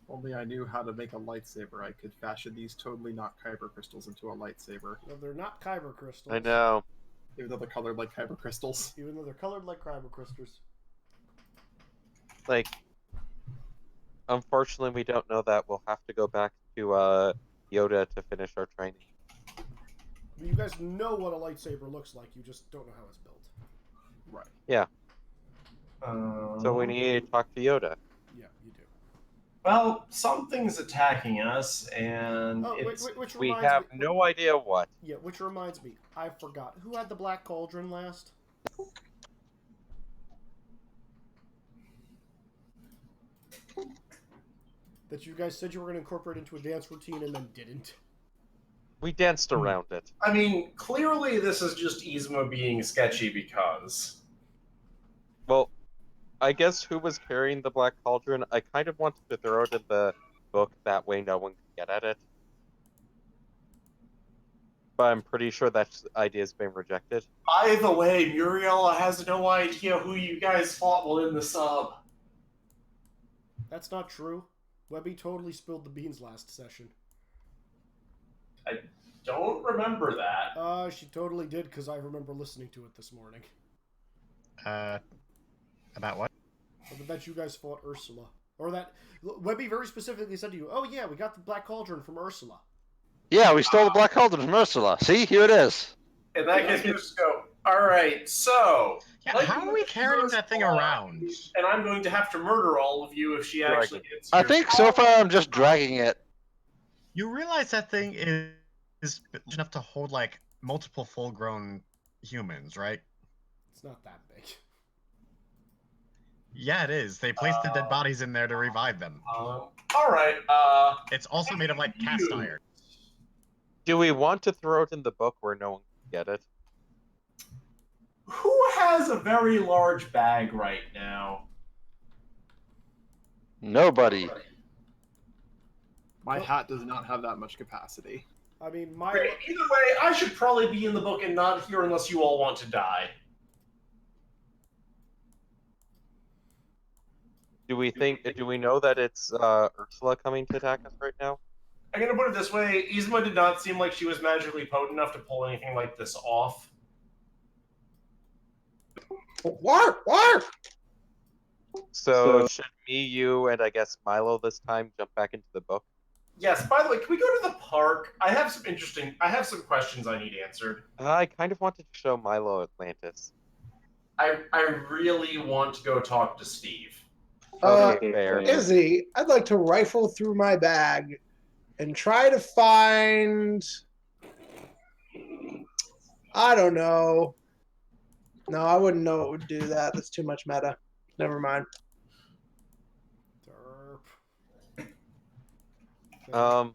Only I knew how to make a lightsaber, I could fashion these totally not kyber crystals into a lightsaber. No, they're not kyber crystals. I know. Even though they're colored like kyber crystals. Even though they're colored like kyber crystals. Like, unfortunately, we don't know that. We'll have to go back to Yoda to finish our training. You guys know what a lightsaber looks like, you just don't know how it's built. Right. Yeah. So we need to talk to Yoda. Yeah, you do. Well, something's attacking us, and Oh, it's... which We reminds have me, no idea what. Yeah, which reminds me, I forgot. Who had the Black Cauldron last? That you guys said you were going to incorporate into a dance routine and then didn't. We danced around it. I mean, clearly this is just Yzma being sketchy because... Well, I guess who was carrying the Black Cauldron? I kind of wanted to throw it in the book, that way no one can get at it. But I'm pretty sure that idea's been rejected. By the way, Muriel has no idea who you guys fought while in the sub. That's not true. Webby totally spilled the beans last session. I don't remember that. She totally did, because I remember listening to it this morning. About what? I bet you guys fought Ursula. Or that Webby very specifically said to you, "Oh yeah, we got the Black Cauldron from Ursula." Yeah, we stole the Black Cauldron from Ursula. See, here it is. In that case, we just go. All right, so. Yeah, like how are we carrying that thing around? And I'm going to have to murder all of you if she actually gets I here. think so far I'm just dragging it. You realize that thing is large enough to hold like multiple full-grown humans, right? It's not that big. Yeah, it is. They placed the dead bodies in there to revive them. All right. It's also made of like cast iron. Do we want to throw it in the book where no one can get it? Who has a very large bag right now? Nobody. My hat does not have that much capacity. I mean, my Great. Either way, I should probably be in the book and not here unless you all want to die. Do we know that it's Ursula coming to attack us right now? I'm gonna put it this way: Yzma did not seem like she was magically potent enough to pull anything like this off. Warp! So should me, you, and I guess Milo this time jump back into the book? Yes. By the way, can we go to the park? I have some questions I need answered. I kind of wanted to show Milo Atlantis. I really want to go talk to Steve. Okay, fair. Izzy, I'd like to rifle through my bag and try to find. I don't know. No, I wouldn't know what would do that. That's too much meta. Never mind. Um.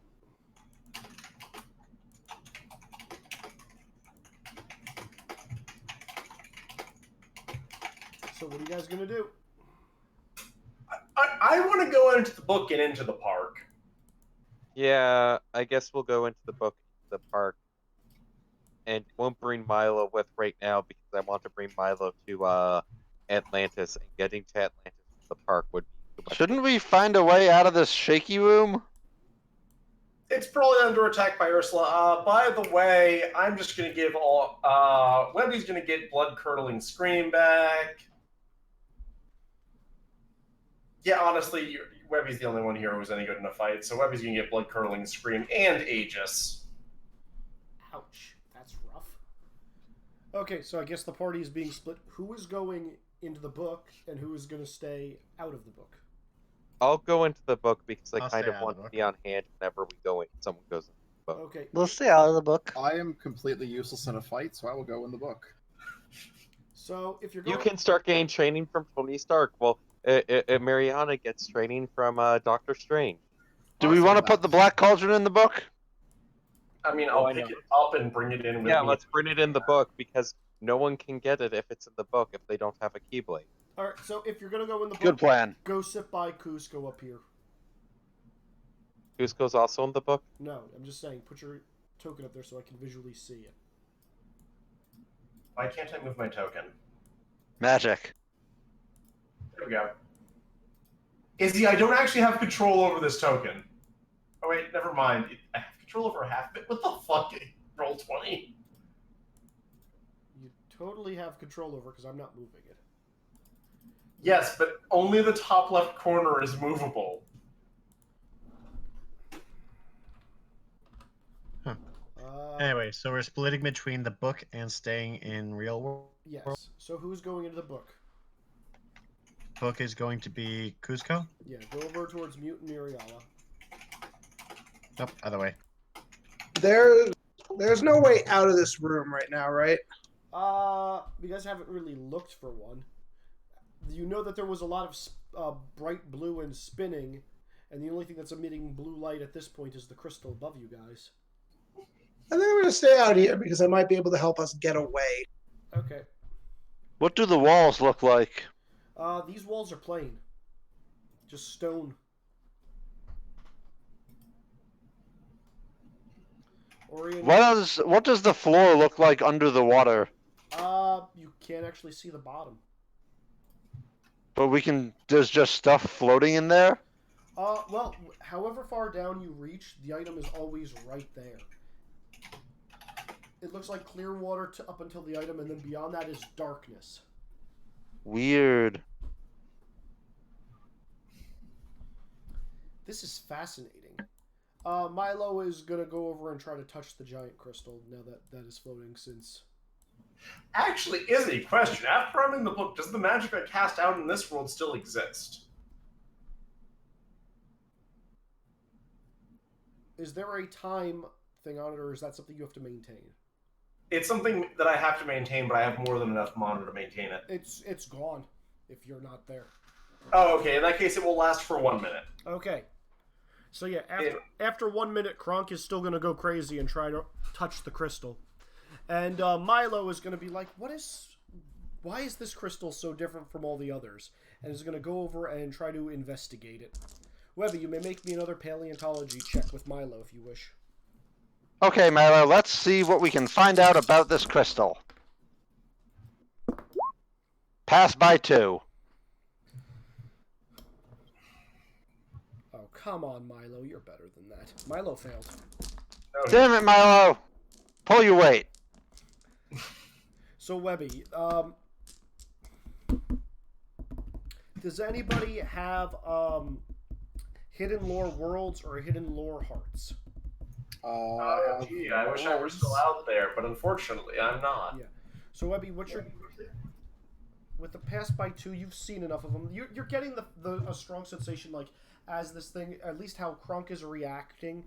So what are you guys gonna do? I want to go into the book and into the park. Yeah, I guess we'll go into the book, the park, and won't bring Milo with right now because I want to bring Milo to Atlantis, and getting to Atlantis from the park would be too much. Shouldn't we find a way out of this shaky room? It's probably under attack by Ursula. By the way, I'm just going to give all... Webby's going to get blood-curdling scream back. Yeah, honestly, Webby's the only one here who's any good in a fight, so Webby's going to get blood-curdling scream and Aegis. Ouch, that's rough. Okay, so I guess the party is being split. Who is going into the book, and who is going to stay out of the book? I'll go into the book because I I'll kind stay of out of want the to book. be on hand whenever we go in. Someone goes in the book. Okay. We'll stay out of the book. I am completely useless in a fight, so I will go in the book. So if you're going, You can start getting training from Tony Stark. Well, Mariana gets training from Doctor Strange. Do we want to put the Black Cauldron in the book? I mean, Oh, I'll I pick know. it up and bring it in with Yeah, me. let's bring it in the book because no one can get it if it's in the book if they don't have a Keyblade. all right. So if you're going to go in the book, Good plan. go sit by Cusco up here. Cusco's also in the book. No, I'm just saying, put your token up there so I can visually see it. Why can't I move my token? Magic. There we go. Izzy, I don't actually have control over this token. Oh wait, never mind. I have control over half of it. What the fuck? Roll 20. You totally have control over because I'm not moving it. Yes, but only the top left corner is movable. Anyway, so we're splitting between the book and staying in real world. Yes. So who's going into the book? Book is going to be Cusco. Yeah, go over towards Mutant Muriala. Nope, other way. There's no way out of this room right now, right? You guys haven't really looked for one. You know that there was a lot of bright blue and spinning, and the only thing that's emitting blue light at this point is the crystal above you guys. I think I'm going to stay out here because I might be able to help us get away. Okay. What do the walls look like? These walls are plain. Just stone. Orion, What does the floor look like under the water? you can't actually see the bottom. But there's just stuff floating in there? Well, however far down you reach, the item is always right there. It looks like clear water up until the item, and then beyond that is darkness. Weird. This is fascinating. Milo is gonna go over and try to touch the giant crystal now that that is floating. Since Actually, is a question. After I'm in the book, does the magic I cast out in this world still exist? is there a time thing on it, or is that something you have to maintain? It's something that I have to maintain, but I have more than enough mana to maintain it. It's gone if you're not there. Oh, okay. In that case, it will last for 1 minute. Okay. So yeah, after 1 minute, Kronk is still gonna go crazy and try to touch the crystal, and Milo is gonna be like, why is this crystal so different from all the others? And is gonna go over and try to investigate it. Webby, you may make me another paleontology check with Milo if you wish. Okay, Milo, let's see what we can find out about this crystal. Pass by 2. Oh, come on, Milo, you're better than that. Milo failed. Oh, Damn it, Milo! Pull your weight. So, Webby, does anybody have hidden lore worlds or hidden lore hearts? Gee, I wish I were still out there, but unfortunately, I'm not. Yeah. So, Webby, what's your... With the pass by 2, you've seen enough of them. You're getting a strong sensation, like, as this thing, at least how Kronk is reacting,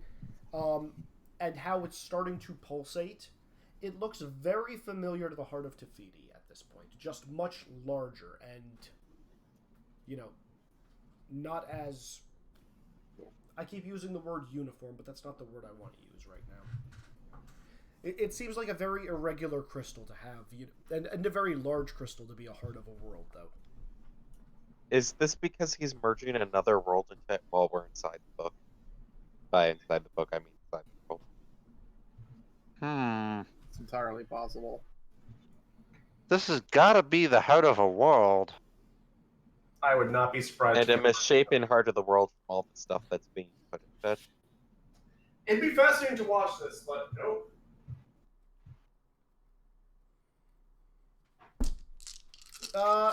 and how it's starting to pulsate. It looks very familiar to the heart of Tafiti at this point. Just much larger and, you know, not as... I keep using the word uniform, but that's not the word I want to use right now. It seems like a very irregular crystal to have, and a very large crystal to be a heart of a world, though. Is this because he's merging another world into it while we're inside the book? By inside the book, I mean inside the world. It's entirely possible. This has gotta be the heart of a world. I would not be surprised. And a misshapen heart of the world from all the stuff that's being put into it. It'd be fascinating to watch this, but nope.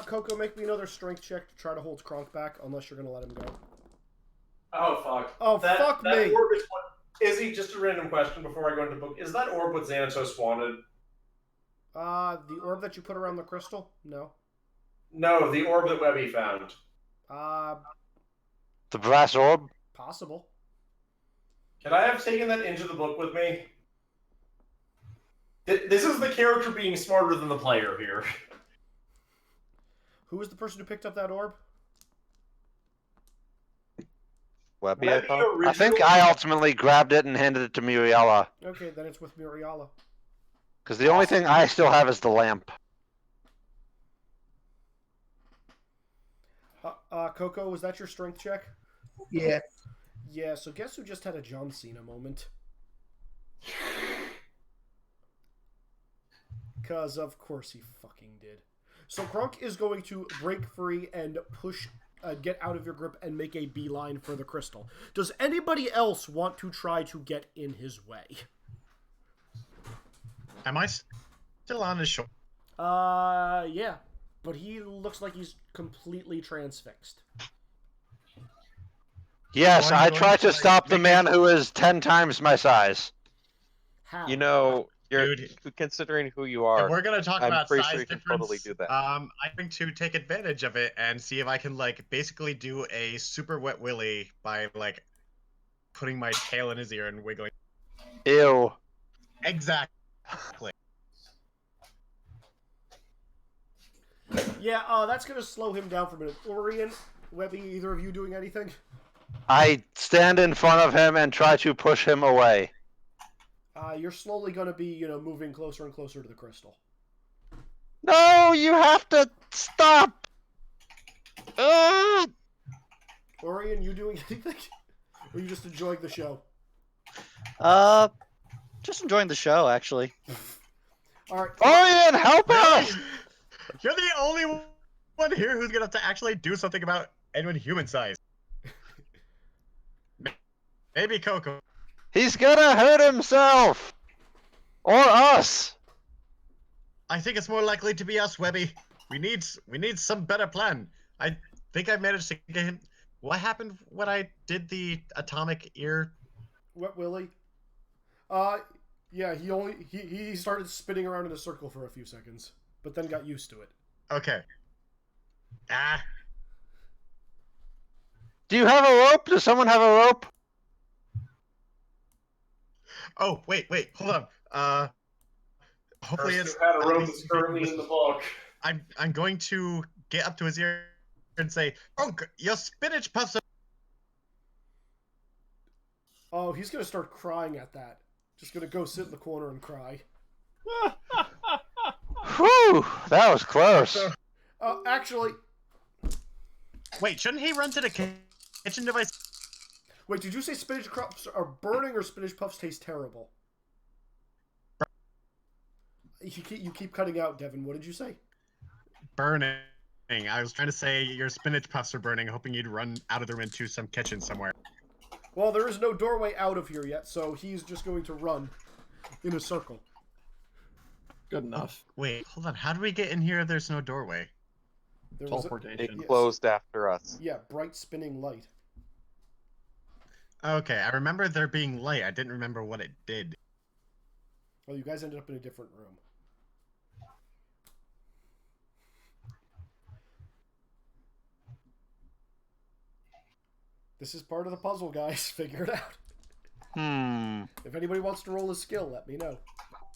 Coco, make me another strength check to try to hold Kronk back, unless you're gonna let him go. Oh, fuck. Oh, fuck me. Orb is what... Izzy, just a random question before I go into the book. Is that orb what Xanatos wanted? The orb that you put around the crystal? No. No, the orb that Webby found. The brass orb? Possible. Could I have taken that into the book with me? This is the character being smarter than the player here. Who was the person who picked up that orb? Webby, I thought? I think I ultimately grabbed it and handed it to Muriela. Okay, then it's with Muriala. Because the only thing I still have is the lamp. Coco, was that your strength check? Yeah. Yeah, so guess who just had a John Cena moment? Because of course he fucking did. So Kronk is going to break free and push, get out of your grip and make a beeline for the crystal. Does anybody else want to try to get in his way? Am I still on his shoulder? Yeah. But he looks like he's completely transfixed. Yes, Why are you I going tried to, to stop the man who is 10 times my size. How? You know, you're Dude. considering who you are. If we're gonna talk I'm about pretty size sure you can difference, totally do that. I'm going to take advantage of it and see if I can like basically do a super wet willy by like putting my tail in his ear and wiggling. Ew. Exactly. Yeah, that's going to slow him down for a minute. Orion, Webby, either of you doing anything? I stand in front of him and try to push him away. You're slowly going to be, you know, moving closer and closer to the crystal. No, you have to stop! Orion, you doing anything? Or are you just enjoying the show? Just enjoying the show, actually. Alright. Orion, help us! You're the only one here who's gonna have to actually do something about anyone human size. Maybe Coco. He's gonna hurt himself! Or us! I think it's more likely to be us, Webby. We need some better plan. I think I managed to what happened when I did the atomic ear? Wet Willie. Yeah, he started spinning around in a circle for a few seconds, but then got used to it. Okay. Ah. Do you have a rope? Does someone have a rope? Oh, wait, hold on. Hopefully it's. Had a rope that's currently in the book. I'm going to get up to his ear and say, "Oh, your spinach puffs." Oh, he's gonna start crying at that. Just gonna go sit in the corner and cry. Whew, that was close. Actually, Wait, shouldn't he run to the kitchen device? wait, did you say spinach puffs are burning or spinach puffs taste terrible? You keep cutting out, Devin. What did you say? Burning. I was trying to say your spinach puffs are burning, hoping you'd run out of the room into some kitchen somewhere. Well, there is no doorway out of here yet, so he's just going to run in a circle. Good enough. Wait, hold on. How do we get in here if there's no doorway? There was Teleportation. It closed after us. yeah, bright spinning light. Okay, I remember there being light. I didn't remember what it did. Well, you guys ended up in a different room. This is part of the puzzle, guys. Figure it out. If anybody wants to roll a skill, let me know.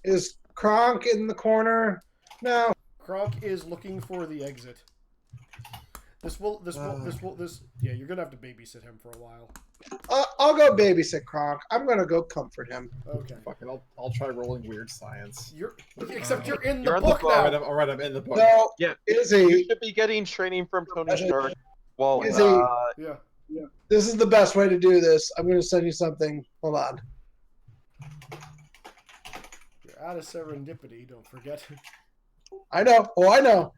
Is Kronk in the corner? No. Kronk is looking for the exit. Yeah, you're gonna have to babysit him for a while. I'll go babysit Kronk. I'm gonna go comfort him. Okay. Fuck it, I'll try rolling weird science. Except you're in the You're in the book book. now. Alright, I'm in the book. No. Yeah. You Izzy. should be getting training from Tony Stark. Well, Izzy. Yeah. This is the best way to do this. I'm gonna send you something. Hold on. You're out of serendipity. Don't forget. I know. Oh, I know.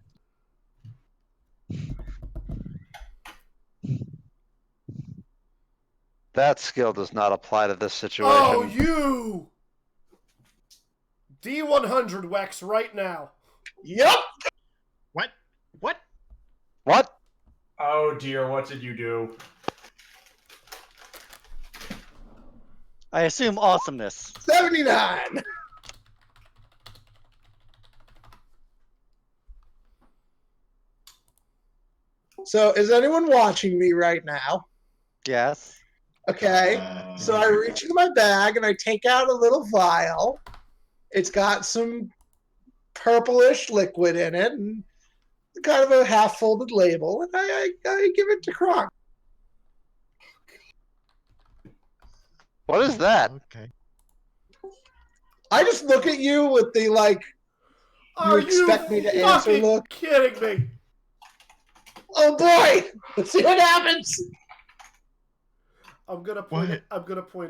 That skill does not apply to this situation. Oh, you! D100 Wex right now. Yep. What? What? What? Oh dear, what did you do? I assume awesomeness. 79. So, is anyone watching me right now? Yes. Okay. So I reach into my bag and I take out a little vial. It's got some purplish liquid in it and kind of a half-folded label, and I give it to Kronk. What is that? Okay. I just look at you with the like, Are you expect me to answer fucking look. kidding me? Oh boy! Let's see what happens. I'm gonna point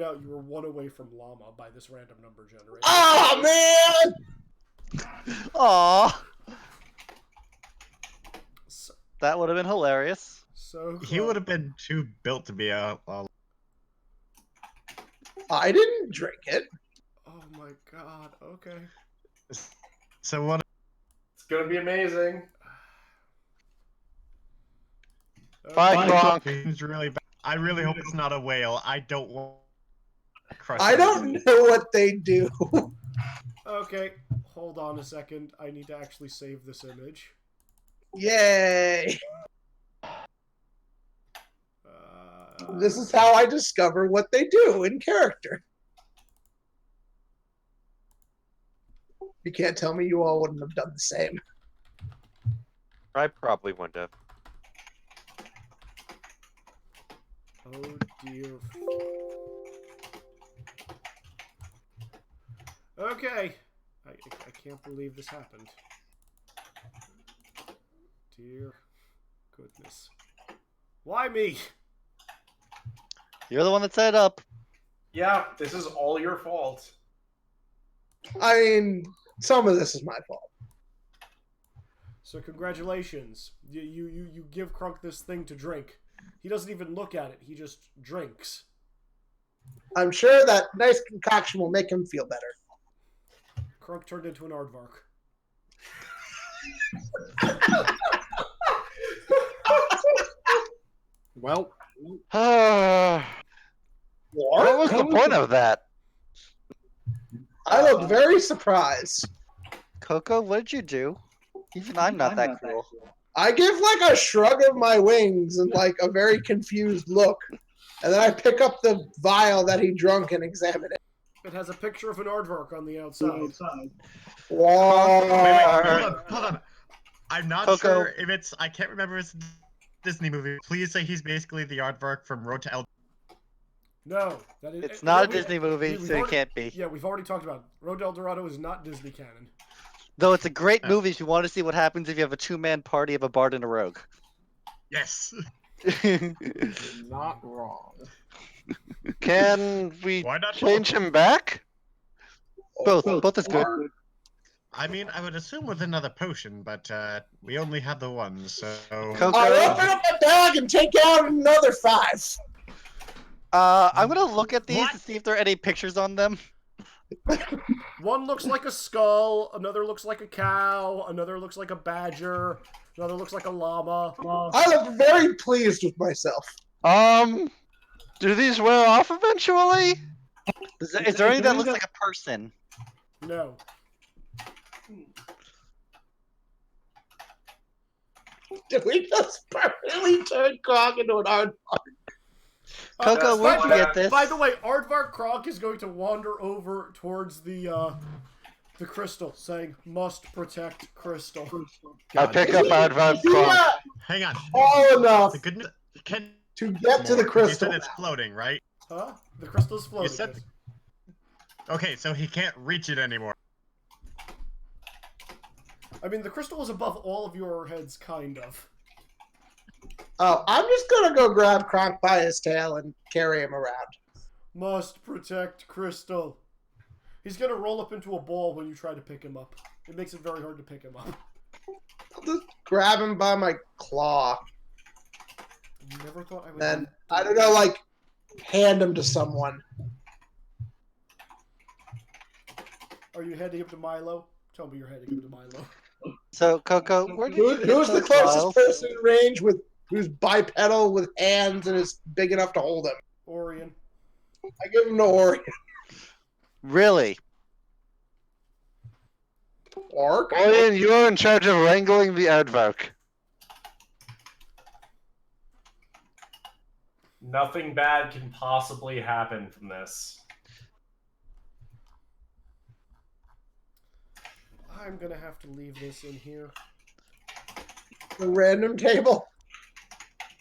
out you were one away from llama by this random number generator. Oh man! Aw. So, That would have been hilarious. so He would have been too built to be a I didn't drink it. Oh my god. Okay. So what? It's gonna be amazing. Bye, Kronk. Seems really bad. I really hope it's not a whale. I don't want to crush I it. don't know what they do. Okay. Hold on a second. I need to actually save this image. Yay! This is how I discover what they do in character. You can't tell me you all wouldn't have done the same. I probably wouldn't have. Oh dear. Okay. I can't believe this happened. Dear goodness. Why me? You're the one that set it up. Yeah, this is all your fault. I mean, some of this is my fault. So congratulations. You give Krunk this thing to drink. He doesn't even look at it. He just drinks. I'm sure that nice concoction will make him feel better. Krunk turned into an aardvark. Well, What was the point of that? I look very surprised. Coco, what did you do? Even I'm not that cruel. I give like a shrug of my wings and like a very confused look, and then I pick up the vial that he drunk and examine it. It has a picture of an aardvark on the outside. Whoa. Hold on. I'm not Coco. sure if it's. I can't remember if it's a Disney movie. Please say he's basically the aardvark from Road to El. No, that is. It's not a Disney movie, we've so it already- can't be. Yeah, we've already talked about it. Road to El Dorado is not Disney canon. Though it's a great movie if you want to see what happens if you have a two-man party of a bard and a rogue. Yes. Not wrong. Can we Why not change him back? Both is good. I mean, I would assume with another potion, but we only had the one, so. Coco. I'll open up my bag and take out another 5. I'm gonna look at these What? to see if there are any pictures on them. One looks like a skull, another looks like a cow, another looks like a badger, another looks like a llama. I look very pleased with myself. Do these wear off eventually? Is there anything that looks like a person? No. Did we just permanently turn Krog into an aardvark? Coco, by where'd the you way- get this? By the way, Aardvark Kronk is going to wander over towards the crystal, saying, "Must protect crystal." I pick up Aardvark Do Kronk. that Hang on. all enough The good news. Can to get to the You crystal. said it's floating, right? Huh? The crystal's floating. said- yes. Okay, so he can't reach it anymore. I mean, the crystal is above all of your heads, kind of. Oh, I'm just gonna go grab Kronk by his tail and carry him around. Must protect crystal. He's gonna roll up into a ball when you try to pick him up. It makes it very hard to pick him up. I'll just grab him by my claw. Never thought I would. Then, I don't know, like, hand him to someone. Are you handing him to Milo? Tell me you're handing him to Milo. So, Coco, where did you get Who's the those closest vials? person in range who's bipedal with hands and is big enough to hold him? Orion. I give him to Orion. Really? Orc? Orion, you are in charge of wrangling the Aardvark. Nothing bad can possibly happen from this. I'm gonna have to leave this in here. The random table.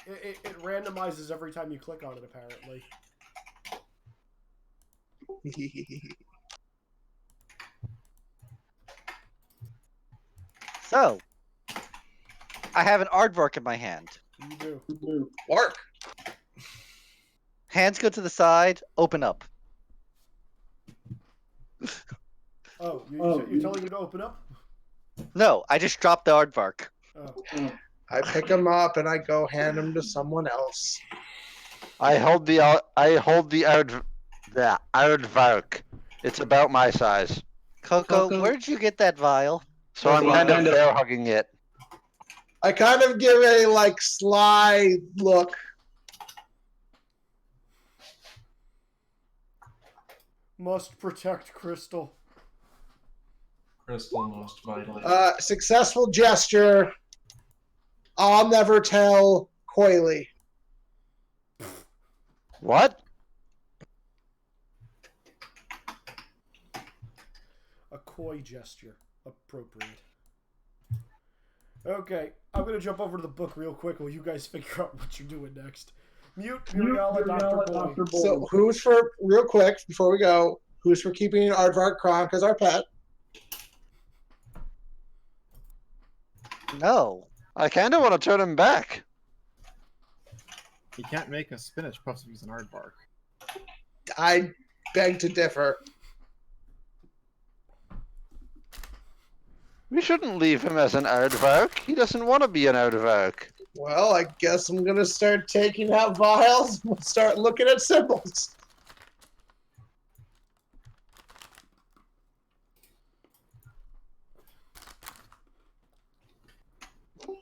It randomizes every time you click on it, apparently. So, I have an aardvark in my hand. You do. Orc. Hands go to the side, open up. Oh, you're telling him to open up? No, I just dropped the aardvark. Oh. I pick him up and I go hand him to someone else. I hold the Aardvark. It's about my size, Coco, where did you get that vial? so I'm kind of bear hugging it. I kind of give a, like, sly look. Must protect crystal. Crystal most vitally. Successful gesture. I'll never tell Coily. What? A coy gesture. Appropriate. Okay, I'm gonna jump over to the book real quick while you guys figure out what you're doing next. Mute, Muriala, Dr. Boy. So who's for, real quick, before we go, who's for keeping Aardvark Kronk as our pet? No. I kind of want to turn him back. He can't make a spinach puffs if he's an aardvark. I beg to differ. We shouldn't leave him as an Aardvark. He doesn't want to be an Aardvark. Well, I guess I'm gonna start taking out vials and start looking at symbols.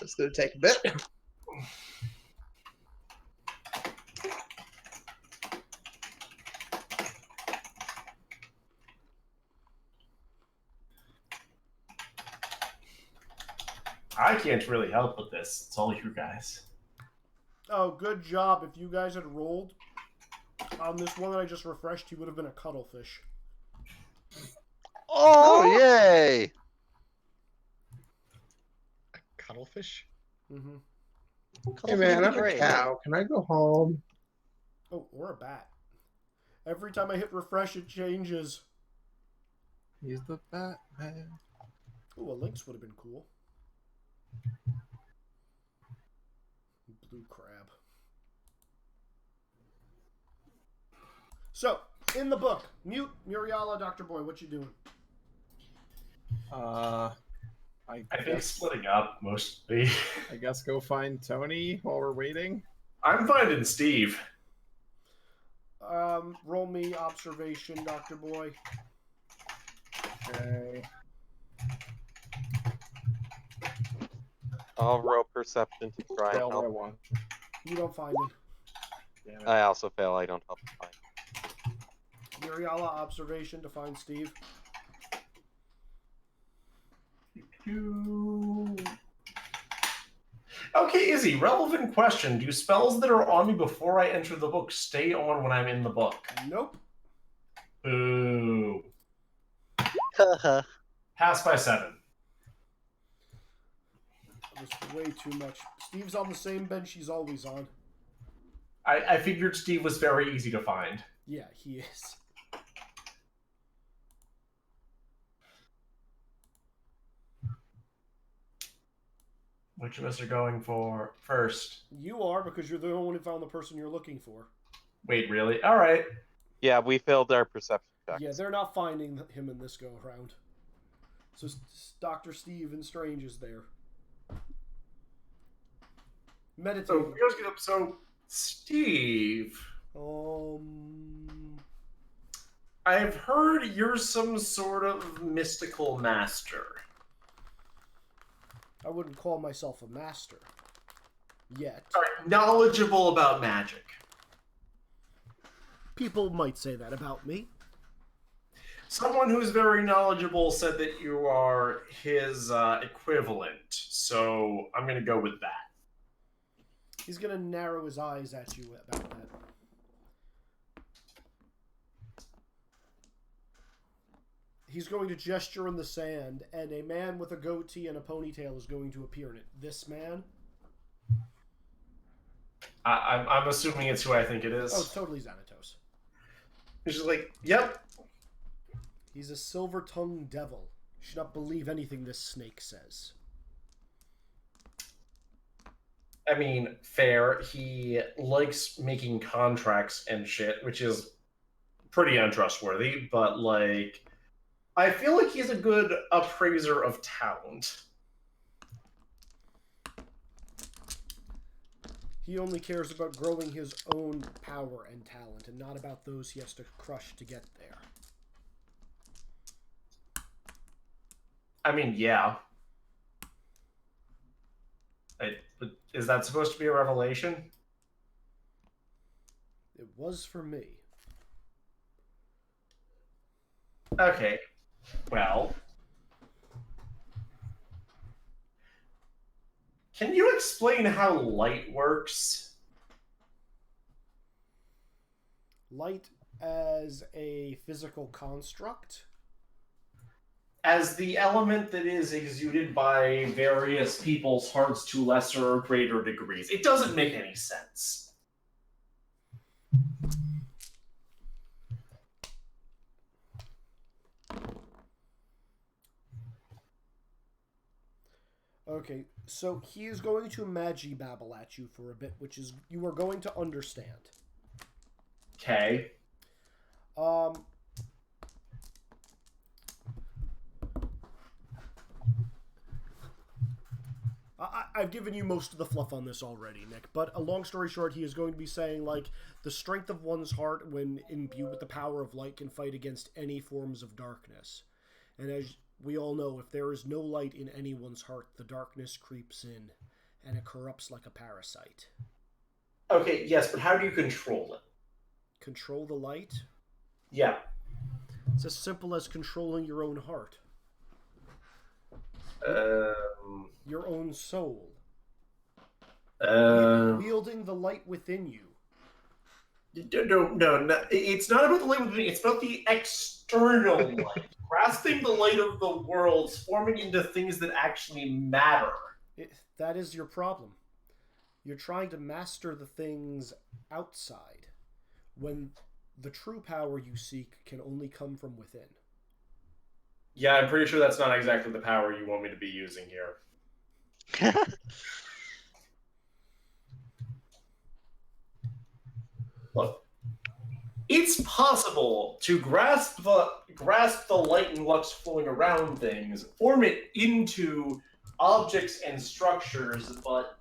It's gonna take a bit. I can't really help with this. It's all you guys. Oh, good job. If you guys had rolled on this one that I just refreshed, he would have been a cuttlefish. Oh, yay! A cuttlefish? Mm-hmm. Hey man, I'm a Great. cow. Can I go home? Oh, or a bat. Every time I hit refresh, it changes. He's the Batman. Ooh, a lynx would have been cool. Blue crab. So, in the book, Mute, Muriala, Dr. Boy, what you doing? I I think guess, splitting up, mostly. I guess go find Tony while we're waiting. I'm finding Steve. Roll me observation, Dr. Boy. Okay. I'll roll perception to try and Failed by help. 1. You don't find him. Damn it. I also fail. I don't help. Fine. Muriala, observation to find Steve. Okay, Izzy, relevant question. Do spells that are on me before I enter the book stay on when I'm in the book? Nope. Boo. Haha. Pass by 7. That was way too much. Steve's on the same bench he's always on. I figured Steve was very easy to find. Yeah, he is. Which of us are going for first? You are, because you're the only one who found the person you're looking for. Wait, really? All right. Yeah, we failed our perception checks. Yeah, they're not finding him in this go-around. So Dr. Stephen Strange is there. Meditating. So Steve, I've heard you're some sort of mystical master. I wouldn't call myself a master. Yet. Sorry, knowledgeable about magic. People might say that about me. Someone who's very knowledgeable said that you are his equivalent, so I'm going to go with that. He's going to narrow his eyes at you about that. He's going to gesture in the sand, and a man with a goatee and a ponytail is going to appear in it. This man? I'm assuming it's who I think it is. Oh, it's totally Xanatos. He's just like, yep. He's a silver-tongued devil. You should not believe anything this snake says. I mean, fair. He likes making contracts and shit, which is pretty untrustworthy, but, like, I feel like he's a good appraiser of talent. He only cares about growing his own power and talent, and not about those he has to crush to get there. I mean, yeah. But is that supposed to be a revelation? It was for me. Okay. Well. Can you explain how light works? Light as a physical construct? As the element that is exuded by various people's hearts to lesser or greater degrees. It doesn't make any sense. Okay, so he is going to magi-babble at you for a bit, which is you are going to understand. Okay. I've given you most of the fluff on this already, Nick, but a long story short, he is going to be saying, like, the strength of one's heart when imbued with the power of light can fight against any forms of darkness. And as we all know, if there is no light in anyone's heart, the darkness creeps in, and it corrupts like a parasite. Okay, yes, but how do you control it? Control the light? Yeah. It's as simple as controlling your own heart. Your own soul. Uh, Wielding the light within you. no. It's not about the light within. It's about the external light. Grasping the light of the worlds, forming into things that actually matter. That is your problem. You're trying to master the things outside, when the true power you seek can only come from within. Yeah, I'm pretty sure that's not exactly the power you want me to be using here. Look, it's possible to grasp the light and lux flowing around things, form it into objects and structures, but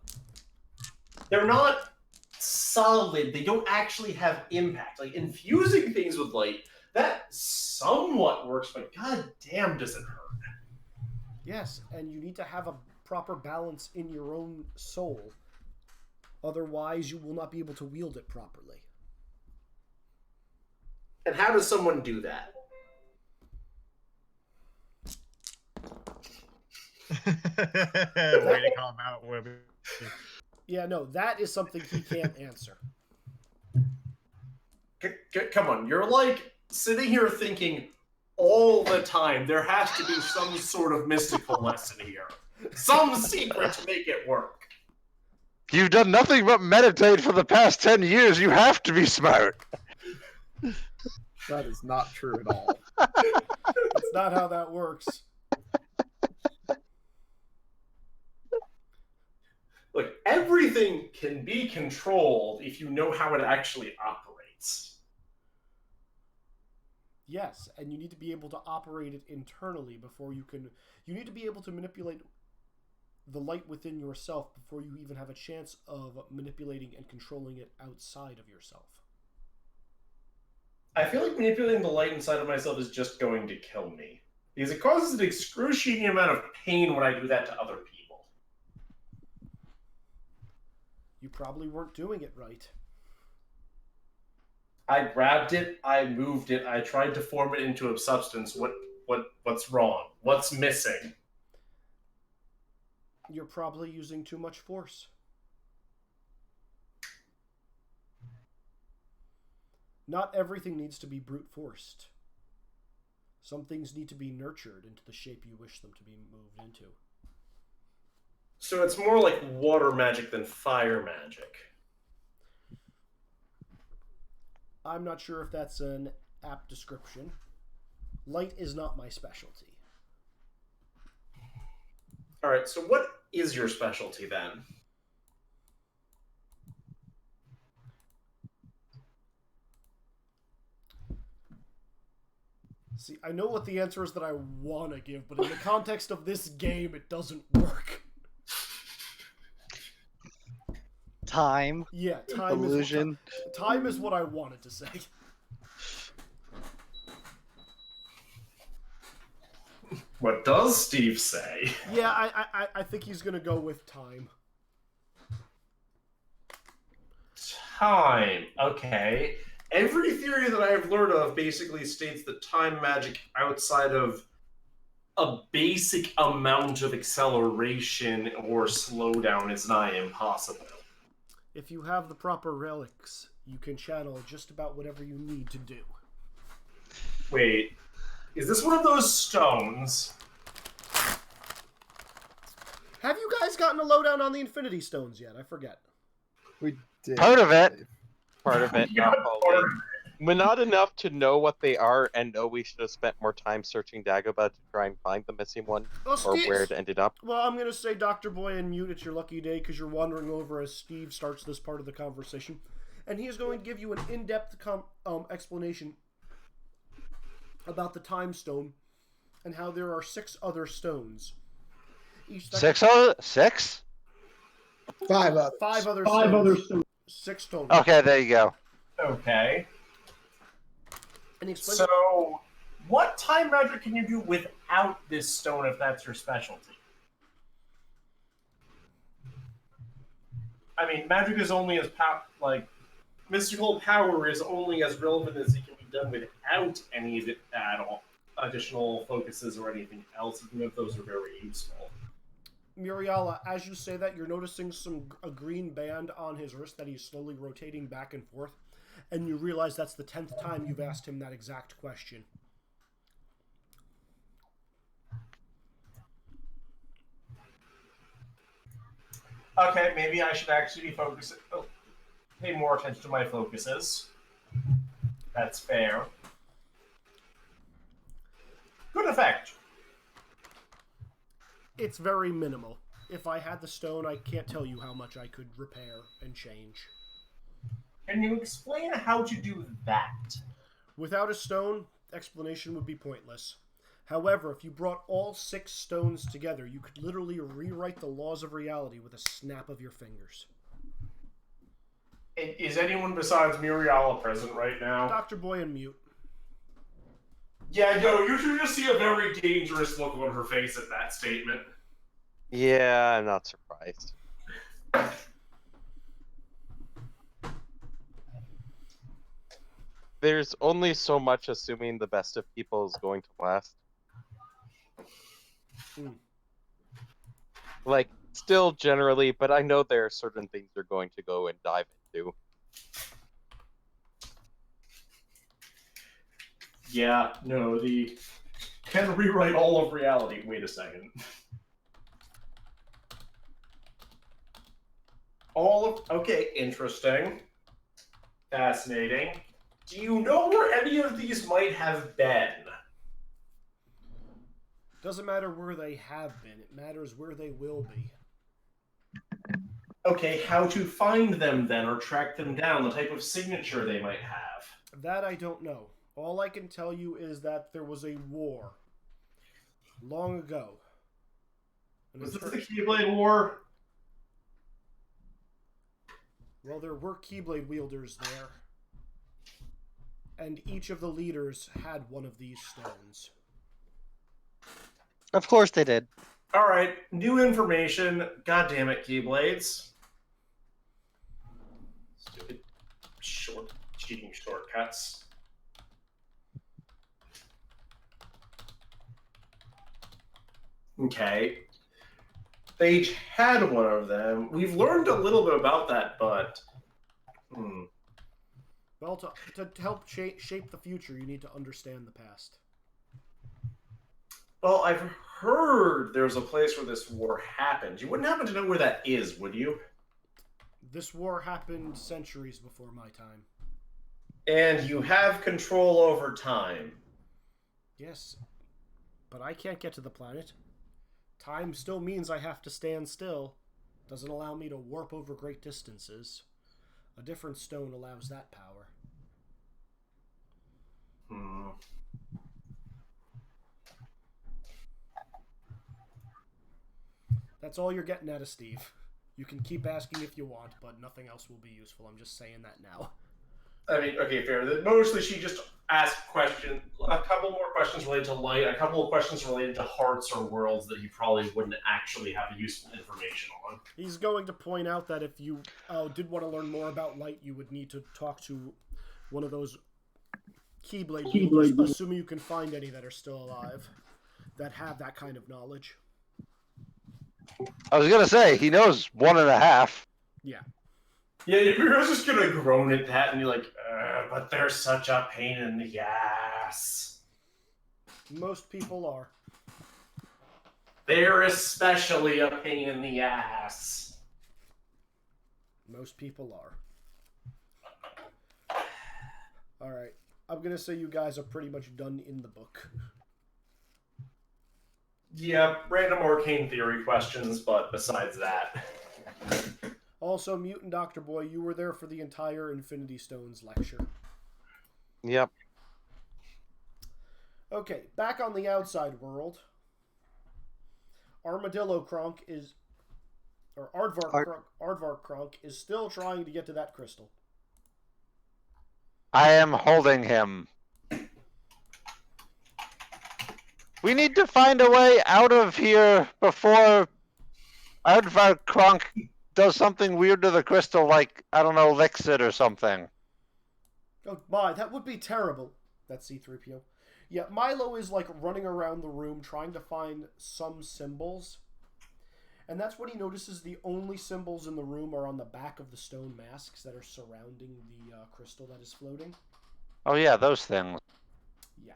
they're not solid. They don't actually have impact. Like infusing things with light, that somewhat works, but god damn does it hurt. Yes, and you need to have a proper balance in your own soul. Otherwise, you will not be able to wield it properly. And how does someone do that? Way to call him out, Webby. Yeah, no, that is something he can't answer. Come on, you're like sitting here thinking all the time there has to be some sort of mystical lesson here. Some secret to make it work. You've done nothing but meditate for the past 10 years. You have to be smart. That is not true at all. That's not how that works. Look, everything can be controlled if you know how it actually operates. Yes, and you need to be able to operate it internally before you can... You need to be able to manipulate the light within yourself before you even have a chance of manipulating and controlling it outside of yourself. I feel like manipulating the light inside of myself is just going to kill me. Because it causes an excruciating amount of pain when I do that to other people. You probably weren't doing it right. I grabbed it, I moved it, I tried to form it into a substance. What's wrong? What's missing? You're probably using too much force. Not everything needs to be brute forced. Some things need to be nurtured into the shape you wish them to be moved into. So it's more like water magic than fire magic. I'm not sure if that's an apt description. Light is not my specialty. Alright, so what is your specialty then? See, I know what the answer is that I want to give, but in the context of this game, it doesn't work. Time. Yeah, time Illusion. time is what I wanted to say. What does Steve say? Yeah, I think he's gonna go with time. Time. Okay. Every theory that I have learned of basically states that time magic outside of a basic amount of acceleration or slowdown is nigh impossible. If you have the proper relics, you can channel just about whatever you need to do. Wait, is this one of those stones? Have you guys gotten a lowdown on the Infinity Stones yet? I forget. We did. Part of it. Part of it, not all of it. But not enough to know what they are and know we should have spent more time searching Dagobah to try and find the missing one, Well, or Steve- where it ended up. Well, I'm going to say Dr. Boy and mute. It's your lucky day because you're wandering over as Steve starts this part of the conversation. And he is going to give you an in-depth explanation about the Time Stone and how there are 6 other stones. Each that- 6? 5 others. 5 other 5 stones. other stones. 6 total. Okay, there you go. Okay. And he explains So, what time magic can you do without this stone if that's your specialty? I mean, magic is only as mystical power is only as relevant as it can be done without any of it at all, additional focuses or anything else, even if those are very useful. Muriala, as you say that, you're noticing a green band on his wrist that he's slowly rotating back and forth, and you realize that's the 10th time you've asked him that exact question. Okay, maybe I should actually pay more attention to my focuses. That's fair. Good effect. It's very minimal. If I had the stone, I can't tell you how much I could repair and change. Can you explain how to do that? Without a stone, explanation would be pointless. However, if you brought all 6 stones together, you could literally rewrite the laws of reality with a snap of your fingers. Is anyone besides Muriala present right now? Dr. Boy and mute. Yeah, no, you should just see a very dangerous look on her face at that statement. Yeah, I'm not surprised. There's only so much assuming the best of people is going to last. Like, still generally, but I know there are certain things they're going to go and dive into. Yeah, no, can rewrite all of reality. Wait a second. Okay, interesting. Fascinating. Do you know where any of these might have been? Doesn't matter where they have been, it matters where they will be. Okay, how to find them then, or track them down, the type of signature they might have. That I don't know. All I can tell you is that there was a war long ago. Was this the Keyblade War? Well, there were Keyblade wielders there. And each of the leaders had one of these stones. Of course they did. Alright, new information. God damn it, Keyblades. Stupid cheating shortcuts. Okay. They each had one of them. We've learned a little bit about that, but... Well, to help shape the future, you need to understand the past. Well, I've heard there's a place where this war happened. You wouldn't happen to know where that is, would you? This war happened centuries before my time. And you have control over time. Yes, but I can't get to the planet. Time still means I have to stand still. Doesn't allow me to warp over great distances. A different stone allows that power. That's all you're getting out of Steve. You can keep asking if you want, but nothing else will be useful. I'm just saying that now. I mean, okay, fair. Mostly she just asked questions, a couple more questions related to light, a couple of questions related to hearts or worlds that he probably wouldn't actually have useful information on. He's going to point out that if you did want to learn more about light, you would need to talk to one of those Keyblade wielders, assuming you can find any that are still alive, that have that kind of knowledge. I was gonna say, he knows 1.5. Yeah. Yeah, you're just gonna groan at that and you're like, but they're such a pain in the ass. Most people are. They're especially a pain in the ass. Most people are. Alright. I'm gonna say you guys are pretty much done in the book. Yeah, random arcane theory questions, but besides that. Also, Mutant Dr. Boy, you were there for the entire Infinity Stones lecture. Yep. Okay, back on the outside world. Armadillo Kronk is... Or Aardvark Kronk is still trying to get to that crystal. I am holding him. We need to find a way out of here before Aardvark Kronk does something weird to the crystal, like, I don't know, licks it or something. Oh my, that would be terrible. That's C-3PO. Yeah, Milo is like running around the room trying to find some symbols. And that's when he notices the only symbols in the room are on the back of the stone masks that are surrounding the crystal that is floating. Oh yeah, those things. Yeah.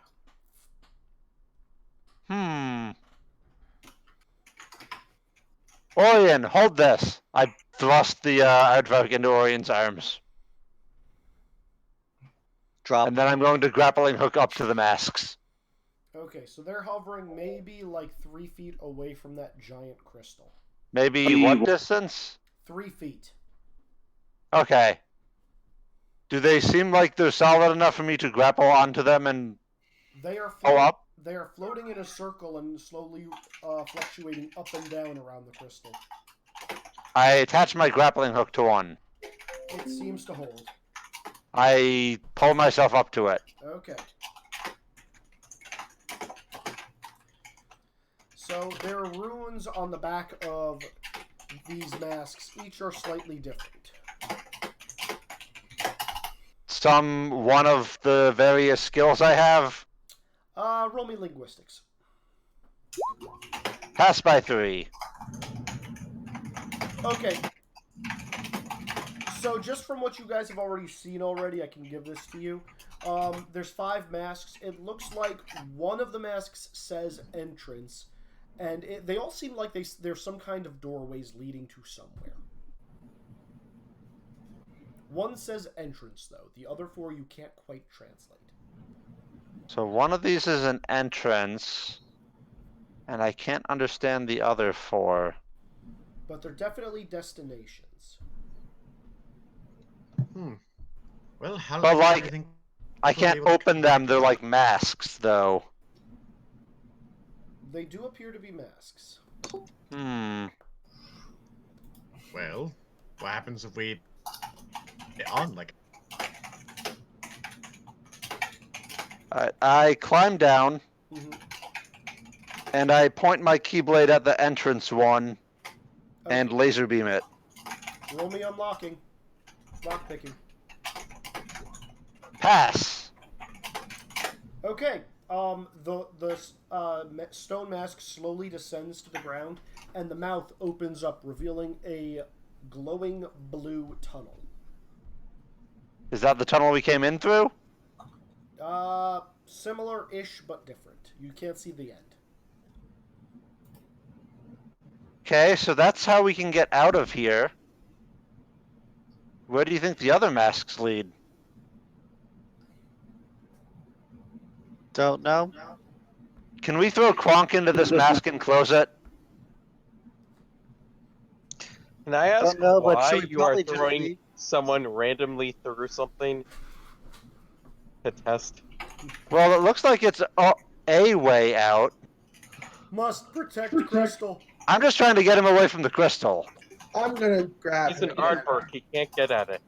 Orion, hold this. I thrust the aardvark into Orion's arms. Drop. And then I'm going to grappling hook up to the masks. Okay, so they're hovering maybe like 3 feet away from that giant crystal. Maybe what distance? 3 feet. Okay. Do they seem like they're solid enough for me to grapple onto them and They are go up? They are floating in a circle and slowly fluctuating up and down around the crystal. I attach my grappling hook to one. It seems to hold. I pull myself up to it. Okay. So there are runes on the back of these masks. Each are slightly different. One of the various skills I have. Roll me linguistics. Pass by 3. Okay. So just from what you guys have already seen already, I can give this to you. There's 5 masks. It looks like one of the masks says entrance, and they all seem like there's some kind of doorways leading to somewhere. One says entrance, though. The other 4 you can't quite translate. So one of these is an entrance, and I can't understand the other 4. But they're definitely destinations. Well, how But do like, you think I can't open them. They're like masks, though. They do appear to be masks. Well, what happens if we get on like? I climb down, and I point my keyblade at the entrance one, and laser beam it. Roll me unlocking. Lockpicking. Pass. Okay. The stone mask slowly descends to the ground, and the mouth opens up, revealing a glowing blue tunnel. Is that the tunnel we came in through? Similar-ish, but different. You can't see the end. Okay, so that's how we can get out of here. Where do you think the other masks lead? Don't know. Can we throw Kronk into this mask and close it? Can I ask Don't know, but why should we you are probably just throwing leave? someone randomly through something to test? Well, it looks like it's a way out. Must protect the crystal. I'm just trying to get him away from the crystal. I'm gonna grab He's him an again. aardvark. He can't get at it.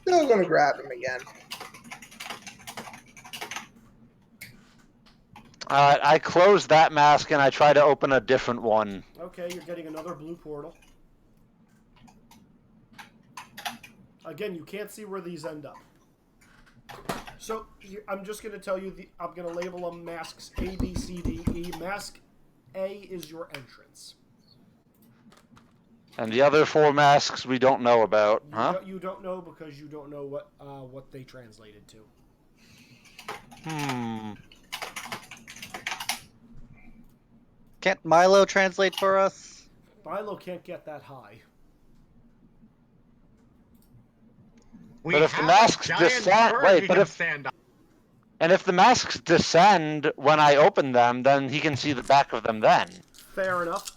Still gonna grab him again. I close that mask and I try to open a different one. Okay, you're getting another blue portal. Again, you can't see where these end up. So, I'm just going to tell you, I'm going to label them masks A, B, C, D, E. Mask A is your entrance. And the other 4 masks we don't know about, huh? You don't know because you don't know what they translated to. Can't Milo translate for us? Milo can't get that high. But if the masks descend, wait, but if the masks descend when I open them, then he can see the back of them then. Fair enough.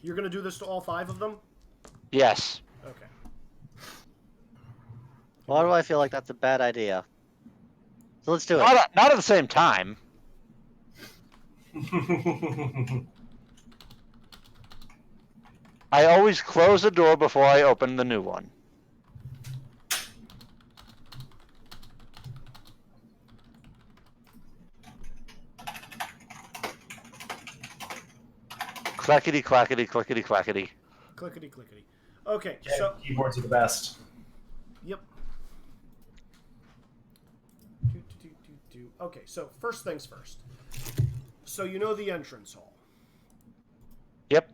You're going to do this to all 5 of them? Yes. Okay. Why do I feel like that's a bad idea? So let's do it. Not at the same time. I always close the door before I open the new one. Clackety, clackety, clickety, clackety. Clickety, clickety. Okay, Yeah, so... keyboards are the best. Yep. do. Okay, so first things first. So you know the entrance hall. Yep.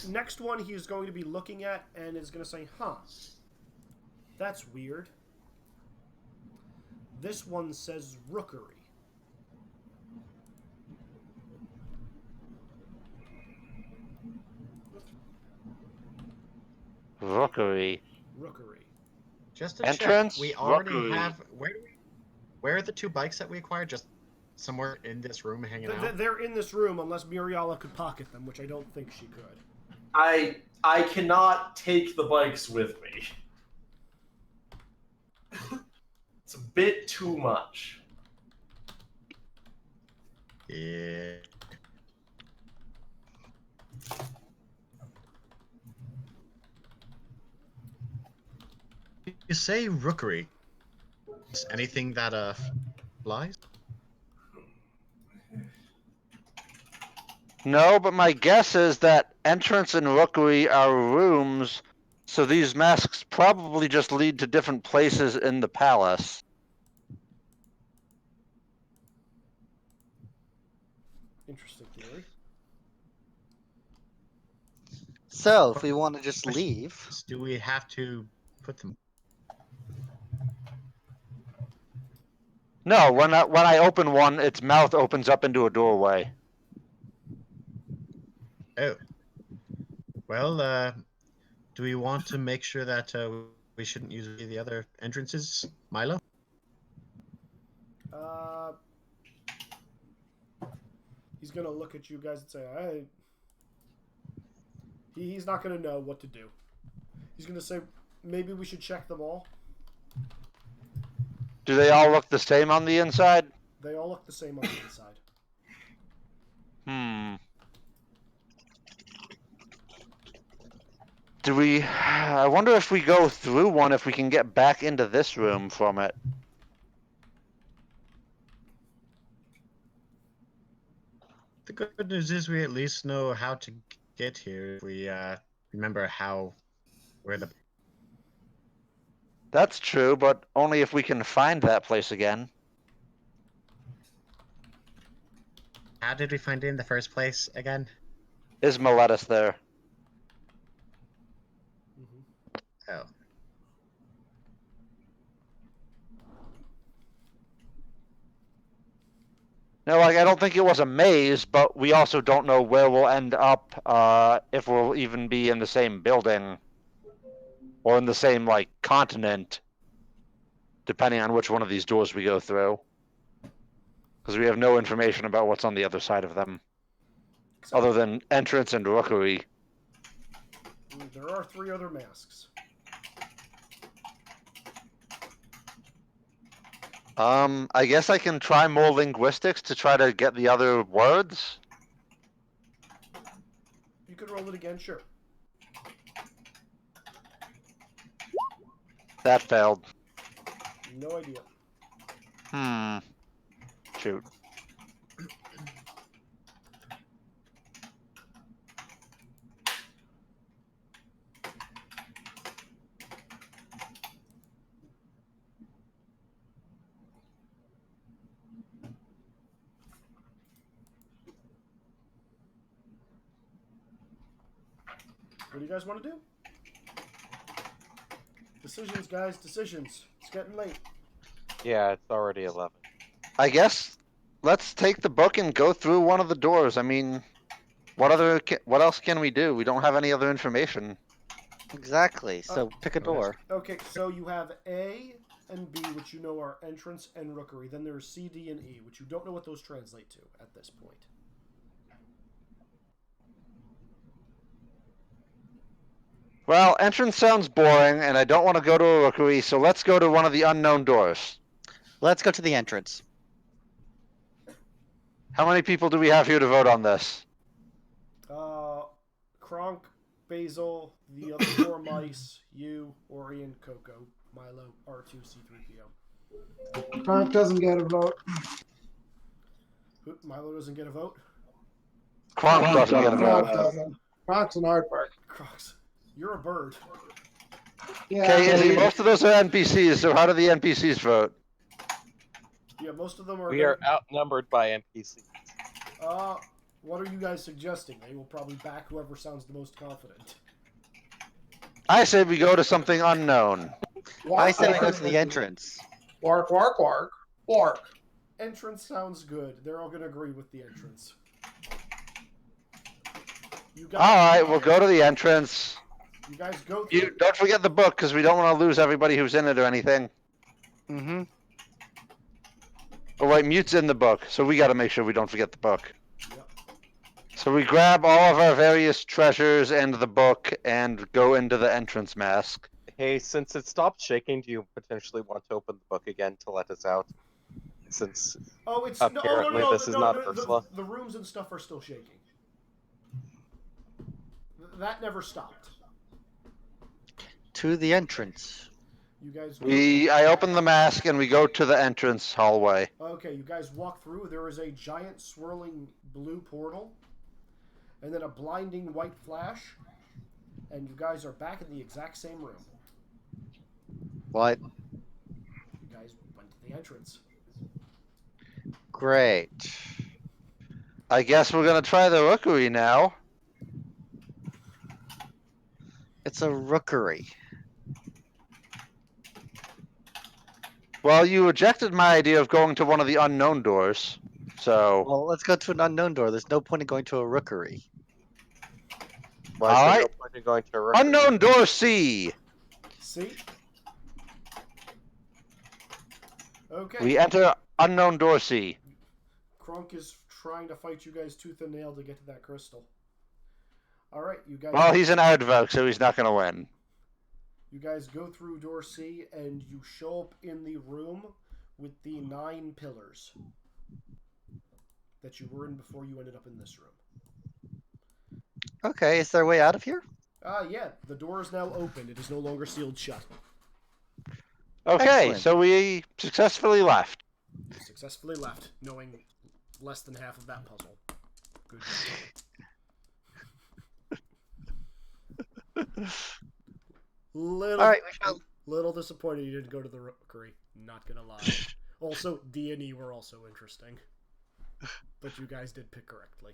Next one he's going to be looking at and is going to say, huh, that's weird. This one says rookery. Rookery. Rookery. Just to Entrance, check, we already rookery. have. Where are the 2 bikes that we acquired? Just somewhere in this room hanging out? They're in this room unless Muriala could pocket them, which I don't think she could. I cannot take the bikes with me. It's a bit too much. Yeah. You say rookery. Is anything that flies? No, but my guess is that entrance and rookery are rooms, so these masks probably just lead to different places in the palace. Interesting theory. So, if we want to just leave, Do we have to put them? No, when I open one, its mouth opens up into a doorway. Oh. Well, do we want to make sure that we shouldn't use the other entrances, Milo? He's gonna look at you guys and say, he's not gonna know what to do. He's gonna say, maybe we should check them all. Do they all look the same on the inside? They all look the same on the inside. Do we... I wonder if we go through one, if we can get back into this room from it. The good news is we at least know how to get here. If we remember where the... That's true, but only if we can find that place again. How did we find it in the first place again? Is Meletus there? Oh. No, like, I don't think it was a maze, but we also don't know where we'll end up, if we'll even be in the same building. Or in the same, like, continent. Depending on which one of these doors we go through. Because we have no information about what's on the other side of them. Other than entrance and rookery. There are 3 other masks. I guess I can try more linguistics to try to get the other words. You could roll it again, sure. That failed. No idea. Shoot. What do you guys want to do? Decisions, guys, decisions. It's getting late. Yeah, it's already 11. I guess let's take the book and go through one of the doors. I mean, what else can we do? We don't have any other information. exactly. So pick a door. Okay, so you have A and B, which you know are entrance and rookery. Then there's C, D, and E, which you don't know what those translate to at this point. Well, entrance sounds boring, and I don't want to go to a rookery, so let's go to one of the unknown doors. Let's go to the entrance. How many people do we have here to vote on this? Kronk, Basil, the other 4 mice, you, Orion, Coco, Milo, R2, C3PO. Kronk doesn't get a vote. Milo doesn't get a vote? Kronk doesn't get a Kronk vote. doesn't. Kronk's an aardvark. Crocs, you're a bird. Okay, Izzy, most of those are NPCs, so how do the NPCs vote? Yeah, most of them are. We are outnumbered by NPCs. What are you guys suggesting? They will probably back whoever sounds the most confident. I say we go to something unknown. I said we go to the entrance. Wark, wark, wark, wark. Entrance sounds good. They're all gonna agree with the entrance. You guys, All right, we'll go to the entrance. You guys go through. You don't forget the book, because we don't want to lose everybody who's in it or anything. Mm-hmm. Oh wait, Mute's in the book, so we got to make sure we don't forget the book. Yep. So we grab all of our various treasures and the book and go into the entrance mask. Hey, since it stopped shaking, do you potentially want to open the book again to let us out? Since Oh, it's apparently no, this is not Ursula. The rooms and stuff are still shaking. That never stopped. To the entrance. You guys. I open the mask and we go to the entrance hallway. Okay, you guys walk through. There is a giant swirling blue portal, and then a blinding white flash, and you guys are back in the exact same room. What? You guys went to the entrance. Great. I guess we're gonna try the rookery now. It's a rookery. Well, you rejected my idea of going to one of the unknown doors, so... Well, let's go to an unknown door. There's no point in going to a rookery. Why is All there right. no point in going to a rookery? Unknown door C! See? Okay. We enter unknown door C. Kronk is trying to fight you guys tooth and nail to get to that crystal. Alright, you guys... Well, he's an Ardvoke, so he's not gonna win. You guys go through door C, and you show up in the room with the 9 pillars that you were in before you ended up in this room. Okay, is there a way out of here? Yeah, the door is now open. It is no longer sealed shut. Okay, Excellent. so we successfully left. You successfully left, knowing less than half of that puzzle. Good. Alright, Little disappointed you didn't go to the rookery. Not gonna lie. Also, D&E were also interesting. But you guys did pick correctly.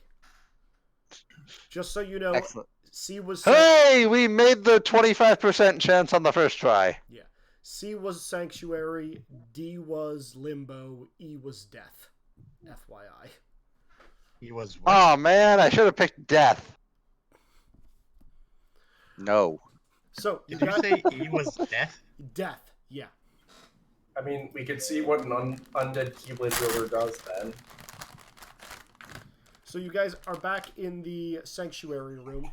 Just so you know, excellent. C was... Hey, we made the 25% chance on the first try. Yeah. C was Sanctuary, D was Limbo, E was Death. FYI. He was. Oh man, I should have picked death. No. So, Did you say E was death? Death, yeah. I mean, we could see what an undead Keyblade wielder does then. So you guys are back in the Sanctuary room.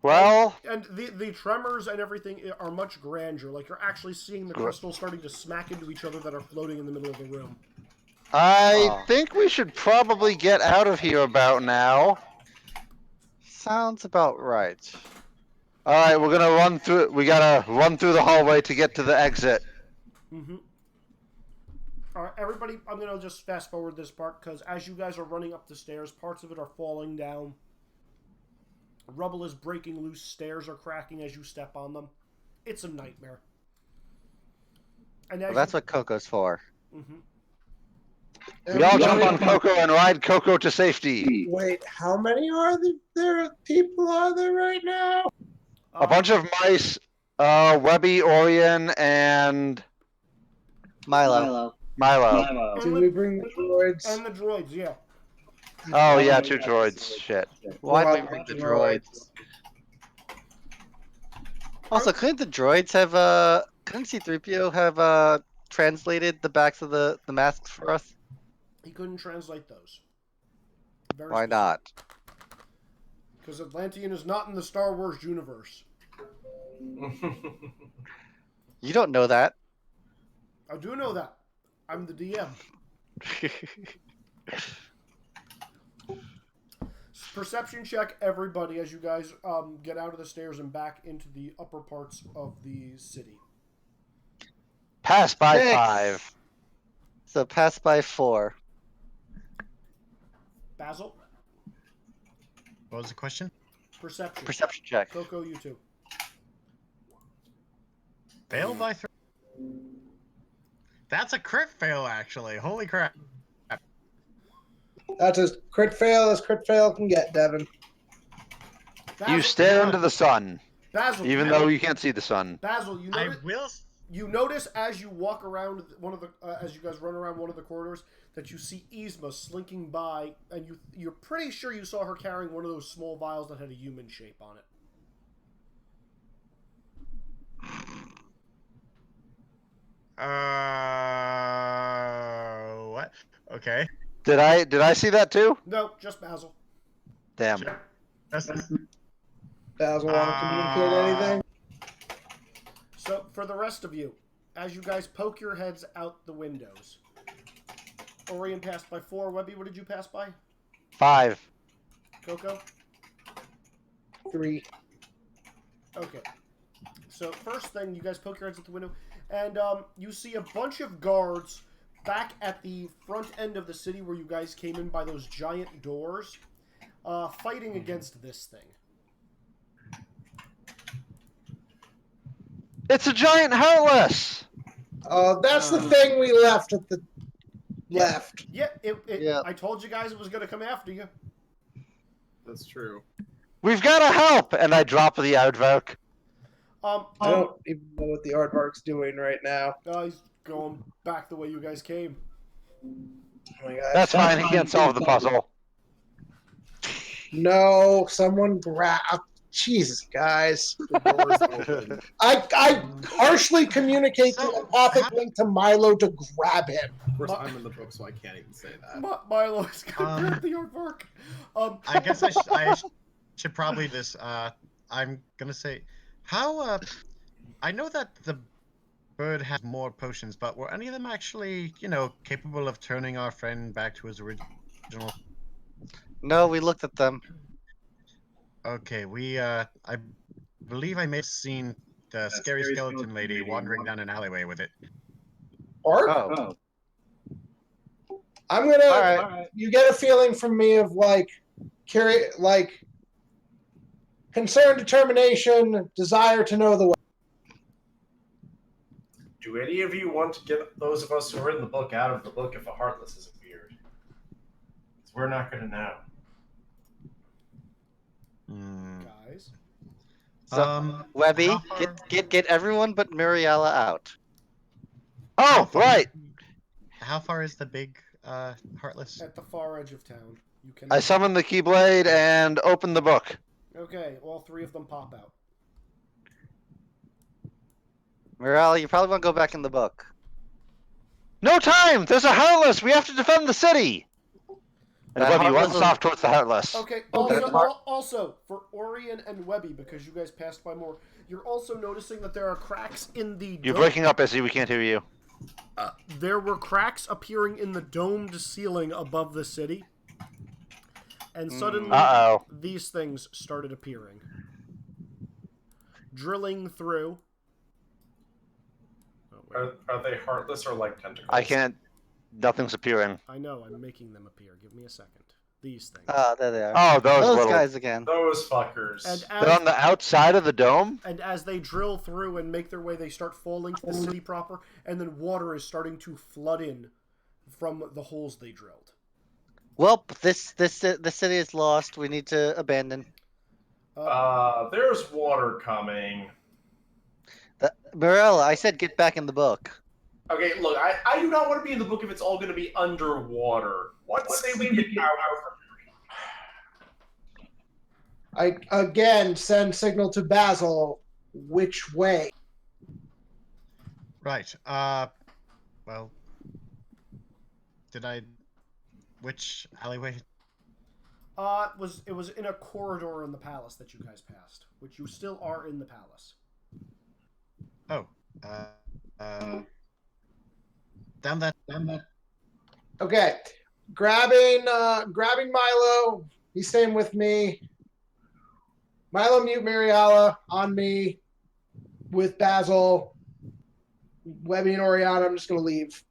Well, And the tremors and everything are much grander. Like, you're actually seeing the crystals starting to smack into each other that are floating in the middle of the room. I think we should probably get out of here about now. Sounds about right. All right, we're gonna run through. We gotta run through the hallway to get to the exit. Mm-hmm. All right, everybody, I'm going to just fast forward this part, because as you guys are running up the stairs, parts of it are falling down. Rubble is breaking loose. Stairs are cracking as you step on them. It's a nightmare. And Well, that's what Coco's for. Mm-hmm. We all jump on Coco and ride Coco to safety. Wait, how many there people are there right now? A bunch of mice, Webby, Orion, and Milo. Milo. Did we bring the droids? And the droids, yeah. Oh yeah, 2 droids. Shit. Why'd we bring the droids? Also, couldn't the droids have, couldn't C-3PO have, translated the backs of the masks for us? He couldn't translate those. Very Why not? Because Atlantean is not in the Star Wars universe. You don't know that. I do know that. I'm the DM. Perception check, everybody, as you guys get out of the stairs and back into the upper parts of the city. Pass by 6. 5. So pass by 4. Basil? What was the question? Perception. Perception check. Coco, you too. Fail by 3. That's a crit fail, actually. Holy crap. That's as crit fail as crit fail can get, Devin. You stare into the sun, Basil, even though you can't see the sun. Basil, you I notice, will. you notice as you walk around one of the as you guys run around one of the corridors that you see Yzma slinking by, and you're pretty sure you saw her carrying one of those small vials that had a human shape on it. What? Okay. Did I see that too? No, just Basil. Damn. Basil want to communicate anything? So, for the rest of you, as you guys poke your heads out the windows, Orion passed by 4. Webby, what did you pass by? 5. Coco? 3. Okay. So, first thing, you guys poke your heads out the window, and you see a bunch of guards back at the front end of the city where you guys came in by those giant doors, fighting against this thing. It's a giant Heartless! That's the thing we left at the left. Yeah, Yeah. I told you guys it was going to come after you. That's true. We've got to help! And I drop the aardvark. I don't even know what the aardvark's doing right now. He's going back the way you guys came. Oh my God. That's fine, he can't solve the puzzle. No, someone grab. Jesus, guys. The door's open. I harshly communicate the empathic link to Milo to grab him. Of course, I'm in the book, so I can't even say that. Milo is going to grab the aardvark. I guess I should probably just. I'm gonna say, how. I know that the bird has more potions, but were any of them actually, capable of turning our friend back to his original? No, we looked at them. Okay, I believe I may have seen the scary skeleton lady wandering down an alleyway with it. Ark? Oh. I'm gonna. All right. You get a feeling from me of concern, determination, desire to know the way. Do any of you want to get those of us who are in the book out of the book if a Heartless has appeared? Because we're not going to know. Guys. So, Webby, how far- get everyone but Muriella out. Oh, right! How far is the big Heartless? At the far edge of town. You can. I summon the Keyblade and open the book. Okay, all 3 of them pop out. Muriella, you probably want to go back in the book. No time! There's a Heartless! We have to defend the city! And That Webby Heartless runs is- off towards the Heartless. Okay, Okay. also, for Orion and Webby, because you guys passed by more, you're also noticing that there are cracks in the You're dome. breaking up, Izzy. We can't hear you. There were cracks appearing in the domed ceiling above the city. And suddenly, Uh-oh. these things started appearing. Drilling through. Oh, wait. Are they Heartless or like tentacles? I can't... Nothing's appearing. I know, I'm making them appear. Give me a second. These things. There they are. Oh, those little... guys again. Those fuckers. And They're on the outside of the dome? And as they drill through and make their way, they start falling to the city proper, and then water is starting to flood in from the holes they drilled. Well, the city is lost. We need to abandon. There's water coming. Muriella, I said get back in the book. Okay, look, I do not want to be in the book if it's all going to be underwater. What say we get out? I again send signal to Basil. Which way? Right. Well, which alleyway? It was in a corridor in the palace that you guys passed, which you still are in the palace. Oh. Down that. Okay, grabbing Milo. He's staying with me. Milo, mute Muriella on me with Basil. Webby and Oriana, I'm just gonna leave.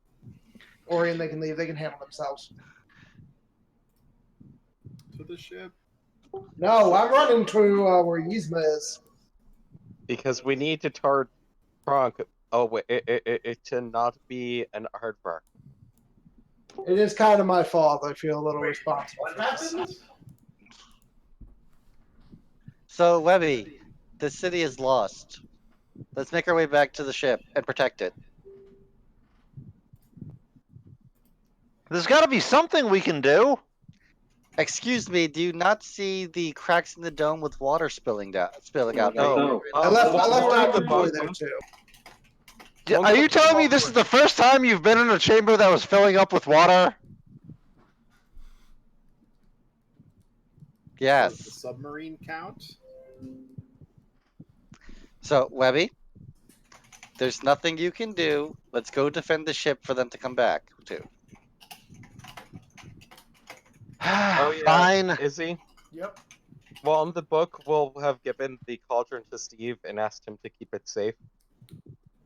Orion, they can leave. They can handle themselves. To the ship. No, I'm running to where Yzma is. Because we need to target Kronk. Oh wait, it to not be an aardvark. It is kind of my fault. I feel a little responsible. What happened? So, Webby, the city is lost. Let's make our way back to the ship and protect it. There's got to be something we can do. Excuse me, do you not see the cracks in the dome with water spilling out? No. I left Well, Dr. Boy there too. Are you telling me this is the first time you've been in a chamber that was filling up with water? Yes. Does the submarine count? So, Webby, there's nothing you can do. Let's go defend the ship for them to come back to. Oh yeah, Fine. Izzy. Yep. Well, in the book, we'll have given the cauldron to Steve and asked him to keep it safe.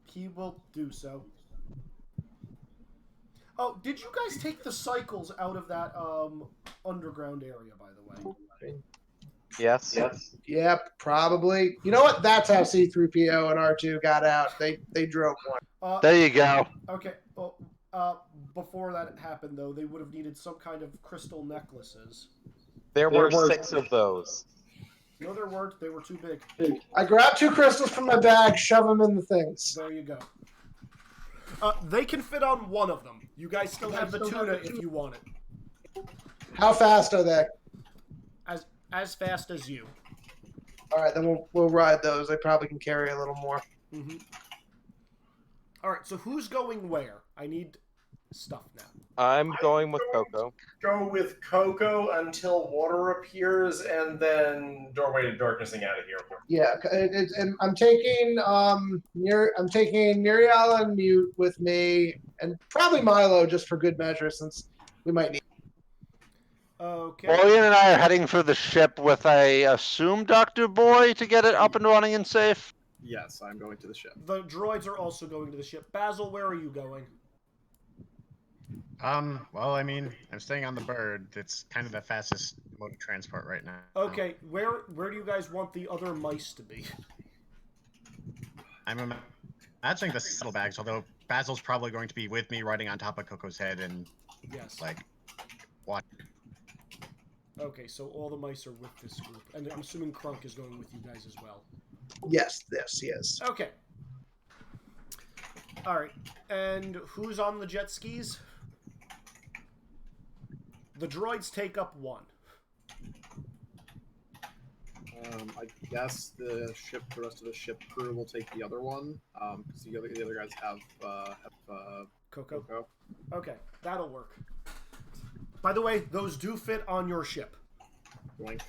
He will do so. Oh, did you guys take the cycles out of that underground area, by the way? Yes. Yep, probably. You know what? That's how C-3PO and R2 got out. They drove one. There you go. Okay. Well, before that happened, though, they would have needed some kind of crystal necklaces. There were 6 of those. No, there weren't. They were too big. I grabbed 2 crystals from my bag, shove them in the things. There you go. They can fit on one of them. You guys still have the tuna if you want it. How fast are they? As fast as you. All right, then we'll ride those. They probably can carry a little more. Mm-hmm. All right, so who's going where? I need stuff now. I'm going with Coco. Go with Coco until water appears, and then doorway to darknessing out of here. Yeah, and I'm taking Muriel and Mute with me, and probably Milo just for good measure, since we might need. Okay. Orion and I are heading for the ship with, I assume, Dr. Boy to get it up and running and safe. Yes, I'm going to the ship. The droids are also going to the ship. Basil, where are you going? Well, I mean, I'm staying on the bird. It's kind of the fastest mode of transport right now. Okay, where do you guys want the other mice to be? I'm imagining the saddlebags, although Basil's probably going to be with me riding on top of Coco's head and, Yes. like, watch. Okay, so all the mice are with this group. And I'm assuming Krunk is going with you guys as well. Yes, yes. Okay. Alright, and who's on the jet skis? The droids take up 1. I guess the rest of the ship crew will take the other one, because the other guys have Coco? Okay, that'll work. By the way, those do fit on your ship. Boink.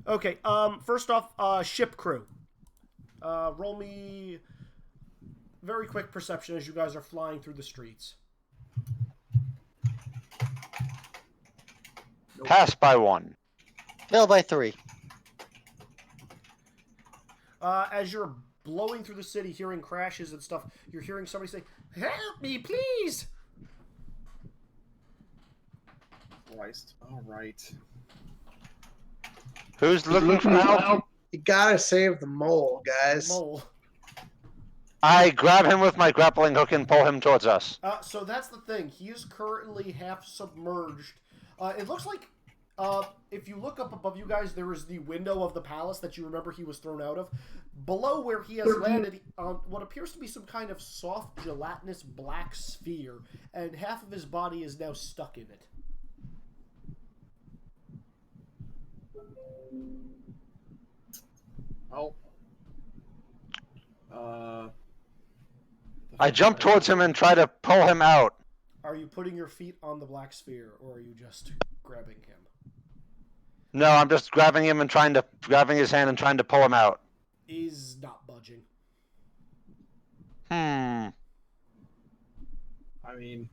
Okay, first off, ship crew. Roll me very quick perception as you guys are flying through the streets. Pass by 1. Fail by 3. As you're blowing through the city, hearing crashes and stuff, you're hearing somebody say, "Help me, please!" Christ. All right. Who's looking for help? You gotta save the mole, guys. Mole. I grab him with my grappling hook and pull him towards us. So that's the thing. He is currently half submerged. It looks like, if you look up above you guys, there is the window of the palace that you remember he was thrown out of. Below where he has landed on what appears to be some kind of soft, gelatinous black sphere, and half of his body is now stuck in it. Well, I jump towards him and try to pull him out. Are you putting your feet on the black sphere, or are you just grabbing him? No, I'm just grabbing him and grabbing his hand and trying to pull him out. He's not budging. I mean,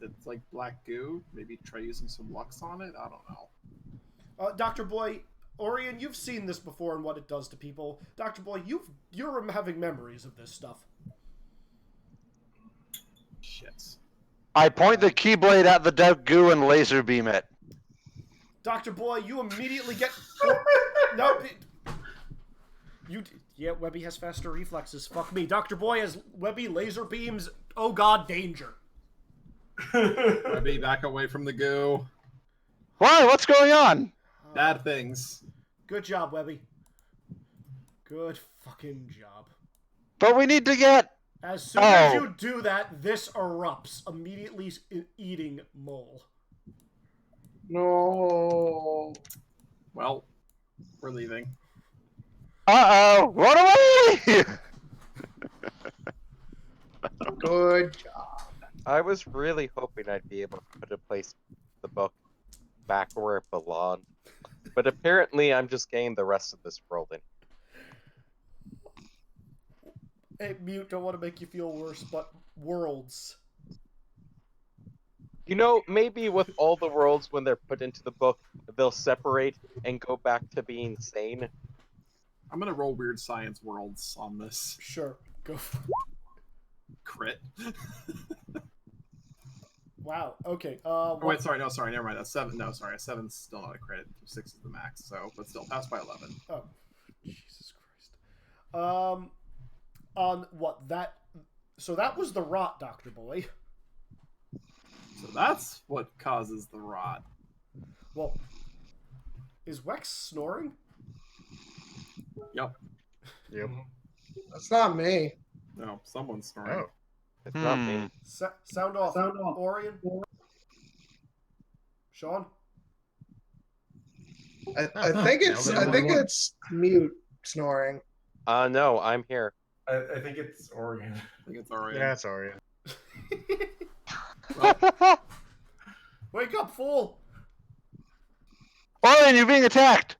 it's like black goo. Maybe try using some Lux on it. I don't know. Dr. Boy, Orion, you've seen this before and what it does to people. Dr. Boy, you're having memories of this stuff. Shit. I point the keyblade at the dead goo and laser beam it. Dr. Boy, you immediately get... No. Yeah, Webby has faster reflexes. Fuck me. Dr. Boy has Webby laser beams. Oh god, danger. Webby, back away from the goo. Why? What's going on? Bad things. Good job, Webby. Good fucking job. But we need to get... As soon as you do that, this erupts, immediately eating Mole. No. Well, we're leaving. Uh-oh! Run away! Good job. I was really hoping I'd be able to place the book back where it belonged. But apparently I'm just getting the rest of this world in. Hey, Mute, don't want to make you feel worse, but worlds. You know, maybe with all the worlds, when they're put into the book, they'll separate and go back to being sane. I'm gonna roll weird science worlds on this. Sure, go for it. Crit. Wow, okay. Oh, wait, sorry, never mind. That's 7. No, sorry, a 7's still not a crit. 6 is the max, so, but still, pass by 11. Oh, Jesus Christ. On what, that... So that was the rot, Dr. Boy. So that's what causes the rot. Well, is Wex snoring? Yep. Yep. That's not me. No, someone's snoring. Oh. It's not me. Sound off. Orion? Sean? I think it's Mute snoring. No, I'm here. I think it's Oregon. I think it's alright. Yeah, it's Orion. Wake up, fool! Orion, you're being attacked!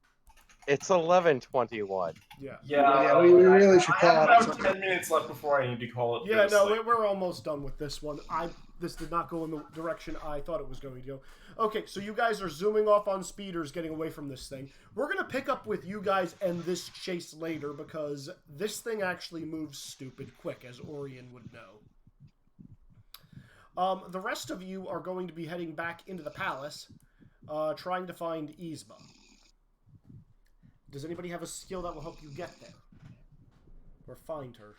It's 11:21. Yeah. Yeah, we really should I call have it. about 10 minutes left before I need to call it. Yeah, this, no, like- we're almost done with this one. This did not go in the direction I thought it was going to go. Okay, so you guys are zooming off on speeders, getting away from this thing. We're going to pick up with you guys and this chase later, because this thing actually moves stupid quick, as Orion would know. The rest of you are going to be heading back into the palace, trying to find Yzma. Does anybody have a skill that will help you get there? Or find her?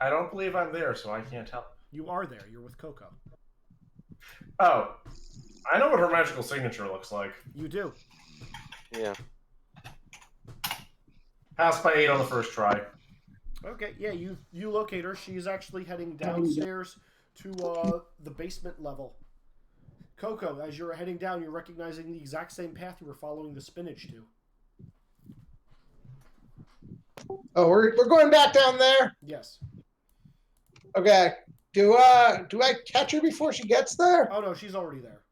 I don't believe I'm there, so I can't help. You are there. You're with Coco. Oh, I know what her magical signature looks like. You do. Yeah. Passed by 8 on the first try. Okay, yeah, you locate her. She is actually heading downstairs to the basement level. Coco, as you're heading down, you're recognizing the exact same path you were following the spinach to. Oh, we're going back down there? Yes. Okay. Do I catch her before she gets there? Oh no, she's already there.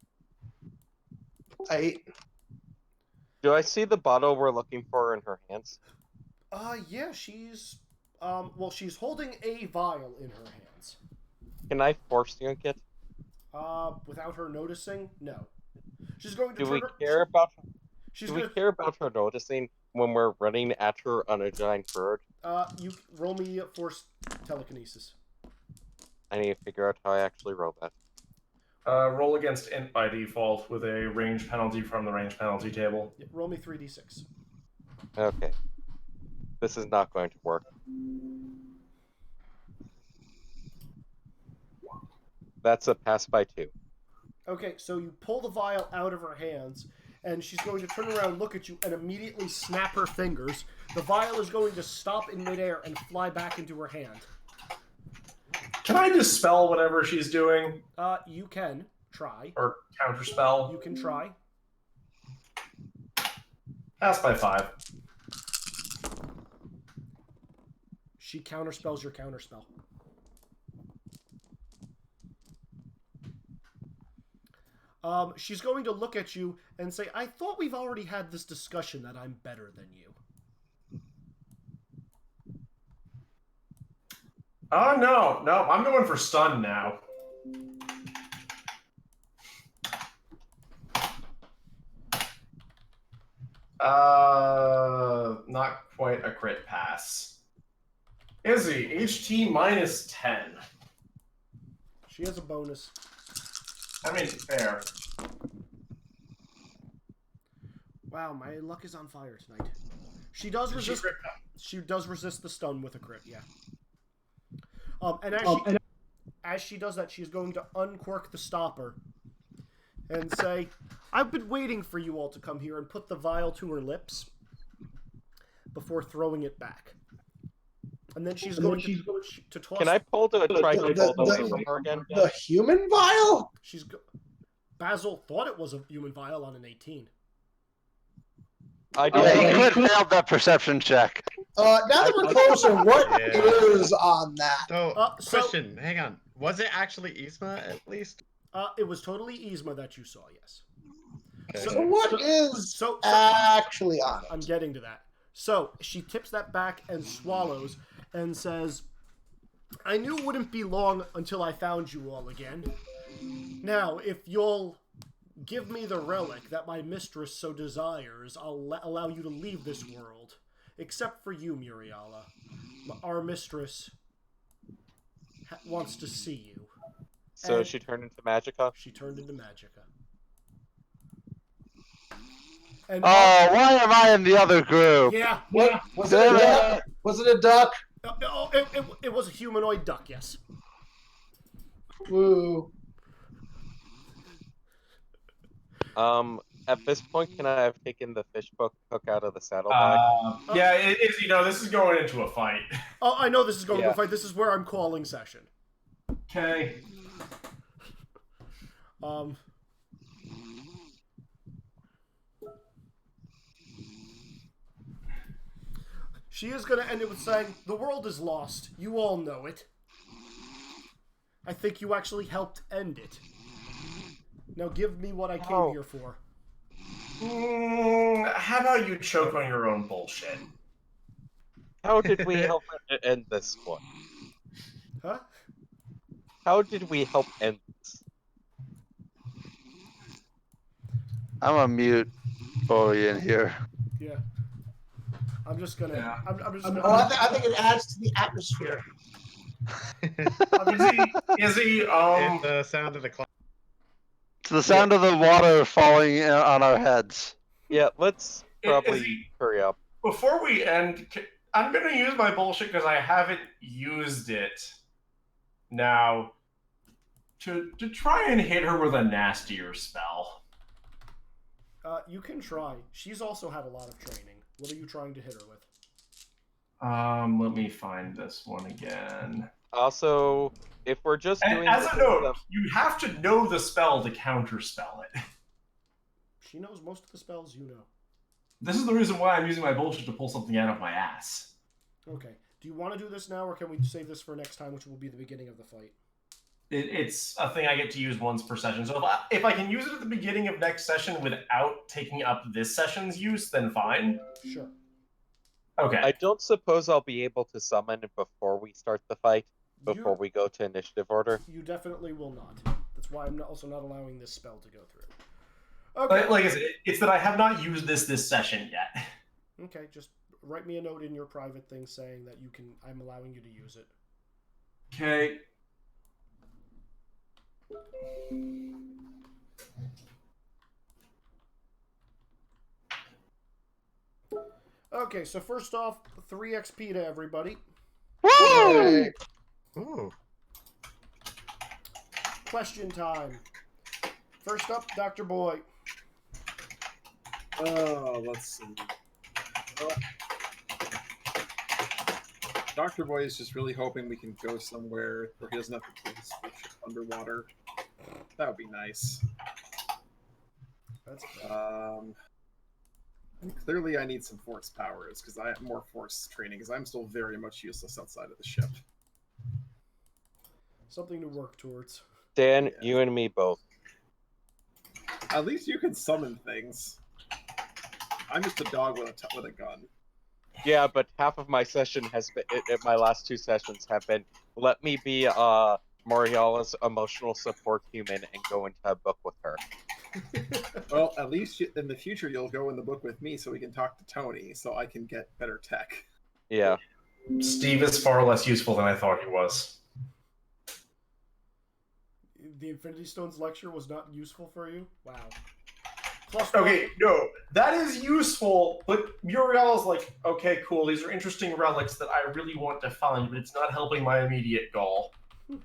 Do I see the bottle we're looking for in her hands? Yeah, she's she's holding a vial in her hands. Can I force yank it? Without her noticing, no. She's going to Do we turn her... care about? She's Do gonna... we care about her noticing when we're running at her on a giant bird? You roll me force telekinesis. I need to figure out how I actually roll that. Roll against int by default with a range penalty from the range penalty table. Yeah, roll me 3d6. Okay. This is not going to work. That's a pass by 2. Okay, so you pull the vial out of her hands, and she's going to turn around, look at you, and immediately snap her fingers. The vial is going to stop in midair and fly back into her hand. Can I dispel whatever she's doing? You can try. Or counterspell? You can try. Pass by 5. She counterspells your counterspell. She's going to look at you and say, I thought we've already had this discussion that I'm better than you. Oh, no, I'm going for stun now. Not quite a crit pass. Izzy, HT minus 10. She has a bonus. I mean, fair. Wow, my luck is on fire tonight. She does resist. She does resist the stun with a crit. Yeah. And as she does that, she's going to uncork the stopper and say, "I've been waiting for you all to come here," and put the vial to her lips before throwing it back. And then she's going to toss. Can I pull to try to pull those from her again? The human vial? Basil thought it was a human vial on an 18. I Yeah, he did. could failed that perception check. Now that we're closer, what is on that? So, question, hang on. Was it actually Yzma, at least? It was totally Yzma that you saw, yes. Okay. So what is actually on it? I'm getting to that. So she tips that back and swallows and says, "I knew it wouldn't be long until I found you all again. Now, if you'll give me the relic that my mistress so desires, I'll allow you to leave this world. Except for you, Muriala. Our mistress wants to see you." So And she turned into Magica? She turned into Magica. And why am I in the other group? Yeah. What? Was it a duck? Was it a duck? It was a humanoid duck, yes. Woo. At this point, can I have taken the fish hook out of the saddlebag? Yeah, this is going into a fight. Oh, I know this is going to Yeah. a fight. This is where I'm calling session. Okay. She is going to end it with saying, "The world is lost. You all know it. I think you actually helped end it. Now give me what I came here for." How about you choke on your own bullshit? How did we help end this one? Huh? How did we help end this? I'm a mute Boy in here. Yeah. I'm just gonna. Yeah. I'm just gonna. Oh, I think it adds to the atmosphere. Is he? It's the sound of the clock. It's the sound of the water falling on our heads. Yeah, let's Is probably he- hurry up. Before we end, I'm gonna use my bullshit because I haven't used it. Now, to try and hit her with a nastier spell. You can try. She's also had a lot of training. What are you trying to hit her with? Let me find this one again. Also, if we're just And doing as this a note, stuff- you have to know the spell to counterspell it. She knows most of the spells you know. This is the reason why I'm using my bullshit to pull something out of my ass. Okay. Do you want to do this now, or can we save this for next time, which will be the beginning of the fight? It's a thing I get to use once per session. So if I can use it at the beginning of next session without taking up this session's use, then fine. Sure. Okay. I don't suppose I'll be able to summon it before we start the fight, before we go to initiative order. You definitely will not. That's why I'm also not allowing this spell to go through. Okay. Like I said, it's that I have not used this session yet. Okay, just write me a note in your private thing saying that you can. I'm allowing you to use it. Okay. Okay, so first off, 3 XP to everybody. Woo! Ooh. Question time. First up, Dr. Boy. Let's see. Dr. Boy is just really hoping we can go somewhere where he doesn't have to put his spaceship underwater. That would be nice. That's And clearly I need some force powers, because I have more force training, because I'm still very much useless outside of the ship. something to work towards. Dan, Yeah. you and me both. At least you can summon things. I'm just a dog with a gun. Yeah, but half of my session has been, my last 2 sessions have been, let me be Moriala's emotional support human and go into a book with her. Well, at least in the future you'll go in the book with me so we can talk to Tony, so I can get better tech. Yeah. Steve is far less useful than I thought he was. The Infinity Stones lecture was not useful for you? Wow. +1. Okay, no, that is useful, but Muriel's like, okay, cool, these are interesting relics that I really want to find, but it's not helping my immediate goal. You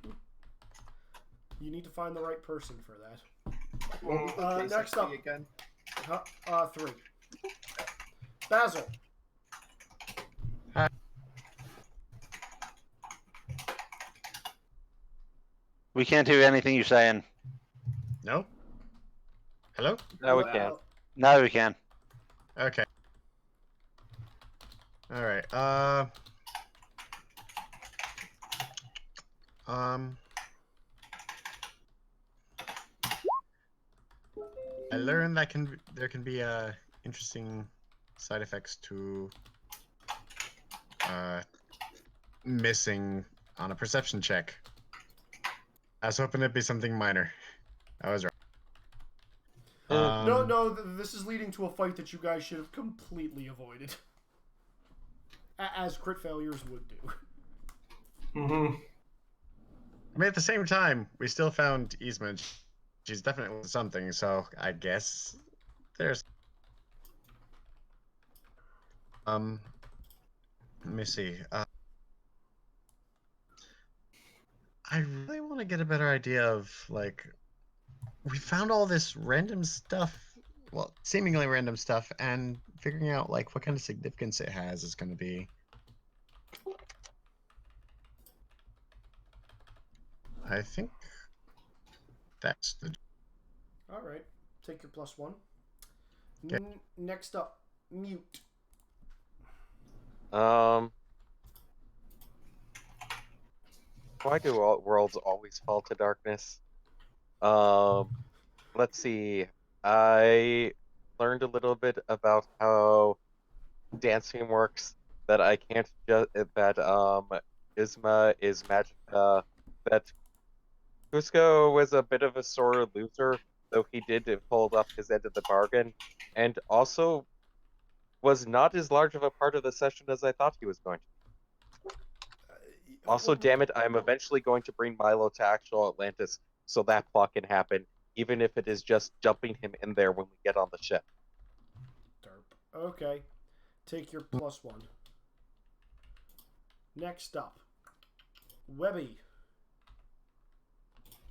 need to find the right person for that. Okay, Next up. again. 3. Basil. We can't hear anything you're saying. No? Hello? Now we can. Now we can. Okay. Alright, I learned that there can be interesting side effects to missing on a perception check. I was hoping it'd be something minor. I was right. No, this is leading to a fight that you guys should have completely avoided. As crit failures would do. Mm-hmm. I mean, at the same time, we still found Yzma. She's definitely something, so I guess there's... Let me see. I really want to get a better idea of, like... We found all this random stuff, well, seemingly random stuff, and figuring out, like, what kind of significance it has is going to be... I think that's the... Alright, take your +1. Okay. Next up, Mute. Why do all worlds always fall to darkness? Let's see. I learned a little bit about how dancing works. That I can't just that Yzma is Magicka. That Cusco was a bit of a sore loser, though he did hold up his end of the bargain, and also was not as large of a part of the session as I thought he was going to. Also, damn it, I'm eventually going to bring Milo to actual Atlantis so that plot can happen, even if it is just jumping him in there when we get on the ship. Derp. Okay, take your +1. Next up, Webby.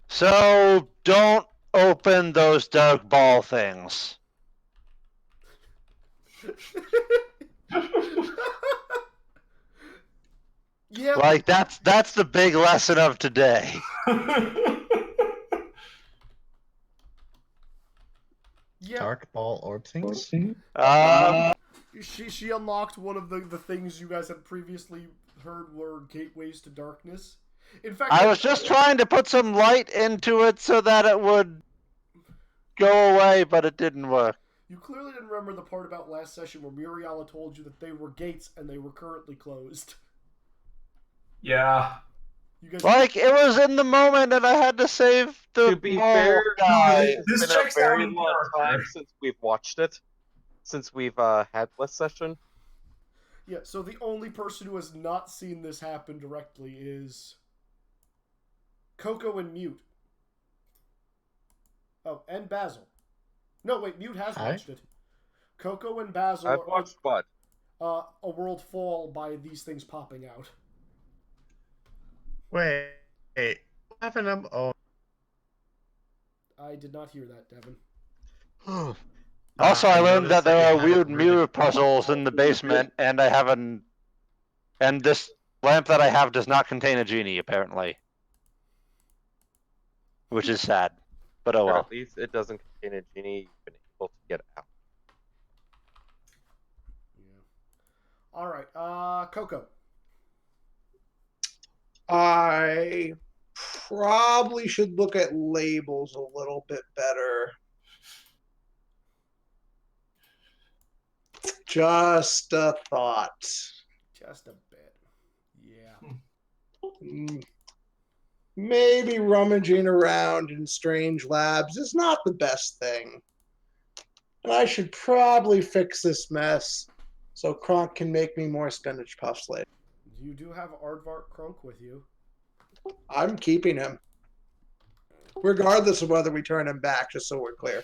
So don't open those dark ball things. Yeah. Like that's the big lesson of today. Yeah. Dark ball orb things? She unlocked one of the things you guys had previously heard were gateways to darkness. In fact, I was just trying to put some light into it so that it would go away, but it didn't work. You clearly didn't remember the part about last session where Muriala told you that they were gates and they were currently closed. Yeah. You guys... Like, it was in the moment and I had to save the To be ball fair, guy. This it's been a checks very out in long time character. since we've watched it. Since we've had this session. Yeah, so the only person who has not seen this happen directly is Coco and Mute. Oh, and Basil. No, wait, Mute has watched it. Coco and Basil I've watched what? A world fall by these things popping out. Wait, what happened? Oh. I did not hear that, Devin. Also, I learned that noticed there you are had it weird really mirror puzzles in the basement, and I haven't. And this lamp that I have does not contain a genie, apparently. Which is sad. But oh Or well. at least it doesn't contain a genie you've been able to get out. Yeah. Alright, Coco. I probably should look at labels a little bit better. Just a thought. Just a bit. Yeah. Maybe rummaging around in strange labs is not the best thing. And I should probably fix this mess so Kronk can make me more spinach puffs later. You do have Aardvark Krunk with you. I'm keeping him. Regardless of whether we turn him back, just so we're clear.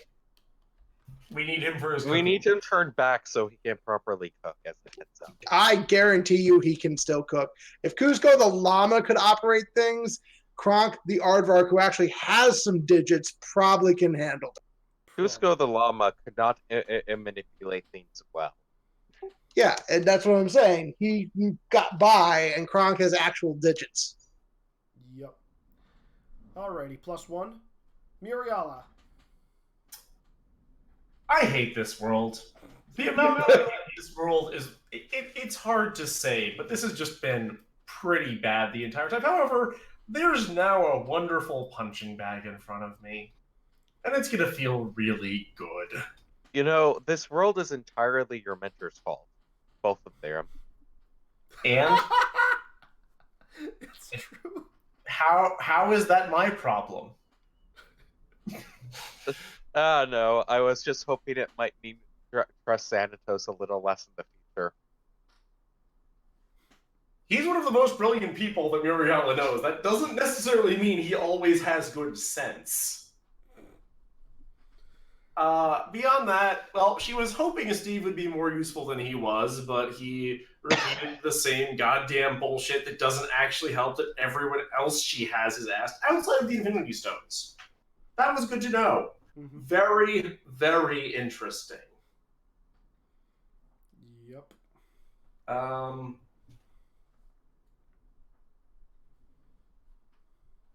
We need him for his. We need him turned back so he can properly cook as it hits up. I guarantee you he can still cook. If Kuzco the llama could operate things, Kronk the aardvark, who actually has some digits, probably can handle it. Cusco the llama could not manipulate things well. Yeah, and that's what I'm saying. He got by, and Kronk has actual digits. Yep. Alrighty, +1. Muriala. I hate this world. The amount of this world is it's hard to say, but this has just been pretty bad the entire time. However, there's now a wonderful punching bag in front of me, and it's gonna feel really good. You know, this world is entirely your mentor's fault. Both of them. And It's true. how is that my problem? No, I was just hoping it might be trust Xanatos a little less in the future. He's one of the most brilliant people that Muriala knows. That doesn't necessarily mean he always has good sense. Beyond that, well, she was hoping Steve would be more useful than he was, but he repeated the same goddamn bullshit that doesn't actually help that everyone else she has is asked outside of the Infinity Stones. That was good to know. Mm-hmm. Very, very interesting. Yep.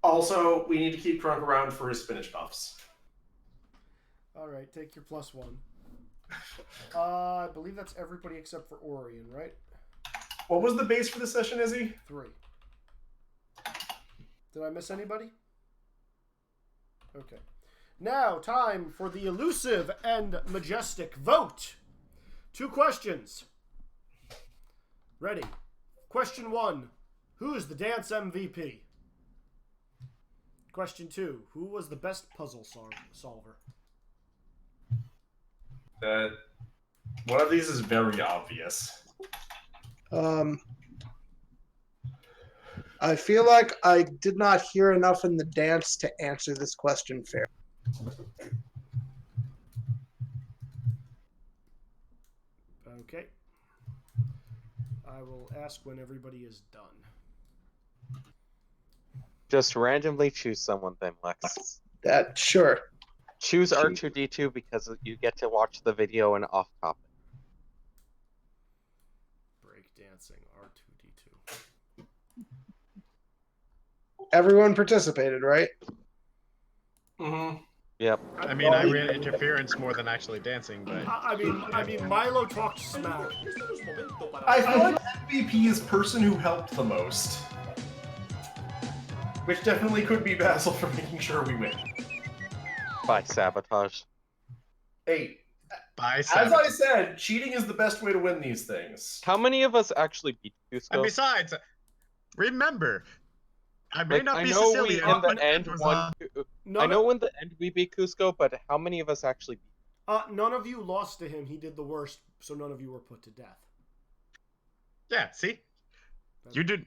Also, we need to keep Kronk around for his spinach buffs. Alright, take your +1. I believe that's everybody except for Orion, right? What was the base for the session, Izzy? 3. Did I miss anybody? Okay. Now, time for the elusive and majestic vote. 2 questions. Ready. Question 1. Who is the dance MVP? Question 2. Who was the best puzzle solver? One of these is very obvious. I feel like I did not hear enough in the dance to answer this question fair. Okay. I will ask when everybody is done. Just randomly choose someone then, Lex. That, sure. Choose R2D2 because you get to watch the video and off topic. Breakdancing R2D2. Everyone participated, right? Mm-hmm. Yep. I mean, I ran interference more than actually dancing, but I mean, Milo talked smack. I feel like MVP is person who helped the most. Which definitely could be Basil for making sure we win. By sabotage. Hey, by as seven. I said, cheating is the best way to win these things. How many of us actually beat Cusco? And besides, remember, I may Like, not I be know Sicilian. we in the but end it was, won. I know in the end we beat Cusco, but how many of us actually beat? None of you lost to him. He did the worst, so none of you were put to death. Yeah, see? You did.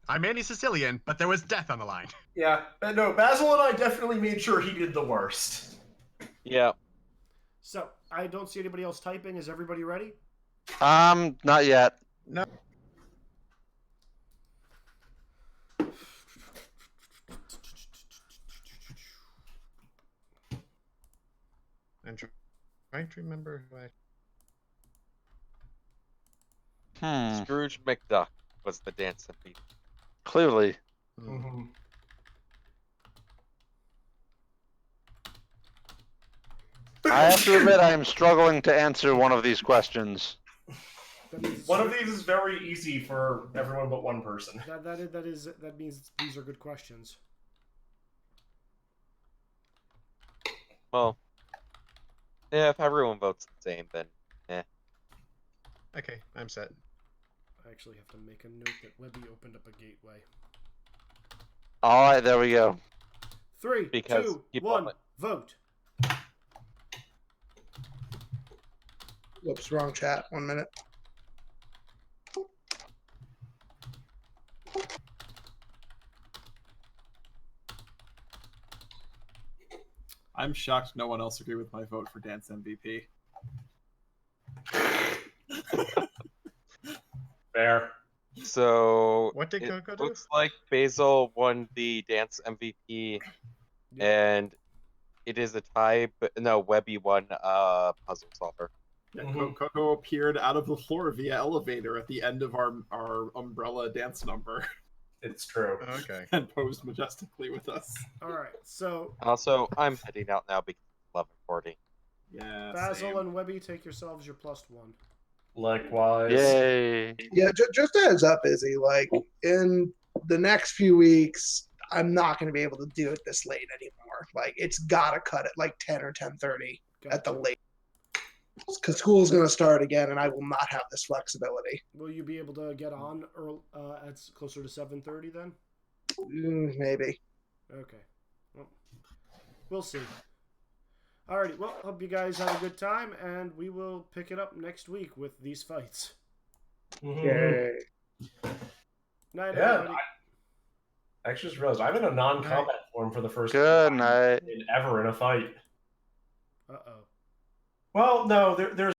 I'm anti-Sicilian, but there was death on the line. Yeah, no, Basil and I definitely made sure he did the worst. Yeah. So, I don't see anybody else typing. Is everybody ready? Not yet. No. I'm trying to remember who I... Scrooge McDuck was the dance MVP. Clearly. Mm-hmm. I have to admit I am struggling to answer one of these questions. One of these is very easy for everyone but one person. That means these are good questions. Well, yeah, if everyone votes the same, then Okay, I'm set. I actually have to make a note that Webby opened up a gateway. Alright, there we go. 3, Because 2, people 1, like- vote. Whoops, wrong chat. 1 minute. I'm shocked no one else agreed with my vote for Dance MVP. Fair. So What did it Coco do? looks like Basil won the dance MVP, and it is a tie. But no, Webby won puzzle solver. Yeah, Mhm. Coco appeared out of the floor via elevator at the end of our umbrella dance number It's true. Okay. and posed majestically with us. All right. So Also, I'm heading out now because it's 11:40. Yeah, Basil same. and Webby, take yourselves your +1. Likewise. Yay. Yeah, just a heads up, Izzy. Like in the next few weeks, I'm not going to be able to do it this late anymore. Like it's got to cut at like 10 or 10:30 at the Gotcha. late, because school's going to start again, and I will not have this flexibility. Will you be able to get on early, at closer to 7:30 then? Maybe. Okay. Well, we'll see. Alrighty. Well, hope you guys had a good time, and we will pick it up next week with these fights. Mhm. Yay. Night, Yeah, everybody. I actually just realized I'm in a non-combat form for the first Good time night. ever in a fight. Uh-oh. Well, no, there's